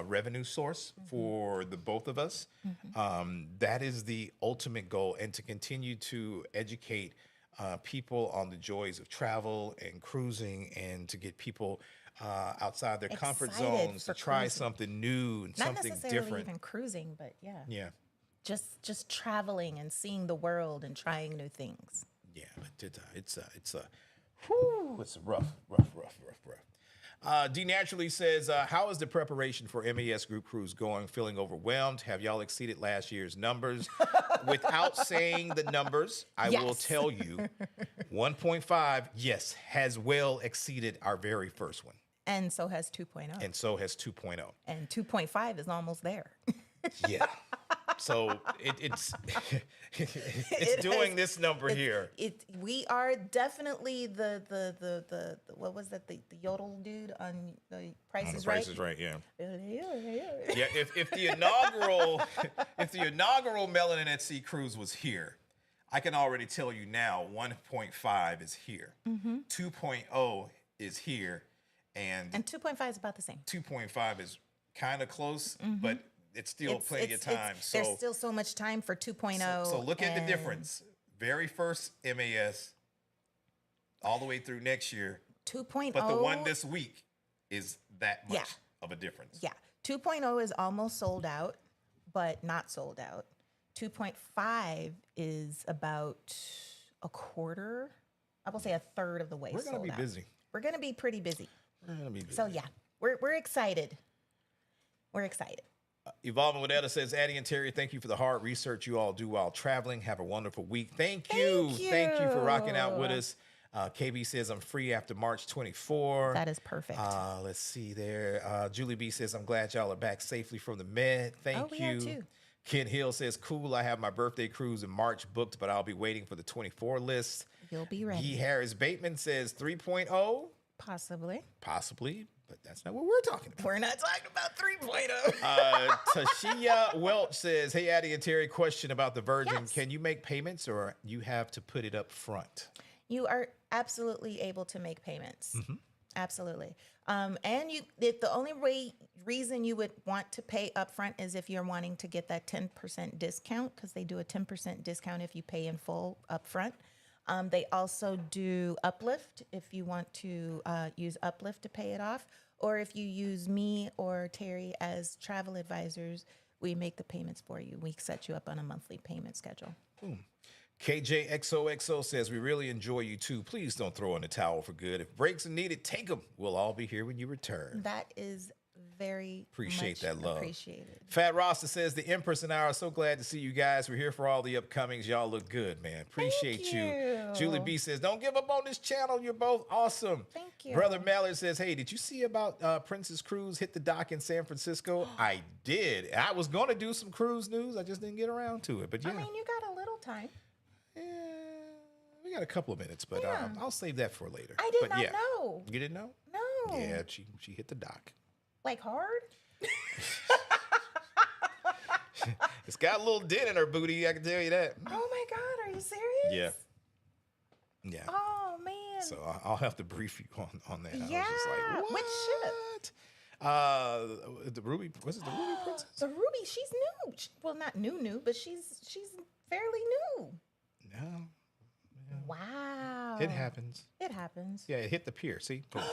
revenue source for the both of us. That is the ultimate goal, and to continue to educate people on the joys of travel and cruising, and to get people outside their comfort Excited zones for to try cruising. something new and Not something necessarily different. even cruising, but yeah. Yeah. Just traveling and seeing the world and trying new things. Yeah, but it's a rough. D Naturally says, how is the preparation for MES Group Cruise going? Feeling overwhelmed? Have y'all exceeded last year's numbers? Without saying the numbers, I will Yes. tell you 1.5, yes, has well exceeded our very first one. And so has 2.0. And so has 2.0. And 2.5 is almost there. Yeah. So it's doing this number here. We are definitely the what was that, the yodel dude on the Price is Right? Price is Right, yeah. Yeah. Yeah, if the inaugural Melanin at Sea cruise was here, I can already tell you now 1.5 is here. 2.0 is here, and 2.5 is about the same. 2.5 is kind of close, but it's still plenty of time. So there's still so much time for 2.0. so look at the and difference. Very first MAS all the way through next year. 2.0. But the one this week is that much Yeah. of a difference. Yeah. 2.0 is almost sold out, but not sold out. 2.5 is about a quarter. I will say a third of the way We're sold going to be out. busy. We're going to be pretty busy. We're going to be busy. So yeah, we're excited. We're excited. Evolving with Etta says, Addy and Terry, thank you for the hard research you all do while traveling. Have a wonderful week. Thank you. Thank you for rocking out with us. KB says, I'm free after March 24. That is perfect. Let's see there. Julie B says, I'm glad y'all are back safely from the Med. Thank we you. are too. Ken Hill says, cool. I have my birthday cruise in March booked, but I'll be waiting for the 24 list. You'll be ready. E. Harris Bateman says 3.0. Possibly. Possibly, but that's not what we're talking about. We're not talking about 3.0. Tashia Welch says, hey, Addy and Terry, question about the Virgin. Yes. Can you make payments or you have to put it up front? You are absolutely able to make payments. Mm-hmm. Absolutely. And the only reason you would want to pay upfront is if you're wanting to get that 10% discount, because they do a 10% discount if you pay in full upfront. They also do Uplift if you want to use Uplift to pay it off. Or if you use me or Terry as travel advisors, we make the payments for you. We set you up on a monthly payment schedule. KJXOXO says, we really enjoy you too. Please don't throw in the towel for good. If breaks are needed, take them. We'll all be here when you return. That is very Appreciate much that love. appreciated. Fat Rasta says, the Empress and I are so glad to see you guys. We're here for all the upcomings. Y'all look good, man. Appreciate you. Julie B says, don't give up on this channel. You're both awesome. Thank you. Brother Mallard says, hey, did you see about Princess Cruise hit the dock in San Francisco? I did. I was going to do some cruise news. I just didn't get around to it. But yeah. I mean, you got a little time. Yeah, we got a couple of minutes, but Yeah. I'll save that for later. I did But not yeah. know. You didn't know? No. Yeah, she hit the dock. Like hard? It's got a little dent in her booty, I can tell you that. Oh my God, are you serious? Yeah. Yeah. Oh man. So I'll have to brief you on that. Yeah. I was just like, what? Which ship? The Ruby, was it the Ruby Princess? The Ruby, she's new. Well, not new, but she's fairly new. No. Wow. It happens. It happens. Yeah, it hit the pier. See? Boom.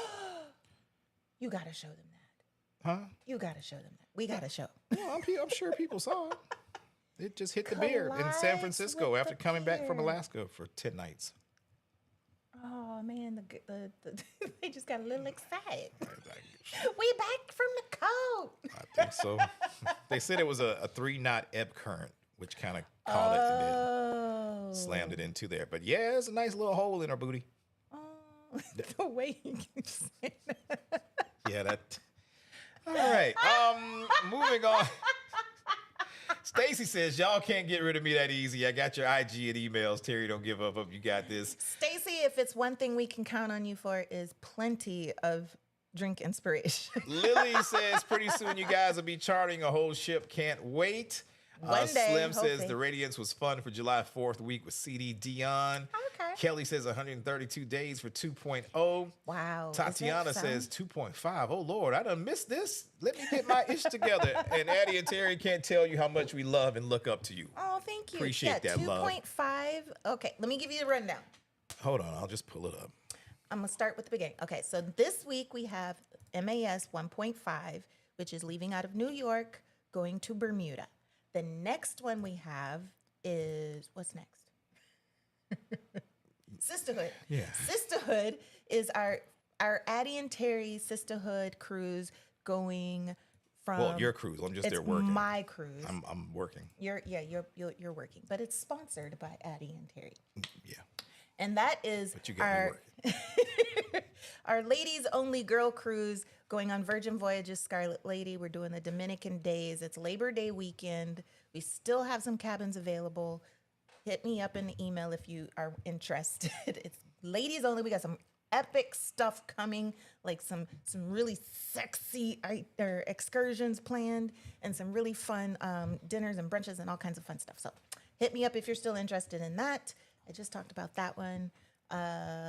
You got to show them that. Huh? You got to show them that. We got to show. Well, I'm sure people saw it. It just hit the pier in San Collides Francisco with after the coming back from pier. Alaska for 10 nights. Oh man, the they just got a little excited. We back from the cold. I think so. They said it was a 3-knot ebb current, which kind of caught it and then slammed it into there. But yeah, there's a nice little hole in her booty. Oh, the way you keep saying that. Yeah, that. All right. Moving on. Stacy says, y'all can't get rid of me that easy. I got your IG and emails. Terry, don't give up. You got this. Stacy, if it's one thing we can count on you for, is plenty of drink inspiration. Lily says, pretty soon you guys will be charting a whole ship. Can't wait. One day, Slim says, hopefully. the Radiance was fun for July 4th week with CD Dion. Okay. Kelly says 132 days for 2.0. Wow. Is Tatiana that says 2.5. Oh, Lord, I done missed this. Let me get my ish together. And Addy and Terry can't tell you how much we love and look up to you. Oh, thank you. Appreciate that love. 2.5. Okay, let me give you the rundown. Hold on, I'll just pull it up. I'm going to start with the beginning. Okay, so this week we have MAS 1.5, which is leaving out of New York, going to Bermuda. The next one we have is, what's next? Sisterhood. Yeah. Sisterhood is our Addy and Terry Sisterhood cruise going from. Well, your cruise. I'm just it's there working. my cruise. I'm working. You're working, but it's sponsored by Addy and Terry. Yeah. And that is But you got me our working. our ladies only girl cruise going on Virgin Voyages Scarlet Lady. We're doing the Dominican days. It's Labor Day weekend. We still have some cabins available. Hit me up in the email if you are interested. It's ladies only. We got some epic stuff coming, like some really sexy excursions planned and some really fun dinners and brunches and all kinds of fun stuff. So hit me up if you're still interested in that. I just talked about that one.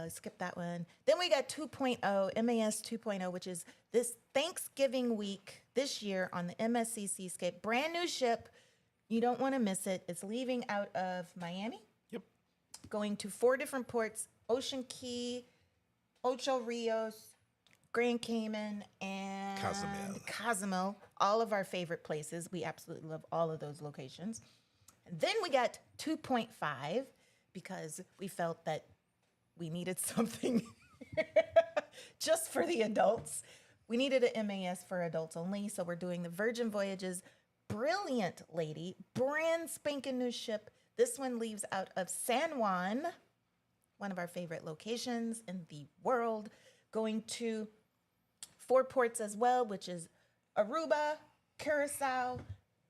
Skip that one. Then we got 2.0, MAS 2.0, which is this Thanksgiving week this year on the MSC Seascape. Brand new ship. You don't want to miss it. It's leaving out of Miami. Yep. Going to 4 different ports: Ocean Key, Ocho Rios, Grand Cayman, and Cozumel. All of our favorite places. We absolutely love all of those locations. And then we got 2.5 because we felt that we needed something just for the adults. We needed an MAS for adults only. So we're doing the Virgin Voyages Brilliant Lady, brand spanking new ship. This one leaves out of San Juan, one of our favorite locations in the world, going to 4 ports as well, which is Aruba, Curacao,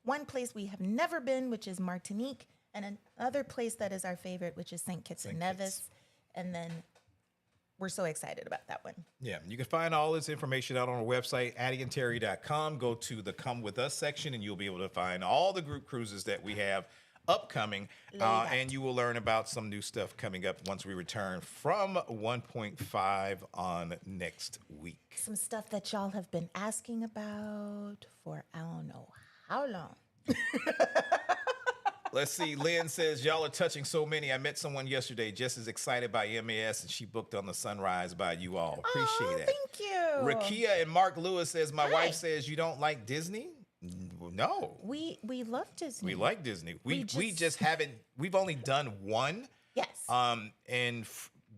one place we have never been, which is Martinique, and another place that is our favorite, which is St. Kitts and Nevis. And then we're so excited about that one. Yeah, you can find all this information out on our website, addyandterry.com. Go to the Come With Us section, and you'll be able to find all the group cruises that we have upcoming. And you will learn about some new stuff coming up once we return from 1.5 on next week. Some stuff that y'all have been asking about for I don't know how long. Let's see. Lynn says, y'all are touching so many. I met someone yesterday just as excited by MAS, and she booked on the Sunrise by you all. Appreciate it. Thank you. Rakia and Mark Lewis says, my wife says you don't like Disney? No. We love Disney. We like Disney. We just haven't, we've only done one. Yes. And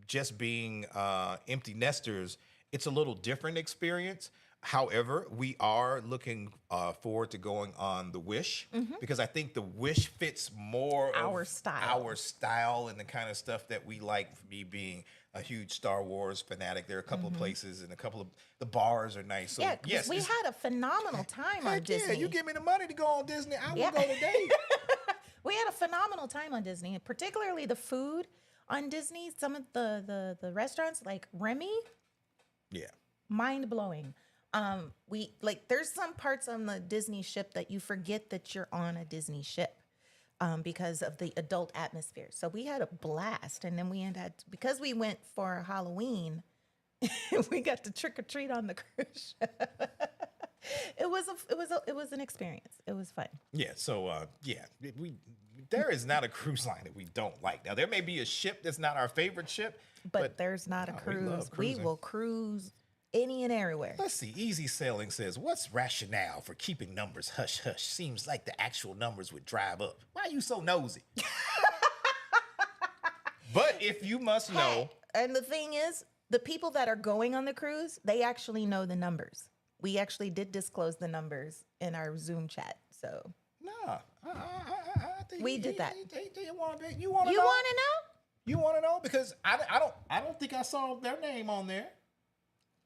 just being empty nesters, it's a little different experience. However, we are looking forward to going on the Wish because I think the Wish fits more Our of style. our style and the kind of stuff that we like. For me being a huge Star Wars fanatic, there are a couple of places and a couple of the bars are nice. So Yeah, yes, we had a phenomenal time on heck yeah, Disney. you give me the money to go on Disney, I will Yeah. go today. We had a phenomenal time on Disney, and particularly the food on Disney. Some of the restaurants, like Remy, Yeah. mind blowing. There's some parts on the Disney ship that you forget that you're on a Disney ship. because of the adult atmosphere. So we had a blast, and then we had because we went for Halloween. We got to trick or treat on the cruise ship. It was an experience. It was fun. Yeah. So there is not a cruise line that we don't like. Now there may be a ship that's not our favorite ship, but there's not a cruise. We will cruise any and everywhere. Let's see. Easy Sailing says, "What's rationale for keeping numbers hush hush? Seems like the actual numbers would drive up. Why are you so nosy?" But if you must know, and the thing is, the people that are going on the cruise, they actually know the numbers. We actually did disclose the numbers in our Zoom chat. So nah, I think we did that. You want to know? You want to know? Because I don't think I saw their name on there.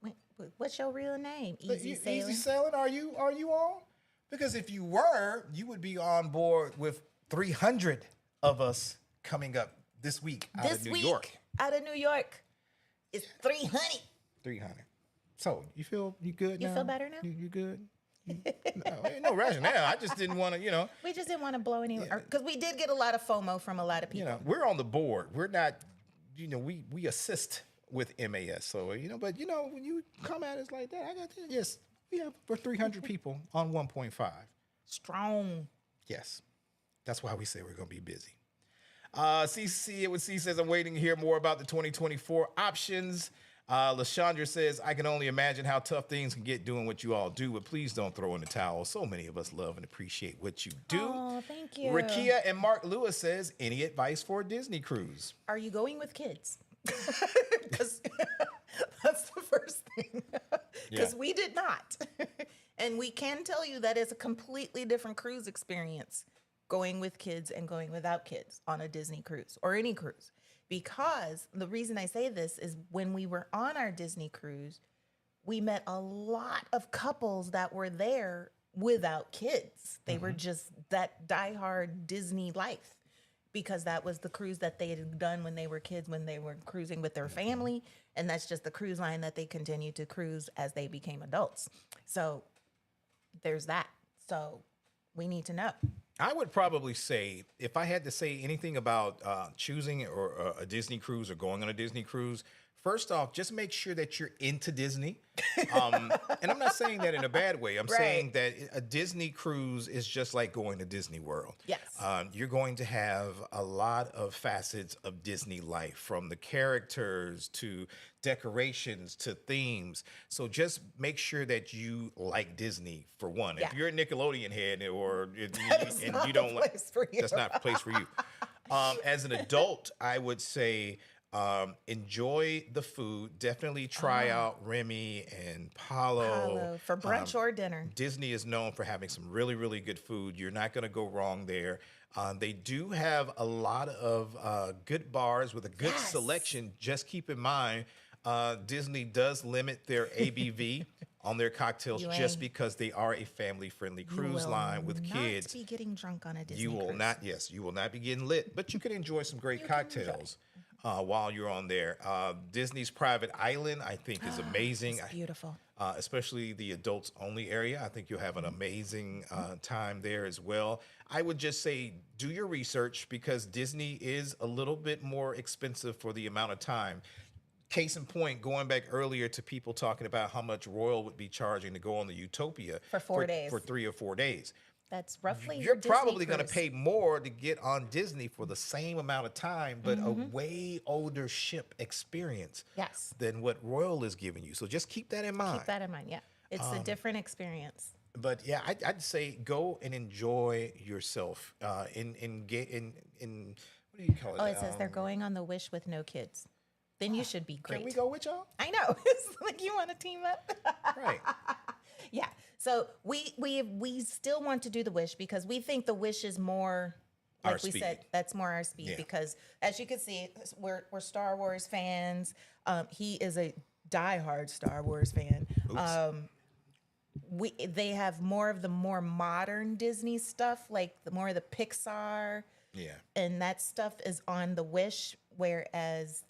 Wait, what's your real name? Easy Sailing. Easy Sailing. Are you on? Because if you were, you would be on board with 300 of us coming up this week out of New York. Out of New York. It's 300. 300. So you good now? You feel better now? You good? No, ain't no rationale. I just didn't want to, We just didn't want to blow any, because we did get a lot of FOMO from a lot of people. We're on the board. We're not, we assist with MAS. So, but when you come at us like that, I got this. Yes, we have for 300 people on 1.5. Strong. Yes. That's why we say we're going to be busy. C says, I'm waiting to hear more about the 2024 options. LaShandra says, I can only imagine how tough things can get doing what you all do, but please don't throw in the towel. So many of us love and appreciate what you do. Oh, thank you. Rakia and Mark Lewis says, any advice for a Disney cruise? Are you going with kids? Because that's the first thing. Because we did not. And we can tell you that it's a completely different cruise experience going with kids and going without kids on a Disney cruise or any cruise. Because the reason I say this is when we were on our Disney cruise, we met a lot of couples that were there without kids. They were just that diehard Disney life because that was the cruise that they had done when they were kids, when they were cruising with their family. And that's just the cruise line that they continued to cruise as they became adults. So there's that. So we need to know. I would probably say, if I had to say anything about choosing or a Disney cruise or going on a Disney cruise, first off, just make sure that you're into Disney. And I'm not saying that in a bad way. I'm saying that a Disney cruise is just like going to Disney World. Yes. You're going to have a lot of facets of Disney life, from the characters to decorations to themes. So just make sure that you like Disney, for one. Yeah. If you're a Nickelodeon head That's and not you don't the place for you. that's not a place for you. As an adult, I would say enjoy the food. Definitely try out Remy and Palo. For brunch or dinner. Disney is known for having some really, really good food. You're not going to go wrong there. They do have a lot of good bars with a good selection. Just keep in mind, Disney does limit their ABV on their cocktails just because they are a family-friendly cruise line with kids. You will not be getting drunk on a Disney You will cruise. not, yes, you will not be getting lit, but you can enjoy some great cocktails while you're on there. Disney's Private Island, I think, is amazing. It's beautiful. Especially the adults only area. I think you'll have an amazing time there as well. I would just say do your research, because Disney is a little bit more expensive for the amount of time. Case in point, going back earlier to people talking about how much Royal would be charging to go on the Utopia For 4 days. For 3 or 4 days. That's roughly You're your Disney probably going to cruise. pay more to get on Disney for the same amount of time, but a way older ship experience Yes. than what Royal is giving you. So just keep that in mind. Keep that in mind. Yeah. It's a different experience. But yeah, I'd say go and enjoy yourself. What do you call it? Oh, it says they're going on the Wish with no kids. Then you should be great. Can we go with y'all? I know. It's like you want to team up. Right. Yeah. So we still want to do the Wish because we think the Wish is more, like Our we speed. said, that's more our speed. Yeah. Because as you can see, we're Star Wars fans. He is a diehard Star Wars fan. They have more of the more modern Disney stuff, like more of the Pixar. Yeah. And that stuff is on the Wish, whereas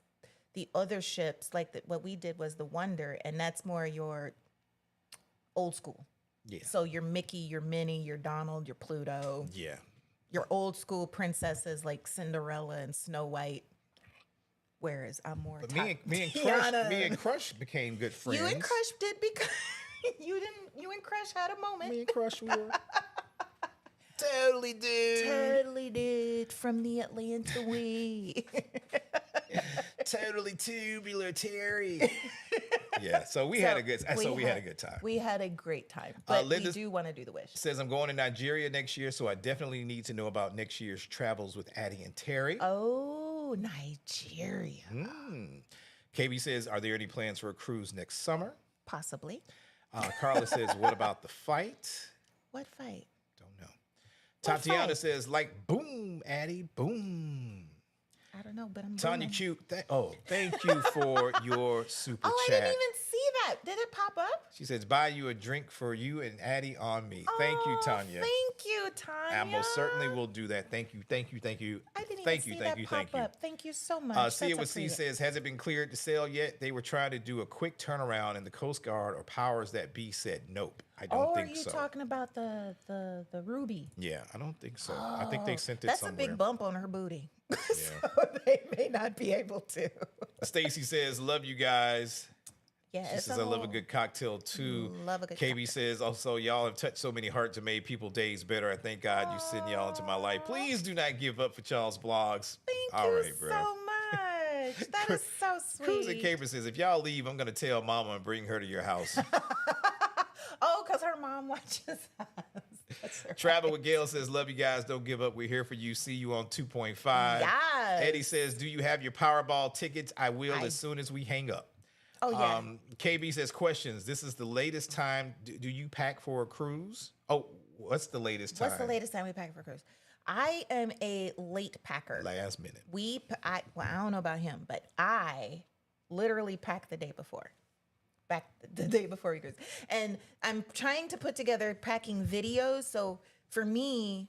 the other ships, like what we did was the Wonder, and that's more your old school. Yeah. So your Mickey, your Minnie, your Donald, your Pluto. Yeah. your old school princesses like Cinderella and Snow White. Whereas I'm more. But me and Crush became good friends. You and Crush did because you and Crush had a moment. Me and Crush were. Totally did. Totally did. From the Atlanta way. Totally tubular Terry. Yeah, so we had a good time. We had a great time. But Linda we do want to do the wish. Says I'm going to Nigeria next year, so I definitely need to know about next year's travels with Addy and Terry. Oh, Nigeria. KB says, are there any plans for a cruise next summer? Possibly. Carla says, what about the fight? What fight? Don't know. Tatiana says, like, boom, Addy, boom. I don't know, but I'm Tanya booming. Cute, thank you for your super chat. I didn't even see that. Did it pop up? She says, buy you a drink for you and Addy on me. Thank you, Tanya. Thank you, Tanya. I most certainly will do that. Thank you. I didn't even see that pop up. Thank you so much. See it with C says, has it been cleared to sale yet? They were trying to do a quick turnaround and the Coast Guard or powers that be said nope. I don't think so. Are you talking about the Ruby? Yeah, I don't think so. I think they sent it That's somewhere. a big bump on her booty. Yeah. So they may not be able to. Stacy says, love you guys. Yeah, She says, I love a good cocktail too. Love a good KB says, also, y'all have touched so many hearts and made people's days better. I thank God you send y'all into my life. Please do not give up for Charles Blogs. Thank you so much. That is so sweet. Cruising Caper says, if y'all leave, I'm going to tell mama and bring her to your house. Oh, because her mom watches us. That's right. Travel with Gail says, love you guys. Don't give up. We're here for you. See you on 2.5. Yes. Eddie says, do you have your Powerball tickets? I will as soon as we hang up. Oh, yeah. KB says, questions. This is the latest time. Do you pack for a cruise? Oh, what's the latest time? What's the latest time we pack for a cruise? I am a late packer. Last minute. I don't know about him, but I literally pack the day before. Back the day before we cruise. And I'm trying to put together packing videos. So for me,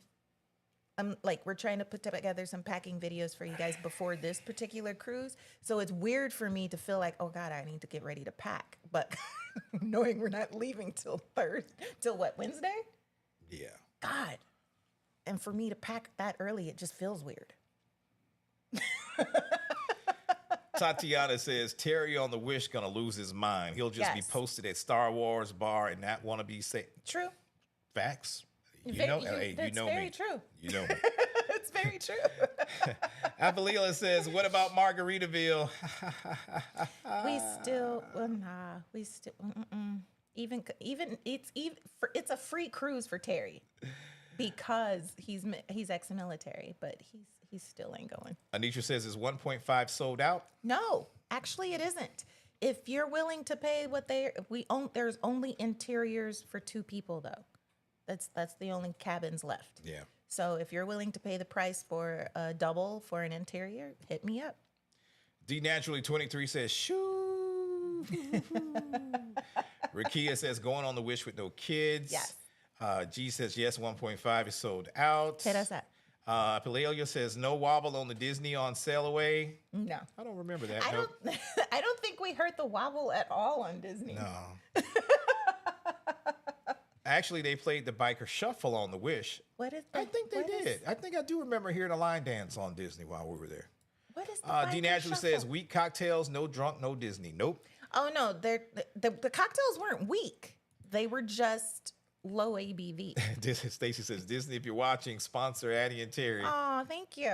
we're trying to put together some packing videos for you guys before this particular cruise. So it's weird for me to feel like, oh God, I need to get ready to pack. But knowing we're not leaving till Wednesday? Yeah. God. And for me to pack that early, it just feels weird. Tatiana says, Terry on the Wish gonna lose his mind. He'll just be posted at Star Wars bar and not want to be safe. True. Facts. You Very- know that's very me. true. You know me. It's very true. Apalila says, what about Margaritaville? It's a free cruise for Terry because he's ex-military, but he's still ain't going. Anitra says, is 1.5 sold out? No, actually it isn't. If you're willing to pay there's only interiors for 2 people though. That's the only cabins left. Yeah. So if you're willing to pay the price for a double for an interior, hit me up. D Naturally 23 says, shoo. Rakia says, going on the Wish with no kids. Yes. G says, yes, 1.5 is sold out. Hit us up. Palelia says, no wobble on the Disney on sail away. No. I don't remember that. I don't think we heard the wobble at all on Disney. No. Actually, they played the Biker Shuffle on the Wish. What is that? I think they did. I think I do remember hearing a line dance on Disney while we were there. What is the D Naturally says, weak cocktails, no drunk, no Disney. Nope. Oh no, the cocktails weren't weak. They were just low ABV. Stacy says, Disney, if you're watching, sponsor Addy and Terry. Oh, thank you.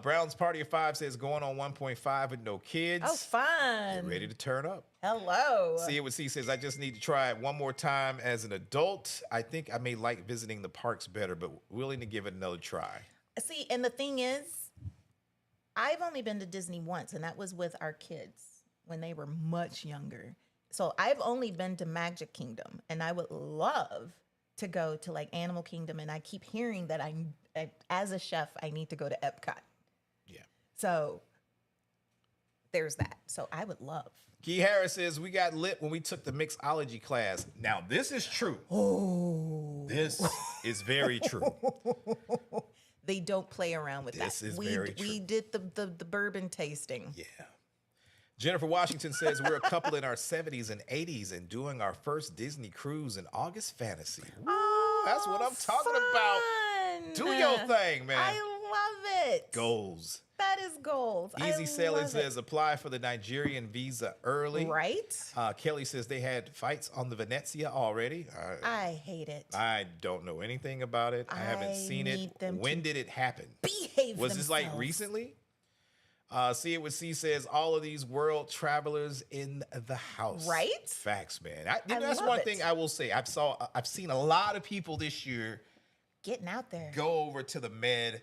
Brown's Party of 5 says, going on 1.5 with no kids. Oh, fun. Get ready to turn up. Hello. See it with C says, I just need to try it one more time as an adult. I think I may like visiting the parks better, but willing to give it another try. See, and the thing is, I've only been to Disney once, and that was with our kids when they were much younger. So I've only been to Magic Kingdom, and I would love to go to like Animal Kingdom. And I keep hearing that as a chef, I need to go to Epcot. Yeah. So there's that. So I would love. Key Harris says, we got lit when we took the mixology class. Now, this is true. Oh. This is very true. They don't play around with This that. is very true. We did the bourbon tasting. Yeah. Jennifer Washington says, we're a couple in our 70s and 80s and doing our first Disney cruise in August Fantasy. Woo, that's what I'm talking about. Do your thing, man. I love it. Goals. That is goals. Easy Sailing love says apply for the Nigerian visa early. Right? Kelly says they had fights on the Venezia already. I hate it. I don't know anything about it. I haven't seen it. need them When to did it happen? Behave Was this like themselves. recently? See It With C says all of these world travelers in the house. Right? Facts, man. That's love one it. thing I will say. I've seen a lot of people this year Getting out there. go over to the Med.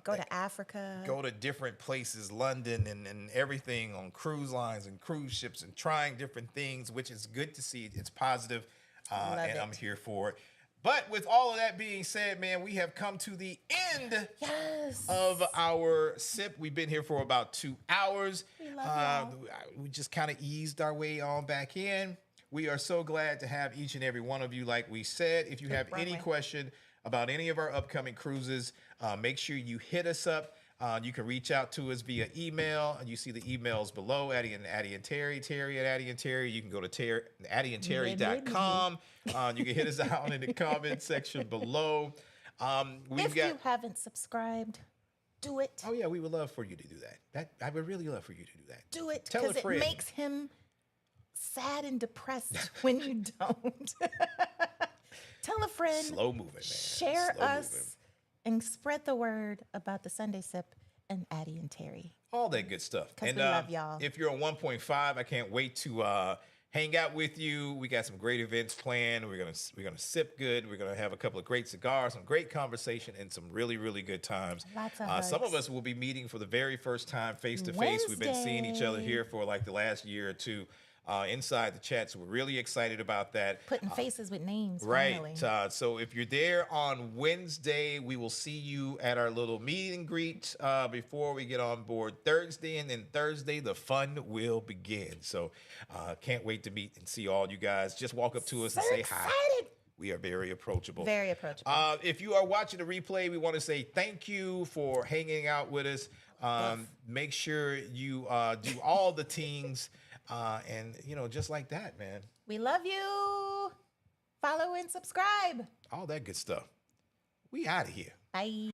Go to Africa. Go to different places, London and everything on cruise lines and cruise ships and trying different things, which is good to see. It's positive, Love and it. I'm here for it. But with all of that being said, man, we have come to the end Yes. of our sip. We've been here for about 2 hours. We love We just kind of eased our way on back in. We are so glad to have each and every one of you. Like we said, if you have any question about any of our upcoming cruises, make sure you hit us up. You can reach out to us via email. You see the emails below, Addy and Terry, Terry at Addy and Terry. You can go to addyandterry.com. You can hit us out in the comment section below. If you haven't subscribed, do it. Oh, yeah, we would love for you to do that. I would really love for you to do that. Do it. Tell a Because it friend. makes him sad and depressed when you don't. Tell a friend. Slow moving, man. Share Slow us moving. and spread the word about the Sunday Sip and Addy and Terry. All that good stuff. 'Cause And we love y'all. if you're on 1.5, I can't wait to hang out with you. We got some great events planned. We're gonna sip good. We're gonna have a couple of great cigars, some great conversation, and some really, really good times. Lots of some of hugs. us will be meeting for the very first time face to face. We've been seeing each other Wednesday. here for like the last year or two inside the chat, so we're really excited about that. Putting faces with names. Right. Finally. So if you're there on Wednesday, we will see you at our little meet and greet before we get on board Thursday. And then Thursday, the fun will begin. So can't wait to meet and see all you guys. Just walk up to us and So say hi. excited. We are very approachable. Very approachable. If you are watching the replay, we want to say thank you for hanging out with us. Make sure you do all the things. And, just like that, man. We love you. Follow and subscribe. All that good stuff. We out of here. Bye.